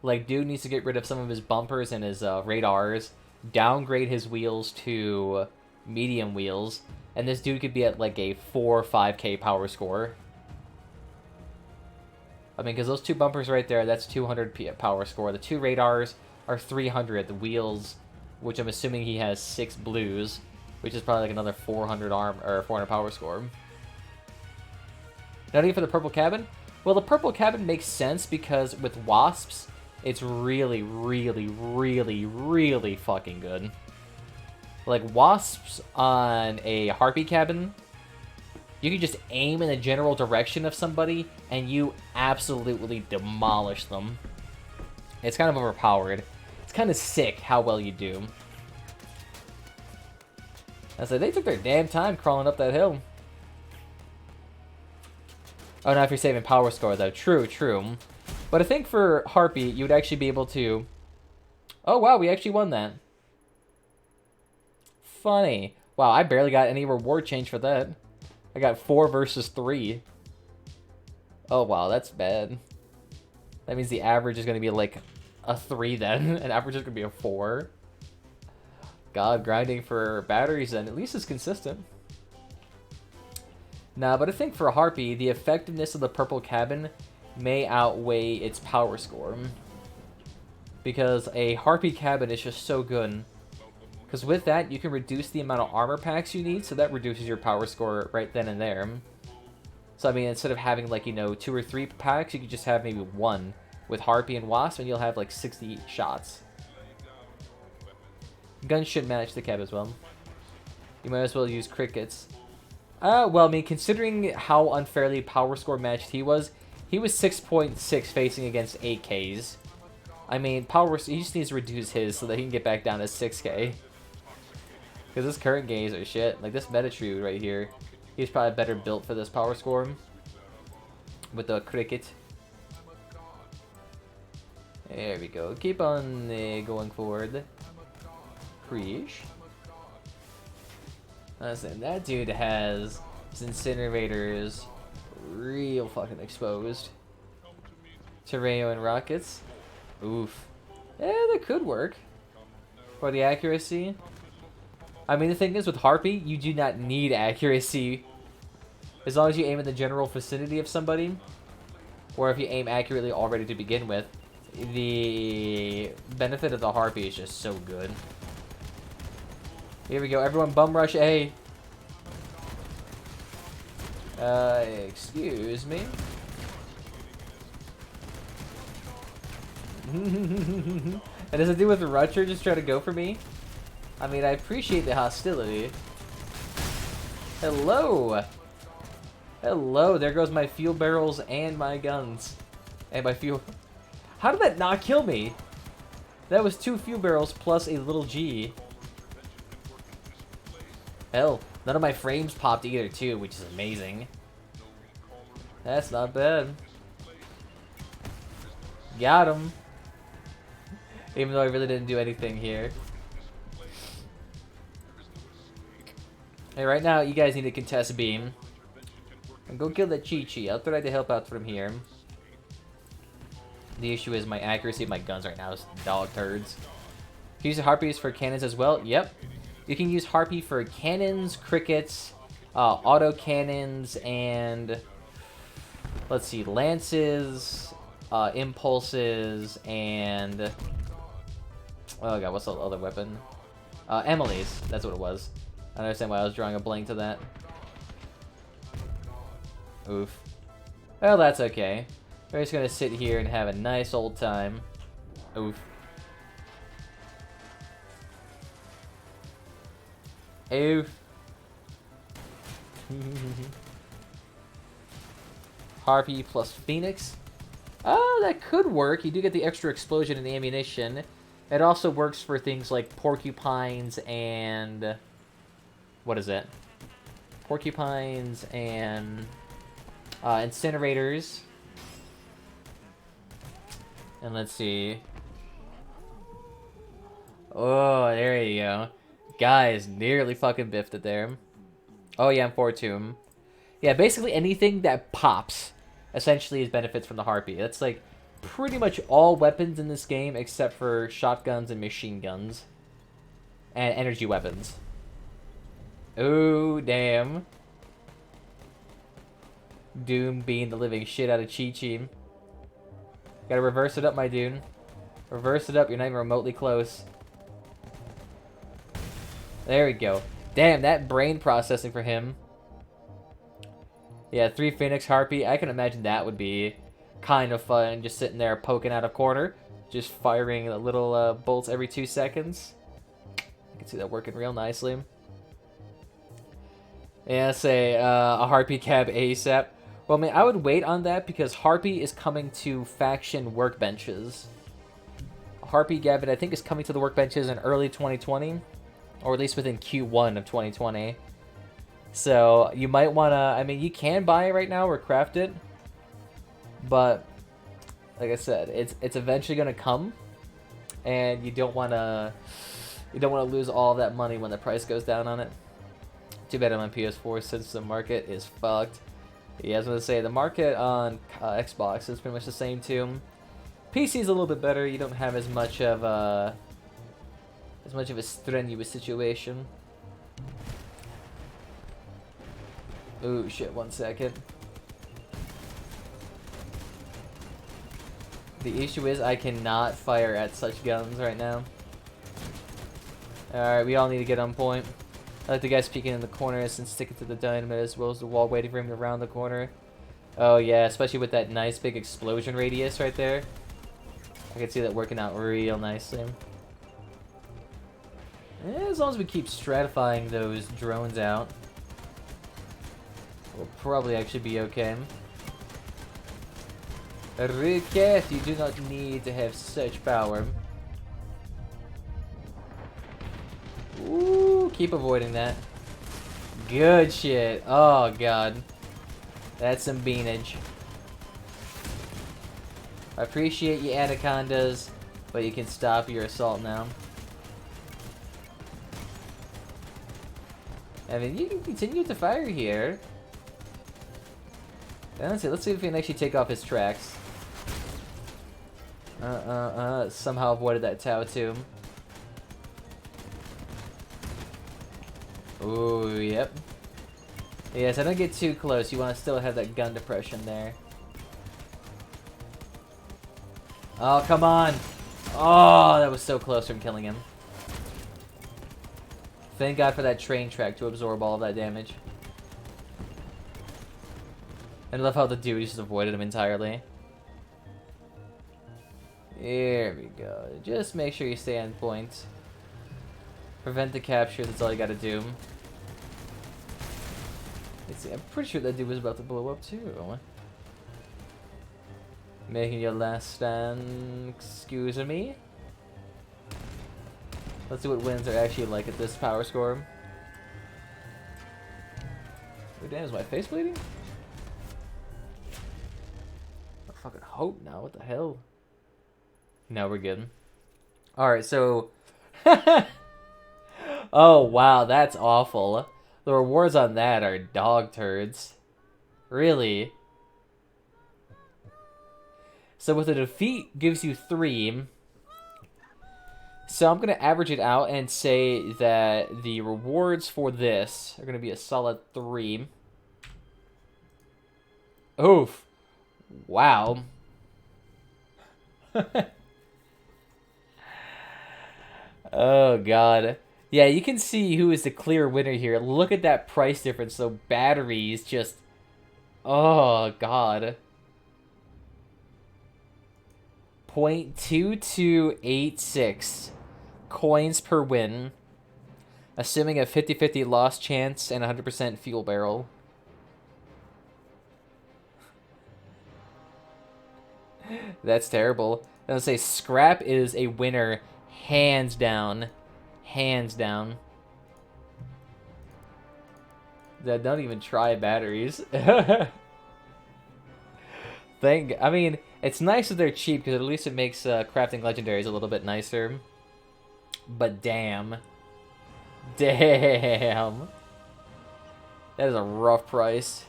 Like, dude needs to get rid of some of his bumpers and his radars, downgrade his wheels to medium wheels, and this dude could be at like a 4 or 5k power score. I mean, because those 2 bumpers right there, that's 200 power score. The 2 radars are 300. The wheels, which I'm assuming he has 6 blues, which is probably like another 400 or 400 power score. Nothing for the purple cabin? Well, the purple cabin makes sense because with wasps, it's really, really, really, really fucking good. Like, wasps on a harpy cabin, you can just aim in the general direction of somebody, and you absolutely demolish them. It's kind of overpowered. It's kind of sick how well you do. I said, they took their damn time crawling up that hill. Oh, now if you're saving power score, though. True, true. But I think for Harpy, you would actually be able to... Oh, wow, we actually won that. Funny. Wow, I barely got any reward change for that. I got 4 versus 3. Oh, wow, that's bad. That means the average is going to be like a 3 then. And average is going to be a 4. God, grinding for batteries then. At least it's consistent. Nah, but I think for Harpy, the effectiveness of the purple cabin may outweigh its power score. Because a Harpy cabin is just so good Because with that, you can reduce the amount of armor packs you need, so that reduces your power score right then and there. So, I mean, instead of having, like, you know, 2 or 3 packs, you could just have maybe 1 with Harpy and Wasp, and you'll have, like, 60 shots. Guns should match the cap as well. You might as well use crickets. Well, I mean, considering how unfairly power score matched he was 6.6 facing against 8Ks. I mean, he just needs to reduce his so that he can get back down to 6K. Because this current gaze are shit. Like, this Metatrude right here, he's probably better built for this power score. With the cricket. There we go. Keep on going forward. Creesh. Listen, that dude has his incinerators real fucking exposed. Terreo and rockets. Oof. Yeah, that could work. For the accuracy. I mean, the thing is, with Harpy, you do not need accuracy. As long as you aim in the general vicinity of somebody. Or if you aim accurately already to begin with. The benefit of the Harpy is just so good. Here we go, everyone bum rush A. Excuse me. And does it do with the Rutcher just try to go for me? I mean, I appreciate the hostility. Hello! Hello, there goes my fuel barrels and my guns. And my fuel... How did that not kill me? That was 2 fuel barrels plus a little G. Hell, none of my frames popped either, too, which is amazing. That's not bad. Got him. Even though I really didn't do anything here. Hey, right now, you guys need to contest beam. And go kill that Chi-Chi. I'll try to help out from here. The issue is my accuracy of my guns right now is dog turds. Can you use Harpies for cannons as well? Yep. You can use Harpy for cannons, crickets, auto cannons, and let's see, lances, impulses, and oh god, what's the other weapon? Emily's. That's what it was. I understand why I was drawing a blank to that. Oof. Well, that's okay. We're just gonna sit here and have a nice old time. Oof. Oof. Harpy plus Phoenix. Oh, that could work. You do get the extra explosion and the ammunition. It also works for things like porcupines and... What is it? Porcupines and... incinerators. And let's see. Oh, there you go. Guys, nearly fucking biffed it there. Oh yeah, I'm forward to him. Yeah, basically anything that pops essentially is benefits from the Harpy. That's like pretty much all weapons in this game except for shotguns and machine guns. And energy weapons. Oh, damn. Doom beating the living shit out of Chi-Chi. Gotta reverse it up, my dude. Reverse it up, you're not even remotely close. There we go. Damn, that brain processing for him. Yeah, 3 Phoenix Harpy. I can imagine that would be kind of fun. Just sitting there poking out a corner. Just firing little bolts every 2 seconds. I can see that working real nicely. Yeah, say a Harpy cab ASAP. Well, I mean, I would wait on that because Harpy is coming to faction workbenches. Harpy Gavin, I think, is coming to the workbenches in early 2020. Or at least within Q1 of 2020. So, you might want to... I mean, you can buy it right now or craft it. But, like I said, it's eventually going to come. And you don't want to... You don't want to lose all that money when the price goes down on it. Too bad I'm on PS4 since the market is fucked. Yeah, I was going to say, the market on Xbox is pretty much the same too. PC is a little bit better. You don't have as much of a strenuous situation. Ooh, shit, 1 second. The issue is I cannot fire at such guns right now. Alright, we all need to get on point. I like the guys peeking in the corners and sticking to the dynamite as well as the wall waiting for him to round the corner. Oh yeah, especially with that nice big explosion radius right there. I can see that working out real nicely. As long as we keep stratifying those drones out, we'll probably actually be okay. Ricket, you do not need to have such power. Ooh, keep avoiding that. Good shit. Oh god. That's some beanage. I appreciate you anacondas, but you can stop your assault now. I mean, you can continue to fire here. Let's see if we can actually take off his tracks. Somehow avoided that Tau too. Ooh, yep. Yes, I don't get too close. You want to still have that gun depression there. Oh, come on. Oh, that was so close from killing him. Thank God for that train track to absorb all of that damage. And I love how the dude just avoided him entirely. Here we go. Just make sure you stay on point. Prevent the capture, that's all you gotta do. Let's see, I'm pretty sure that dude was about to blow up too. Making your last stand, excuse me. Let's see what wins are actually like at this power score. Oh damn, is my face bleeding? I fucking hope now, what the hell? No, we're good. Alright, so... Oh wow, that's awful. The rewards on that are dog turds. Really? So with a defeat gives you 3. So I'm going to average it out and say that the rewards for this are going to be a solid 3. Oof. Wow. Oh, God. Yeah, you can see who is the clear winner here. Look at that price difference. So batteries just... Oh, God. 0.2286 coins per win. Assuming a 50-50 loss chance and 100% fuel barrel. That's terrible. I was gonna say scrap is a winner, hands down. Hands down. Don't even try batteries. I mean, it's nice that they're cheap because at least it makes crafting legendaries a little bit nicer. But damn. Damn. That is a rough price.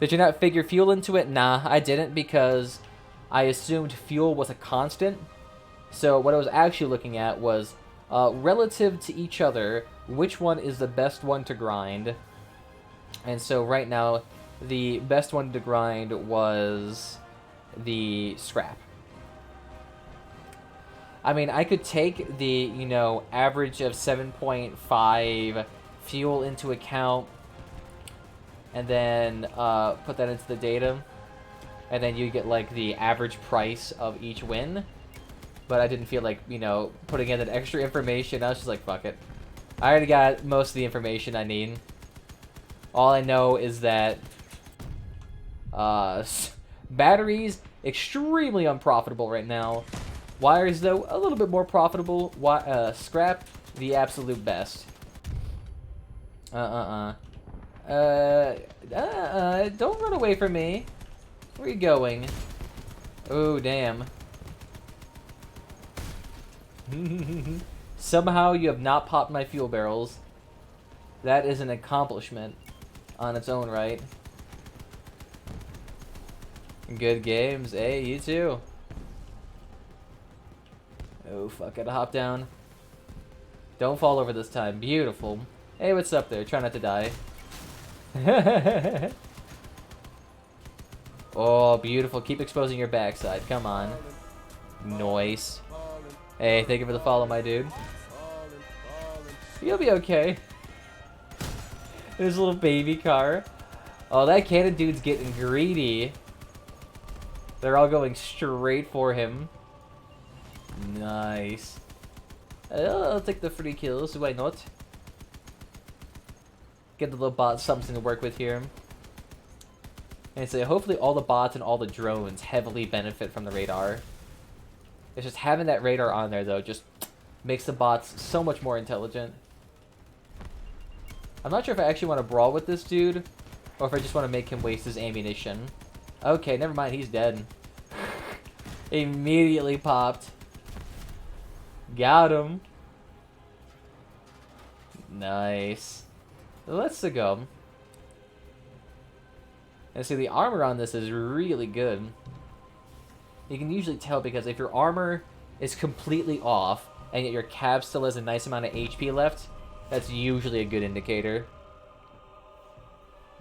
Did you not figure fuel into it? Nah, I didn't because I assumed fuel was a constant. So what I was actually looking at was relative to each other, which one is the best one to grind. And so right now, the best one to grind was the scrap. I mean, I could take the, you know, average of 7.5 fuel into account and then put that into the data. And then you get, like, the average price of each win. But I didn't feel like, you know, putting in that extra information. I was just like, fuck it. I already got most of the information I need. All I know is that batteries, extremely unprofitable right now. Wires, though, a little bit more profitable. Scrap, the absolute best. Don't run away from me. Where are you going? Oh, damn. Somehow you have not popped my fuel barrels. That is an accomplishment on its own right. Good games. Hey, you too. Oh, fuck. Gotta hop down. Don't fall over this time. Beautiful. Hey, what's up there? Try not to die. Oh, beautiful. Keep exposing your backside. Come on. Nice. Hey, thank you for the follow, my dude. You'll be okay. There's a little baby car. Oh, that cannon dude's getting greedy. They're all going straight for him. Nice. I'll take the free kills, why not? Get the little bot something to work with here. And so hopefully all the bots and all the drones heavily benefit from the radar. It's just having that radar on there, though, just makes the bots so much more intelligent. I'm not sure if I actually want to brawl with this dude, or if I just want to make him waste his ammunition. Okay, never mind, he's dead. Immediately popped. Got him. Nice. Let's go. And see, the armor on this is really good. You can usually tell because if your armor is completely off, and yet your cab still has a nice amount of HP left, that's usually a good indicator.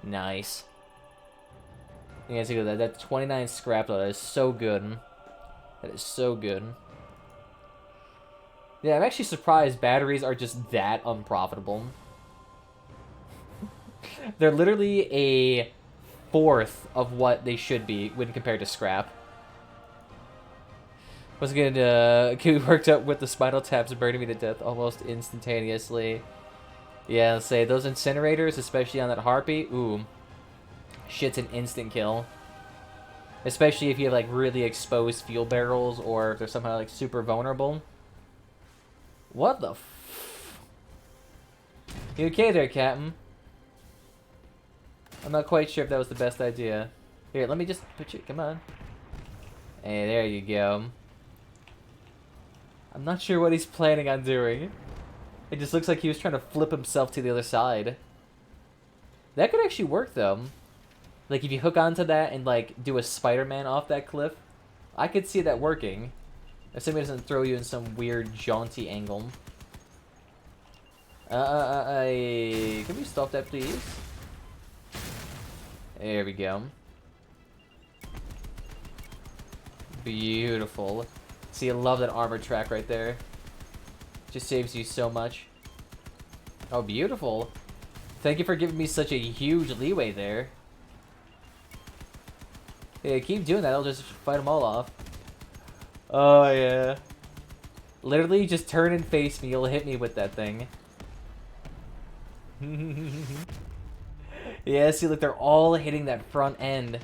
Nice. You can see that 29 scrap though, that is so good. That is so good. Yeah, I'm actually surprised batteries are just that unprofitable. They're literally a fourth of what they should be when compared to scrap. Was good, worked up with the spinal taps burning me to death almost instantaneously. Yeah, let's say those incinerators, especially on that harpy, ooh, shit's an instant kill. Especially if you have like really exposed fuel barrels or if they're somehow like super vulnerable. What the f? You okay there, Captain? I'm not quite sure if that was the best idea. Here, let me just put you, come on. Hey, there you go. I'm not sure what he's planning on doing. It just looks like he was trying to flip himself to the other side. That could actually work, though. Like, if you hook onto that and, like, do a Spider-Man off that cliff, I could see that working. Assuming it doesn't throw you in some weird, jaunty angle. Can we stop that, please? There we go. Beautiful. See, I love that armor track right there. Just saves you so much. Oh, beautiful. Thank you for giving me such a huge leeway there. Yeah, keep doing that. I'll just fight them all off. Oh, yeah. Literally, just turn and face me. You'll hit me with that thing. Yeah, see, look, they're all hitting that front end.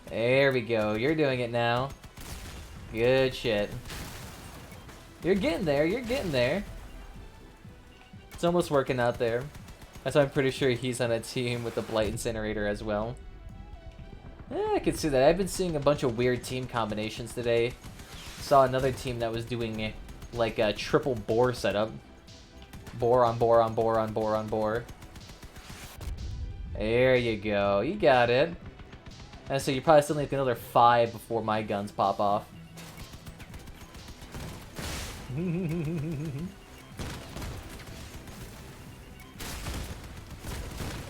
There we go. You're doing it now. Good shit. You're getting there. You're getting there. It's almost working out there. That's why I'm pretty sure he's on a team with the Blight Incinerator as well. Yeah, I can see that. I've been seeing a bunch of weird team combinations today. Saw another team that was doing like a triple bore setup. Bore on bore on bore on bore on bore. There you go. You got it. And so you probably still need another 5 before my guns pop off.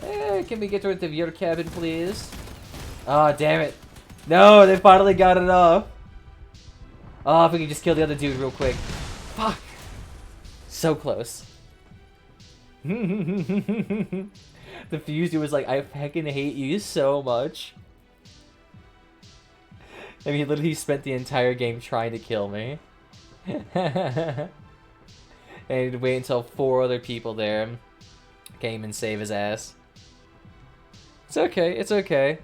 Hey, can we get to your cabin, please? Oh, damn it. No, they finally got it off. Oh, if we could just kill the other dude real quick. Fuck. So close. The fuse dude was like, I fucking hate you so much. I mean, literally spent the entire game trying to kill me. And he'd wait until 4 other people there came and save his ass. It's okay, it's okay.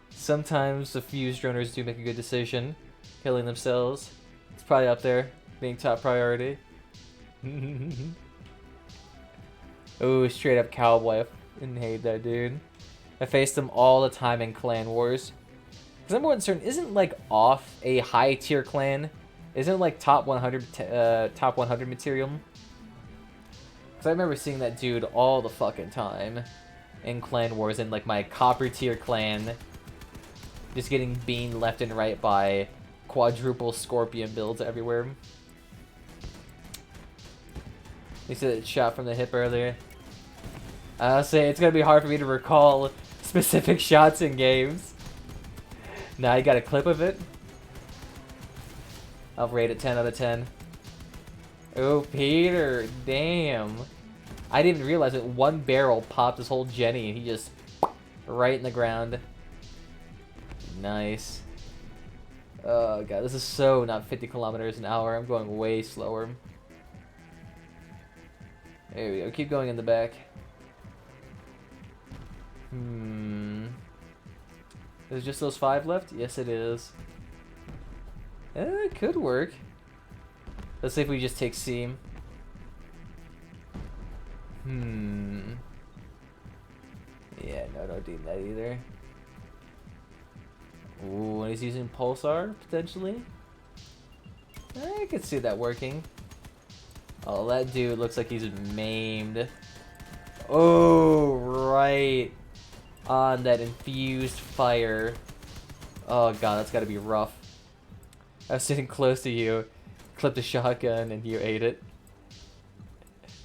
Sometimes the fuse droners do make a good decision, killing themselves. It's probably up there, being top priority. Ooh, straight up cowboy. I fucking hate that dude. I faced him all the time in Clan Wars. Because I'm more concerned, isn't like off a high tier clan? Isn't it like top 100 material? Because I remember seeing that dude all the fucking time in Clan Wars in like my copper tier clan. Just getting beamed left and right by quadruple scorpion builds everywhere. You see that shot from the hip earlier? I'll say it's gonna be hard for me to recall specific shots in games. Now you got a clip of it. I'll rate it 10 out of 10. Oh, Peter, damn. I didn't even realize that one barrel popped his whole Jenny and he just right in the ground. Nice. Oh god, this is so not 50 kilometers an hour. I'm going way slower. There we go. Keep going in the back. There's just those 5 left? Yes, it is. It could work. Let's see if we just take C. Yeah, no, don't do that either. Ooh, and he's using Pulsar, potentially? I could see that working. Oh, that dude looks like he's maimed. Oh, right. On that infused fire. Oh god, that's gotta be rough. I was sitting close to you, clipped a shotgun, and you ate it.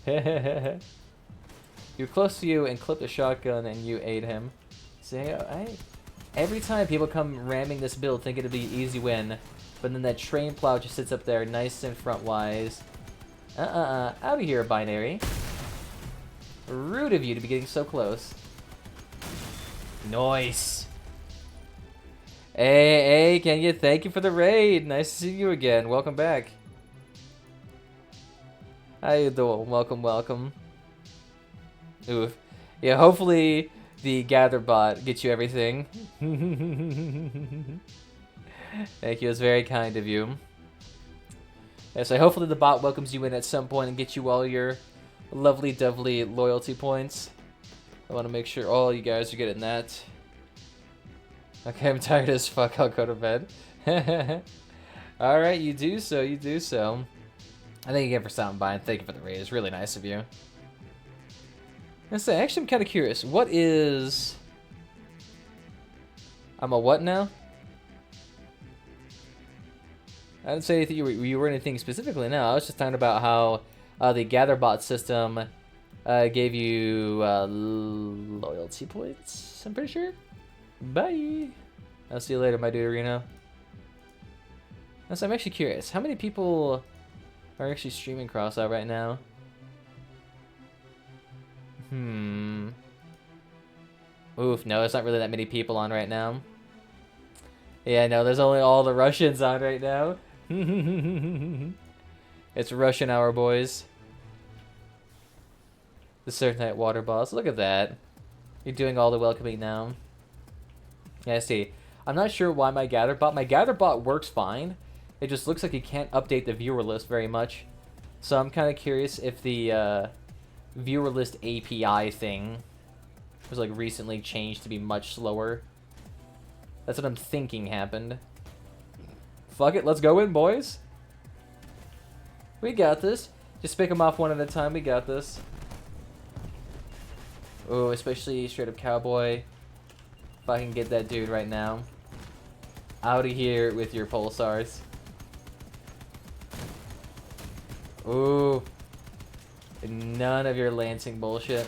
You were close to you and clipped a shotgun, and you ate him. See, every time people come ramming this build, think it'd be an easy win, but then that train plow just sits up there, nice and front-wise. Out of here, binary. Rude of you to be getting so close. Nice. Hey, Kenya, thank you for the raid. Nice to see you again. Welcome back. How you doing? Welcome, welcome. Oof. Yeah, hopefully the gather bot gets you everything. Thank you, it's very kind of you. Yeah, so hopefully the bot welcomes you in at some point and gets you all your lovely dovely loyalty points. I want to make sure all you guys are getting that. Okay, I'm tired as fuck. I'll go to bed. Alright, you do so, you do so. Thank you again for stopping by and thank you for the raid. It's really nice of you. Actually, I'm kind of curious. What is... I'm a what now? I didn't say anything. You were anything specifically. No, I was just talking about how the GatherBot system gave you loyalty points. I'm pretty sure. Bye. I'll see you later, my dude, Reno. So I'm actually curious. How many people are actually streaming crossout right now? Oof, no, there's not really that many people on right now. Yeah, no, there's only all the Russians on right now. It's Russian hour, boys. The Surf Night Water Boss. Look at that. You're doing all the welcoming now. Yeah, I see. I'm not sure why my GatherBot works fine. It just looks like you can't update the viewer list very much. So I'm kind of curious if the viewer list API thing was like recently changed to be much slower. That's what I'm thinking happened. Fuck it, let's go in, boys. We got this. Just pick them off one at a time. We got this. Oh, especially straight up cowboy. If I can get that dude right now. Out of here with your pulsars. Ooh. None of your lancing bullshit.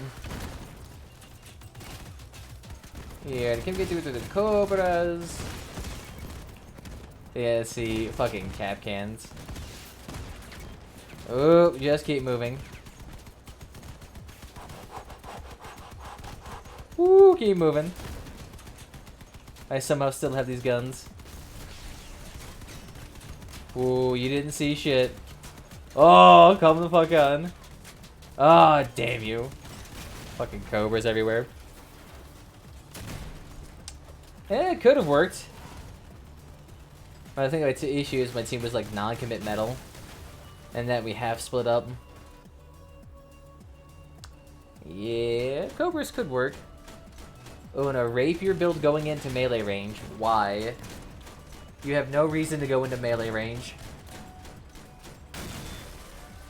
Yeah, I can get through the cobras. Yeah, see, fucking cap cans. Oh, just keep moving. Woo, keep moving. I somehow still have these guns. Ooh, you didn't see shit. Oh, come the fuck on. Ah, oh, damn you. Fucking cobras everywhere. Yeah, it could have worked. But I think my issue is my team was like non-commit metal. And that we have split up. Yeah, cobras could work. Oh, and a rapier build going into melee range. Why? You have no reason to go into melee range.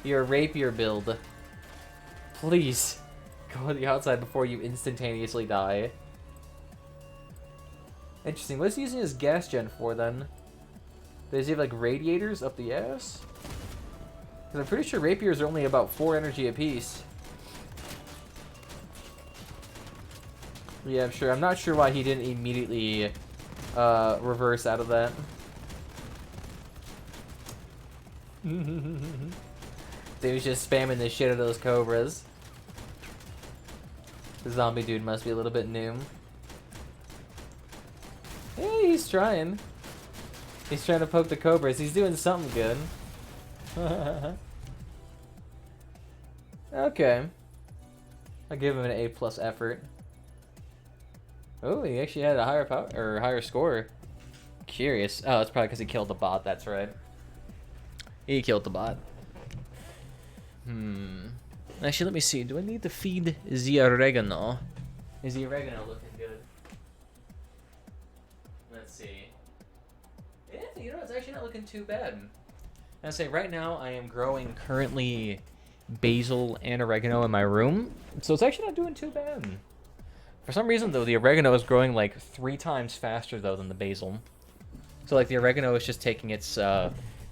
You're a rapier build. Please, go on the outside before you instantaneously die. Interesting. What's he using his gas gen for then? Does he have like radiators up the ass? Because I'm pretty sure rapiers are only about 4 energy apiece. Yeah, I'm sure. I'm not sure why he didn't immediately reverse out of that. They was just spamming the shit out of those cobras. The zombie dude must be a little bit new. Hey, he's trying. He's trying to poke the cobras. He's doing something good. Okay. I'll give him an A+ effort. Oh, he actually had a higher power or higher score. Curious. Oh, it's probably because he killed the bot. That's right. He killed the bot. Actually, let me see. Do I need to feed the oregano? Is the oregano looking good? Let's see. Yeah, you know, it's actually not looking too bad. I say right now I am growing currently basil and oregano in my room, so it's actually not doing too bad. For some reason though, the oregano is growing like 3 times faster though than the basil. So like the oregano is just taking its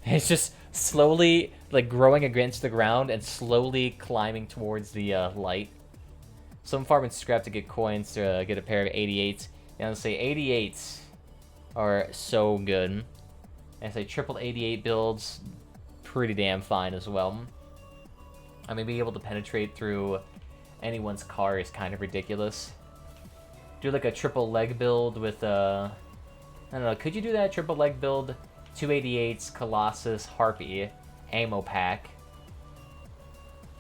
it's just slowly like growing against the ground and slowly climbing towards the light. So I'm farming scrap to get coins to get a pair of 88s. And I'll say 88s are so good. And say triple 88 builds, pretty damn fine as well. I mean, being able to penetrate through anyone's car is kind of ridiculous. Do like a triple leg build with I don't know, could you do that triple leg build? 288s, Colossus, Harpy, ammo pack.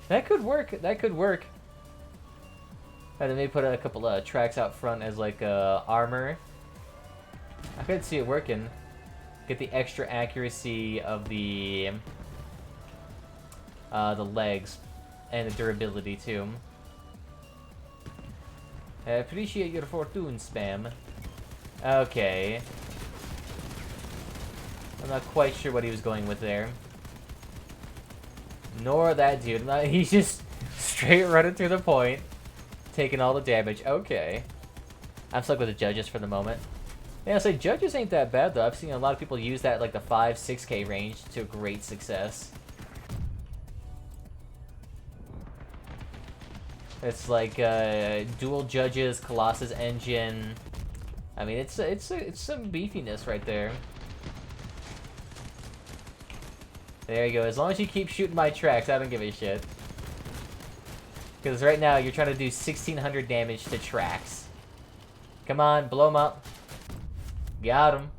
That could work. That could work. And then maybe put a couple of tracks out front as like armor. I could see it working. Get the extra accuracy of the legs and the durability too. I appreciate your fortune spam. Okay. I'm not quite sure what he was going with there. Nor that dude. He's just straight running through the point, taking all the damage. Okay. I'm stuck with the judges for the moment. Yeah, I'll say judges ain't that bad though. I've seen a lot of people use that like the 5-6K range to great success. It's like dual judges, Colossus engine. I mean, it's some beefiness right there. There you go. As long as you keep shooting my tracks, I don't give a shit. Because right now you're trying to do 1600 damage to tracks. Come on, blow them up. Got him.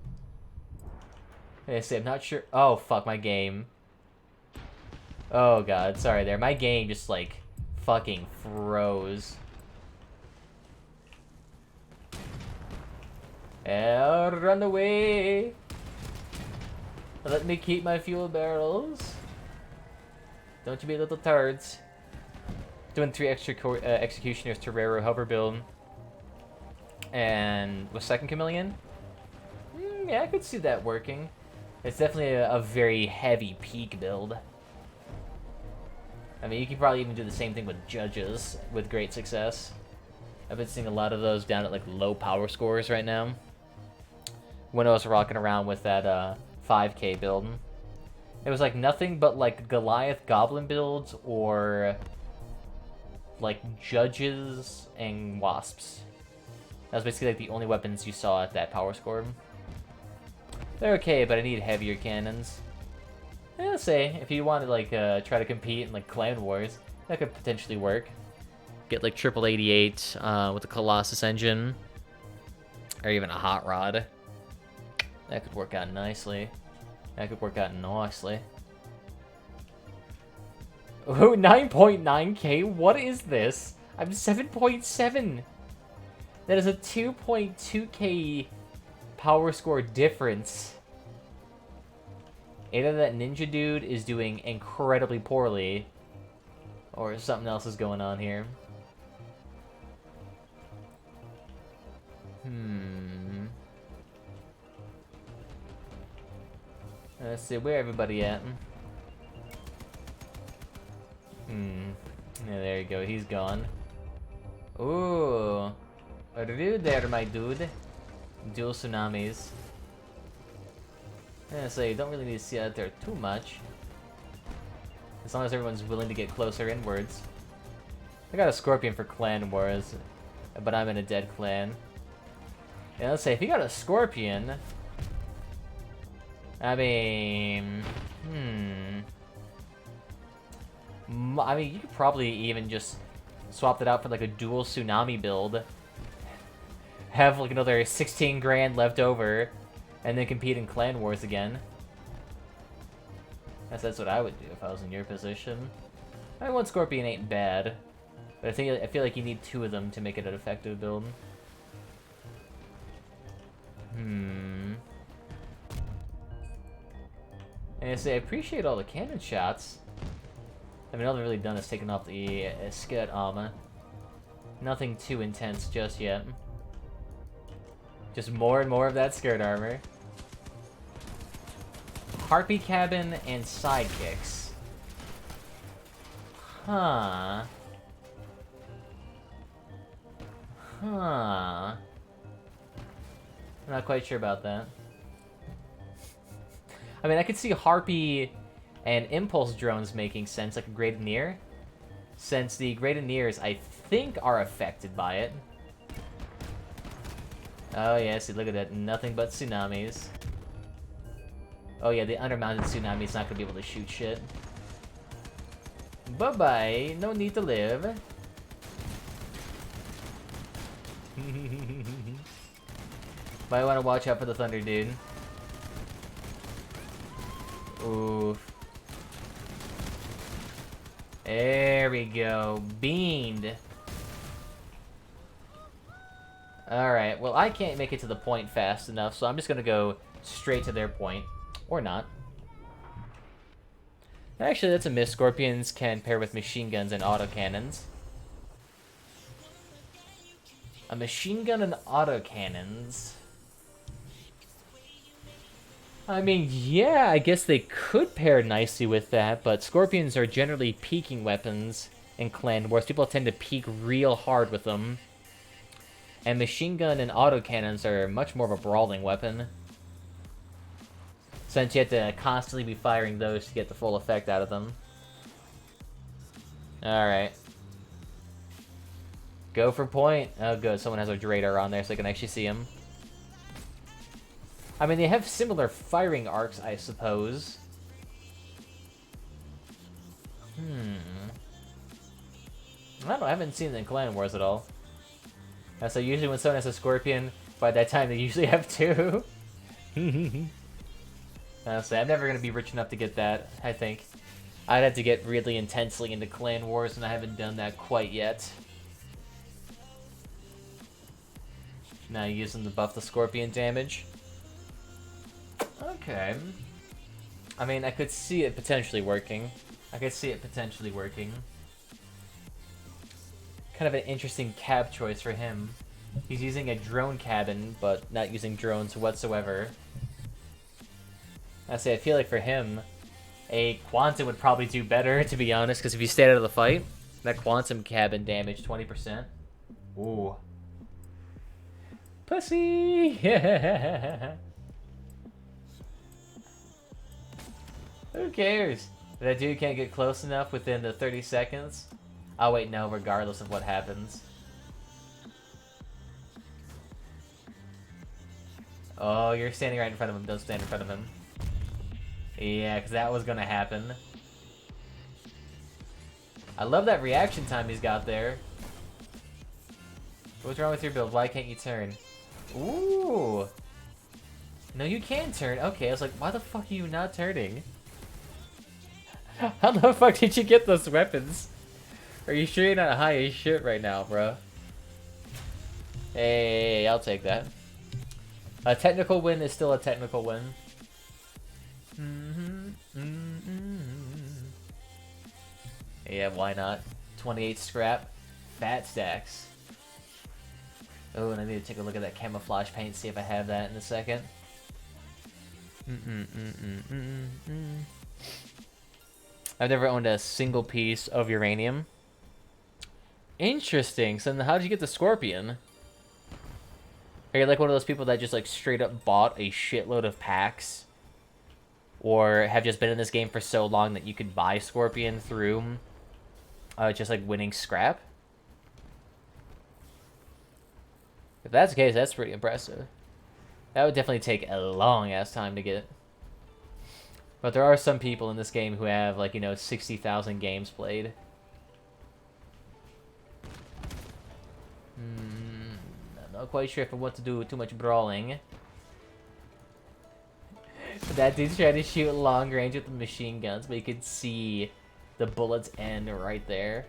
I say I'm not sure. Oh fuck, my game. Oh god, sorry there. My game just like fucking froze. Run away. Let me keep my fuel barrels. Don't you be little turds. Doing 3 extra executioners to Raro hover build. And was second chameleon? Yeah, I could see that working. It's definitely a very heavy peak build. I mean, you could probably even do the same thing with judges with great success. I've been seeing a lot of those down at like low power scores right now. When I was rocking around with that 5K build. It was like nothing but like Goliath Goblin builds or like judges and wasps. That was basically like the only weapons you saw at that power score. They're okay, but I need heavier cannons. Yeah, let's say if you want to like try to compete in like Clan Wars, that could potentially work. Get like triple 88 with a Colossus engine, or even a hot rod. That could work out nicely. That could work out nicely. Oh, 9.9k? What is this? I'm 7.7. That is a 2.2k power score difference. Either that ninja dude is doing incredibly poorly, or something else is going on here. Let's see, where everybody at? Yeah, there you go, he's gone. Ooh. Rude there, my dude. Dual tsunamis. Yeah, so you don't really need to see out there too much. As long as everyone's willing to get closer inwards. I got a Scorpion for Clan Wars, but I'm in a dead clan. Yeah, let's say, if you got a Scorpion... I mean... I mean, you could probably even just swap it out for like a dual tsunami build. Have like another 16 grand left over, and then compete in clan wars again. That's what I would do if I was in your position. I mean, one Scorpion ain't bad, but I feel like you need 2 of them to make it an effective build. And I say I appreciate all the cannon shots. I mean, all they've really done is taken off the skirt armor. Nothing too intense just yet. Just more and more of that skirt armor. Harpy cabin and sidekicks. Huh. I'm not quite sure about that. I mean, I could see Harpy and Impulse drones making sense, like a Grenadier, since the Grenadiers, I think, are affected by it. Oh yeah, see, look at that. Nothing but tsunamis. Oh yeah, the undermounted tsunami's not gonna be able to shoot shit. Bye-bye. No need to live. Might want to watch out for the thunder, dude. Oof. There we go. Beamed. Alright, well, I can't make it to the point fast enough, so I'm just gonna go straight to their point. Or not. Actually, that's a miss. Scorpions can pair with machine guns and autocannons. A machine gun and autocannons. I mean, yeah, I guess they could pair nicely with that, but Scorpions are generally peeking weapons in clan wars. People tend to peek real hard with them. And machine gun and autocannons are much more of a brawling weapon, since you have to constantly be firing those to get the full effect out of them. Alright. Go for point. Oh good, someone has a radar on there so I can actually see him. I mean, they have similar firing arcs, I suppose. I don't know, I haven't seen it in Clan Wars at all. So usually when someone has a Scorpion, by that time they usually have 2. Honestly, I'm never going to be rich enough to get that, I think. I'd have to get really intensely into Clan Wars, and I haven't done that quite yet. Now using to buff the Scorpion damage. Okay. I mean, I could see it potentially working. Kind of an interesting cab choice for him. He's using a drone cabin, but not using drones whatsoever. I feel like for him, a Quantum would probably do better, to be honest, because if you stay out of the fight, that Quantum cabin damage 20%. Ooh. Pussy! Who cares? That dude can't get close enough within the 30 seconds? Oh wait, no, regardless of what happens. Oh, you're standing right in front of him. Don't stand in front of him. Yeah, because that was gonna happen. I love that reaction time he's got there. What's wrong with your build? Why can't you turn? Ooh! No, you can turn. Okay, I was like, why the fuck are you not turning? How the fuck did you get those weapons? Are you sure you're not high as shit right now, bro? Hey, I'll take that. A technical win is still a technical win. Yeah, why not? 28 scrap. Fat stacks. Oh, and I need to take a look at that camouflage paint, see if I have that in a second. I've never owned a single piece of uranium. Interesting. So then how did you get the Scorpion? Are you like one of those people that just like straight up bought a shitload of packs? Or have just been in this game for so long that you could buy Scorpion through just like winning scrap? If that's the case, that's pretty impressive. That would definitely take a long ass time to get. But there are some people in this game who have, like, you know, 60,000 games played. I'm not quite sure if I want to do too much brawling. But that dude's trying to shoot long range with the machine guns, but you can see the bullets end right there.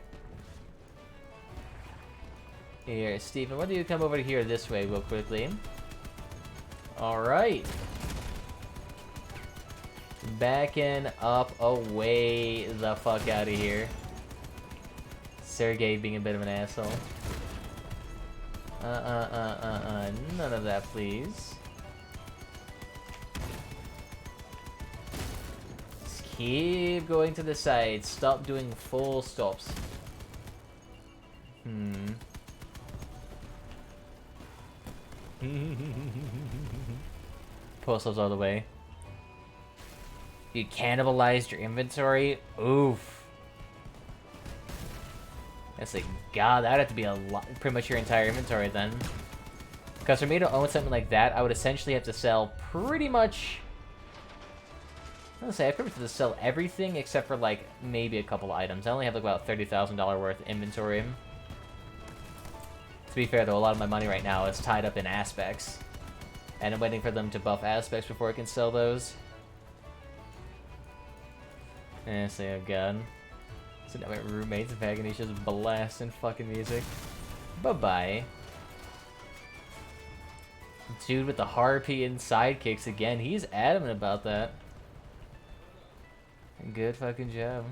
Here, Steven, why don't you come over here this way real quickly? Alright. Backing up away the fuck out of here. Sergey being a bit of an asshole. None of that, please. Just keep going to the side. Stop doing full stops. Postals all the way. You cannibalized your inventory? Oof. That's like, God, that'd have to be a lot, pretty much your entire inventory then. Because for me to own something like that, I would essentially have to sell pretty much... I was gonna say, I pretty much have to sell everything except for like maybe a couple items. I only have like about $30,000 worth of inventory. To be fair though, a lot of my money right now is tied up in aspects. And I'm waiting for them to buff aspects before I can sell those. And say, oh god. So now my roommate's back and he's just blasting fucking music. Bye-bye. Dude with the harpy and sidekicks again. He's adamant about that. Good fucking job.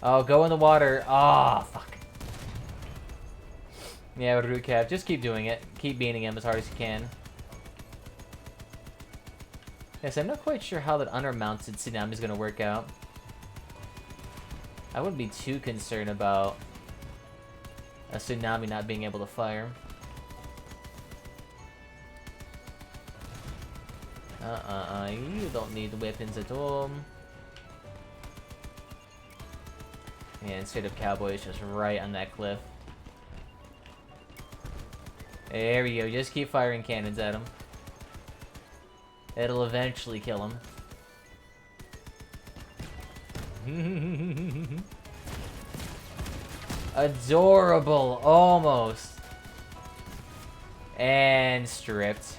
Oh, go in the water. Oh, fuck. Yeah, with root cap. Just keep doing it. Keep beating him as hard as you can. Yes, I'm not quite sure how that undermounted tsunami is going to work out. I wouldn't be too concerned about a tsunami not being able to fire. You don't need weapons at all. Yeah, instead of cowboy, it's just right on that cliff. There we go, just keep firing cannons at him. It'll eventually kill him. Adorable, almost. And stripped.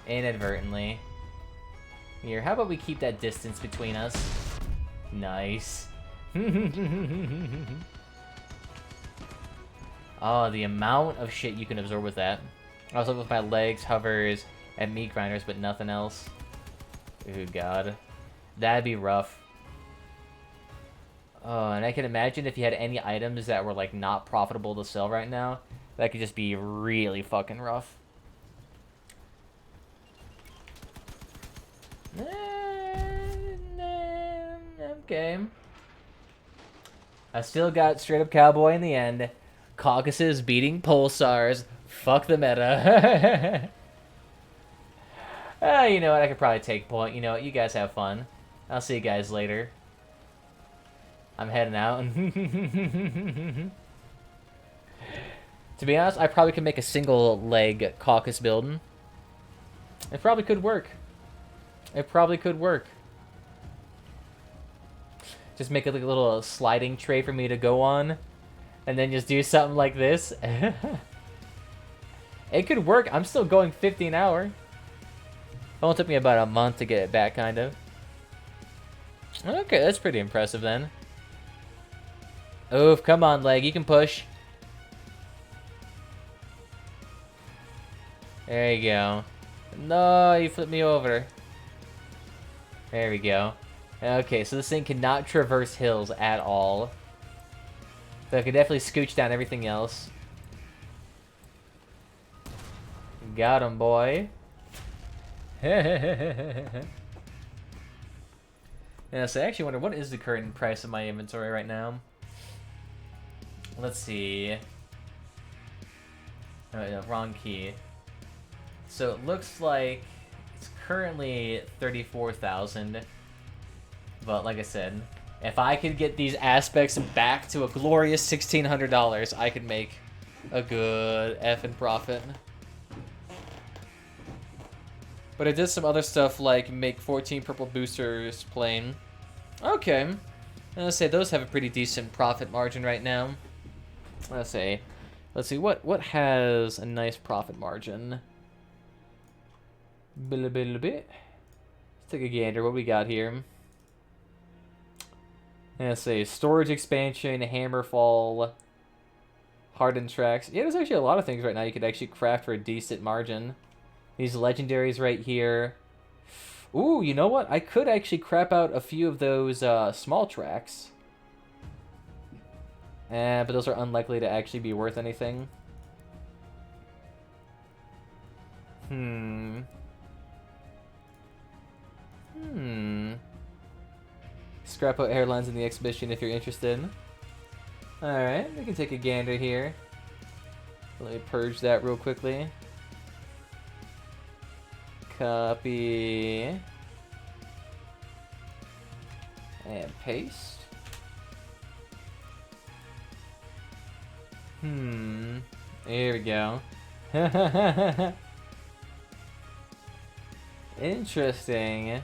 Inadvertently. Here, how about we keep that distance between us? Nice. Oh, the amount of shit you can absorb with that. I was up with my legs, hovers, and meat grinders, but nothing else. Ooh, God. That'd be rough. Oh, and I can imagine if you had any items that were, like, not profitable to sell right now, that could just be really fucking rough. Okay. I still got straight up cowboy in the end. Caucasus beating pulsars. Fuck the meta. You know what? I could probably take point. You know what? You guys have fun. I'll see you guys later. I'm heading out. To be honest, I probably could make a single leg caucus building. It probably could work. It probably could work. Just make it like a little sliding tray for me to go on. And then just do something like this. It could work. I'm still going 50 an hour. It only took me about a month to get it back, kind of. Okay, that's pretty impressive then. Oof, come on, leg. You can push. There you go. No, you flipped me over. There we go. Okay, so this thing cannot traverse hills at all. So I could definitely scooch down everything else. Got him, boy. Yeah, so I actually wonder, what is the current price of my inventory right now? Let's see. Oh, no, wrong key. So it looks like it's currently 34,000. But like I said, if I could get these aspects back to a glorious $1,600, I could make a good effing profit. But I did some other stuff like make 14 purple boosters plain. Okay. Let's say those have a pretty decent profit margin right now. Let's see what has a nice profit margin. Let's take a gander. What we got here? Let's see, storage expansion, hammerfall, hardened tracks. Yeah, there's actually a lot of things right now you could actually craft for a decent margin. These legendaries right here. Ooh, you know what? I could actually crap out a few of those small tracks. But those are unlikely to actually be worth anything. Scrap out airlines in the exhibition if you're interested. Alright, we can take a gander here. Let me purge that real quickly. Copy. And paste. Here we go. Interesting.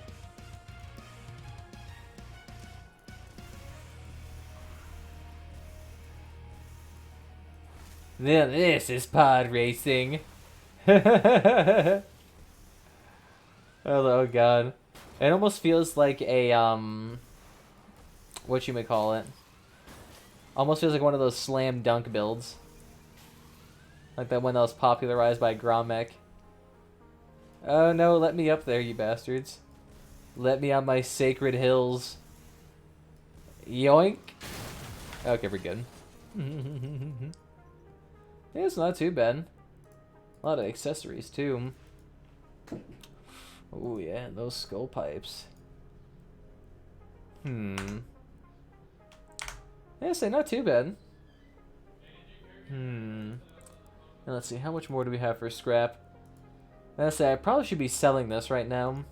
Now this is pod racing. Oh god. It almost feels like a what you may call it. Almost feels like one of those slam dunk builds. Like that one that was popularized by Gromek. Oh no, let me up there, you bastards. Let me on my sacred hills. Yoink. Okay, we're good. Yeah, it's not too bad. A lot of accessories too. Oh yeah, those skull pipes. Yeah, say not too bad. Now let's see, how much more do we have for scrap? Let's say I probably should be selling this right now.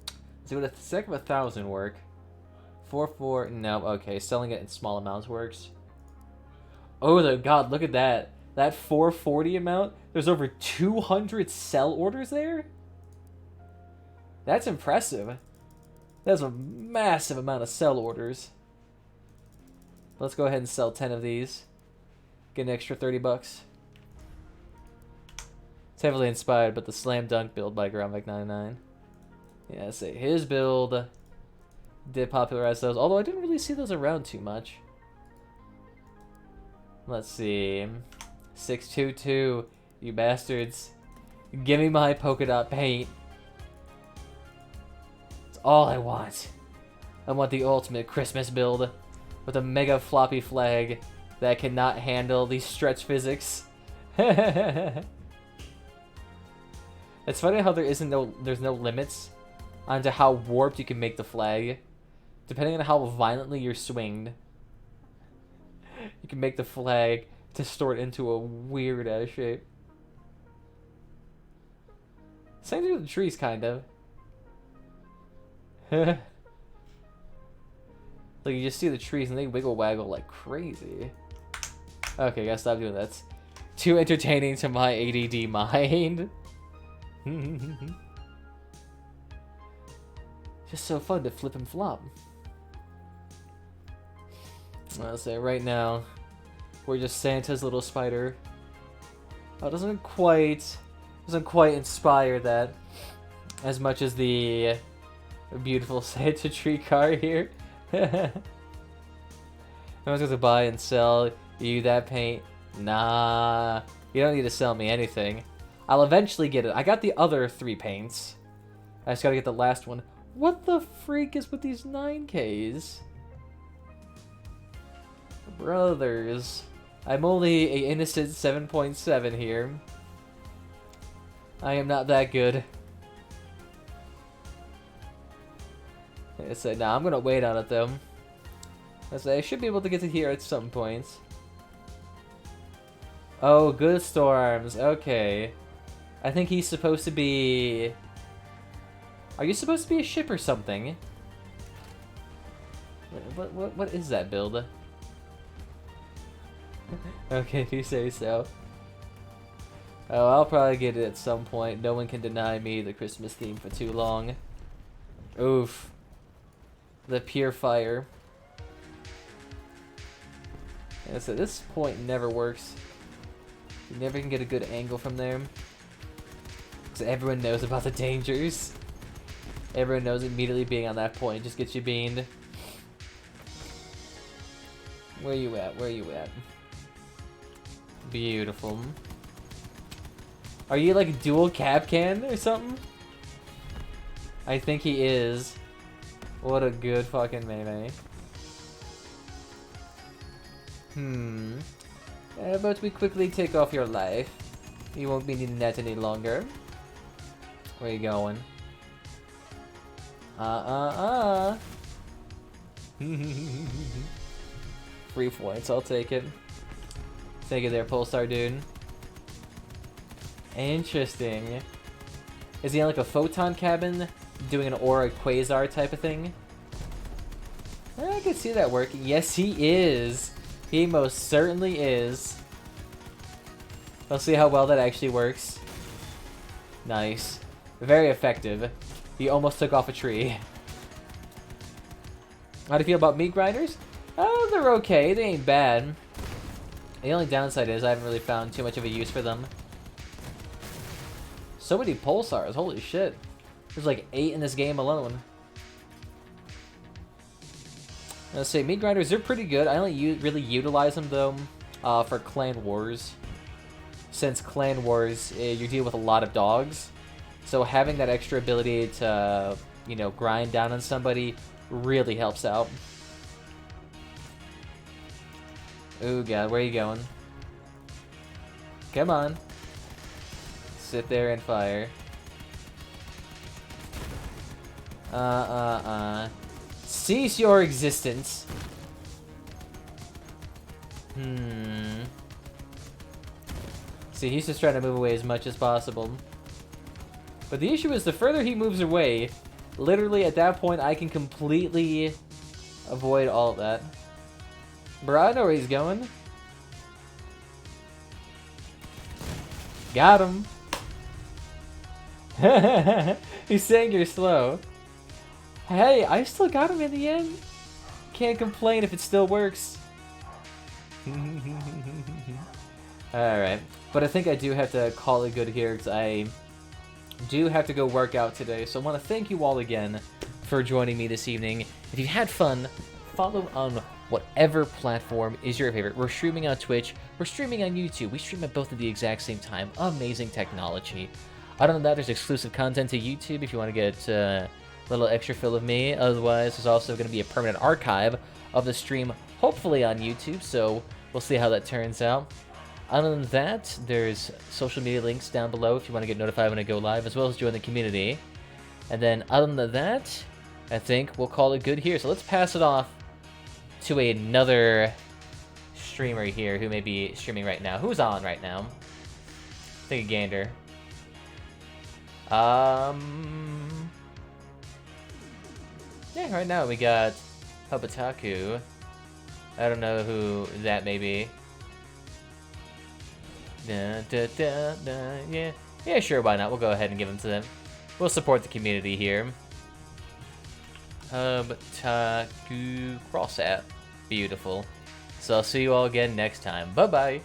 Let's see, would a stack of 1,000 work? 4, no, okay, selling it in small amounts works. Oh the god, look at that. That 440 amount, there's over 200 sell orders there? That's impressive. That's a massive amount of sell orders. Let's go ahead and sell 10 of these. Get an extra 30 bucks. It's heavily inspired, but the slam dunk build by Groundvik99. Yeah, say his build did popularize those, although I didn't really see those around too much. Let's see. 622, you bastards. Give me my polka dot paint. It's all I want. I want the ultimate Christmas build with a mega floppy flag that cannot handle these stretch physics. It's funny how there's no limits onto how warped you can make the flag. Depending on how violently you're swinged, you can make the flag distort into a weird ass shape. Same thing with the trees, kind of. Like you just see the trees and they wiggle waggle like crazy. Okay, gotta stop doing that. It's too entertaining to my ADD mind. Just so fun to flip and flop. I'll say right now, we're just Santa's little spider. Oh, it doesn't quite inspire that as much as the beautiful Santa tree car here. I was going to buy and sell you that paint. Nah, you don't need to sell me anything. I'll eventually get it. I got the other 3 paints. I just gotta get the last one. What the freak is with these 9Ks? Brothers. I'm only a innocent 7.7 here. I am not that good. I said, nah, I'm gonna wait on it though. I said, I should be able to get to here at some point. Oh, good storms. Okay. I think he's supposed to be... Are you supposed to be a ship or something? What is that build? Okay, if you say so. Oh, I'll probably get it at some point. No one can deny me the Christmas theme for too long. Oof. The pure fire. Yeah, so this point never works. You never can get a good angle from there. Because everyone knows about the dangers. Everyone knows immediately being on that point just gets you beamed. Where you at? Where you at? Beautiful. Are you like dual Capcan or something? I think he is. What a good fucking melee. But we quickly take off your life. You won't be needing that any longer. Where you going? Free points, I'll take it. Take it there, Pulsar dude. Interesting. Is he on like a photon cabin? Doing an aura quasar type of thing? I can see that working. Yes, he is. He most certainly is. Let's see how well that actually works. Nice. Very effective. He almost took off a tree. How do you feel about meat grinders? Oh, they're okay. They ain't bad. The only downside is I haven't really found too much of a use for them. So many pulsars. Holy shit. There's like 8 in this game alone. Let's say meat grinders, they're pretty good. I only really utilize them though for clan wars. Since clan wars, you deal with a lot of dogs. So having that extra ability to, you know, grind down on somebody really helps out. Ooh, God, where are you going? Come on. Sit there and fire. Cease your existence. See, he's just trying to move away as much as possible. But the issue is, the further he moves away, literally at that point, I can completely avoid all of that. Bro, I know where he's going. Got him. He's saying you're slow. Hey, I still got him in the end. Can't complain if it still works. Alright. But I think I do have to call it good here, because I do have to go work out today. So I want to thank you all again for joining me this evening. If you had fun, follow on whatever platform is your favorite. We're streaming on Twitch. We're streaming on YouTube. We stream at both at the exact same time. Amazing technology. Other than that, there's exclusive content to YouTube if you want to get a little extra fill of me. Otherwise, there's also going to be a permanent archive of the stream, hopefully on YouTube, so we'll see how that turns out. Other than that, there's social media links down below if you want to get notified when I go live, as well as join the community. And then, other than that, I think we'll call it good here. So let's pass it off to another streamer here who may be streaming right now. Who's on right now? Take a gander. Yeah, right now we got Hobataku. I don't know who that may be. Yeah. Yeah, sure, why not? We'll go ahead and give them to them. We'll support the community here. Hobataku crossout. Beautiful. So I'll see you all again next time. Bye-bye.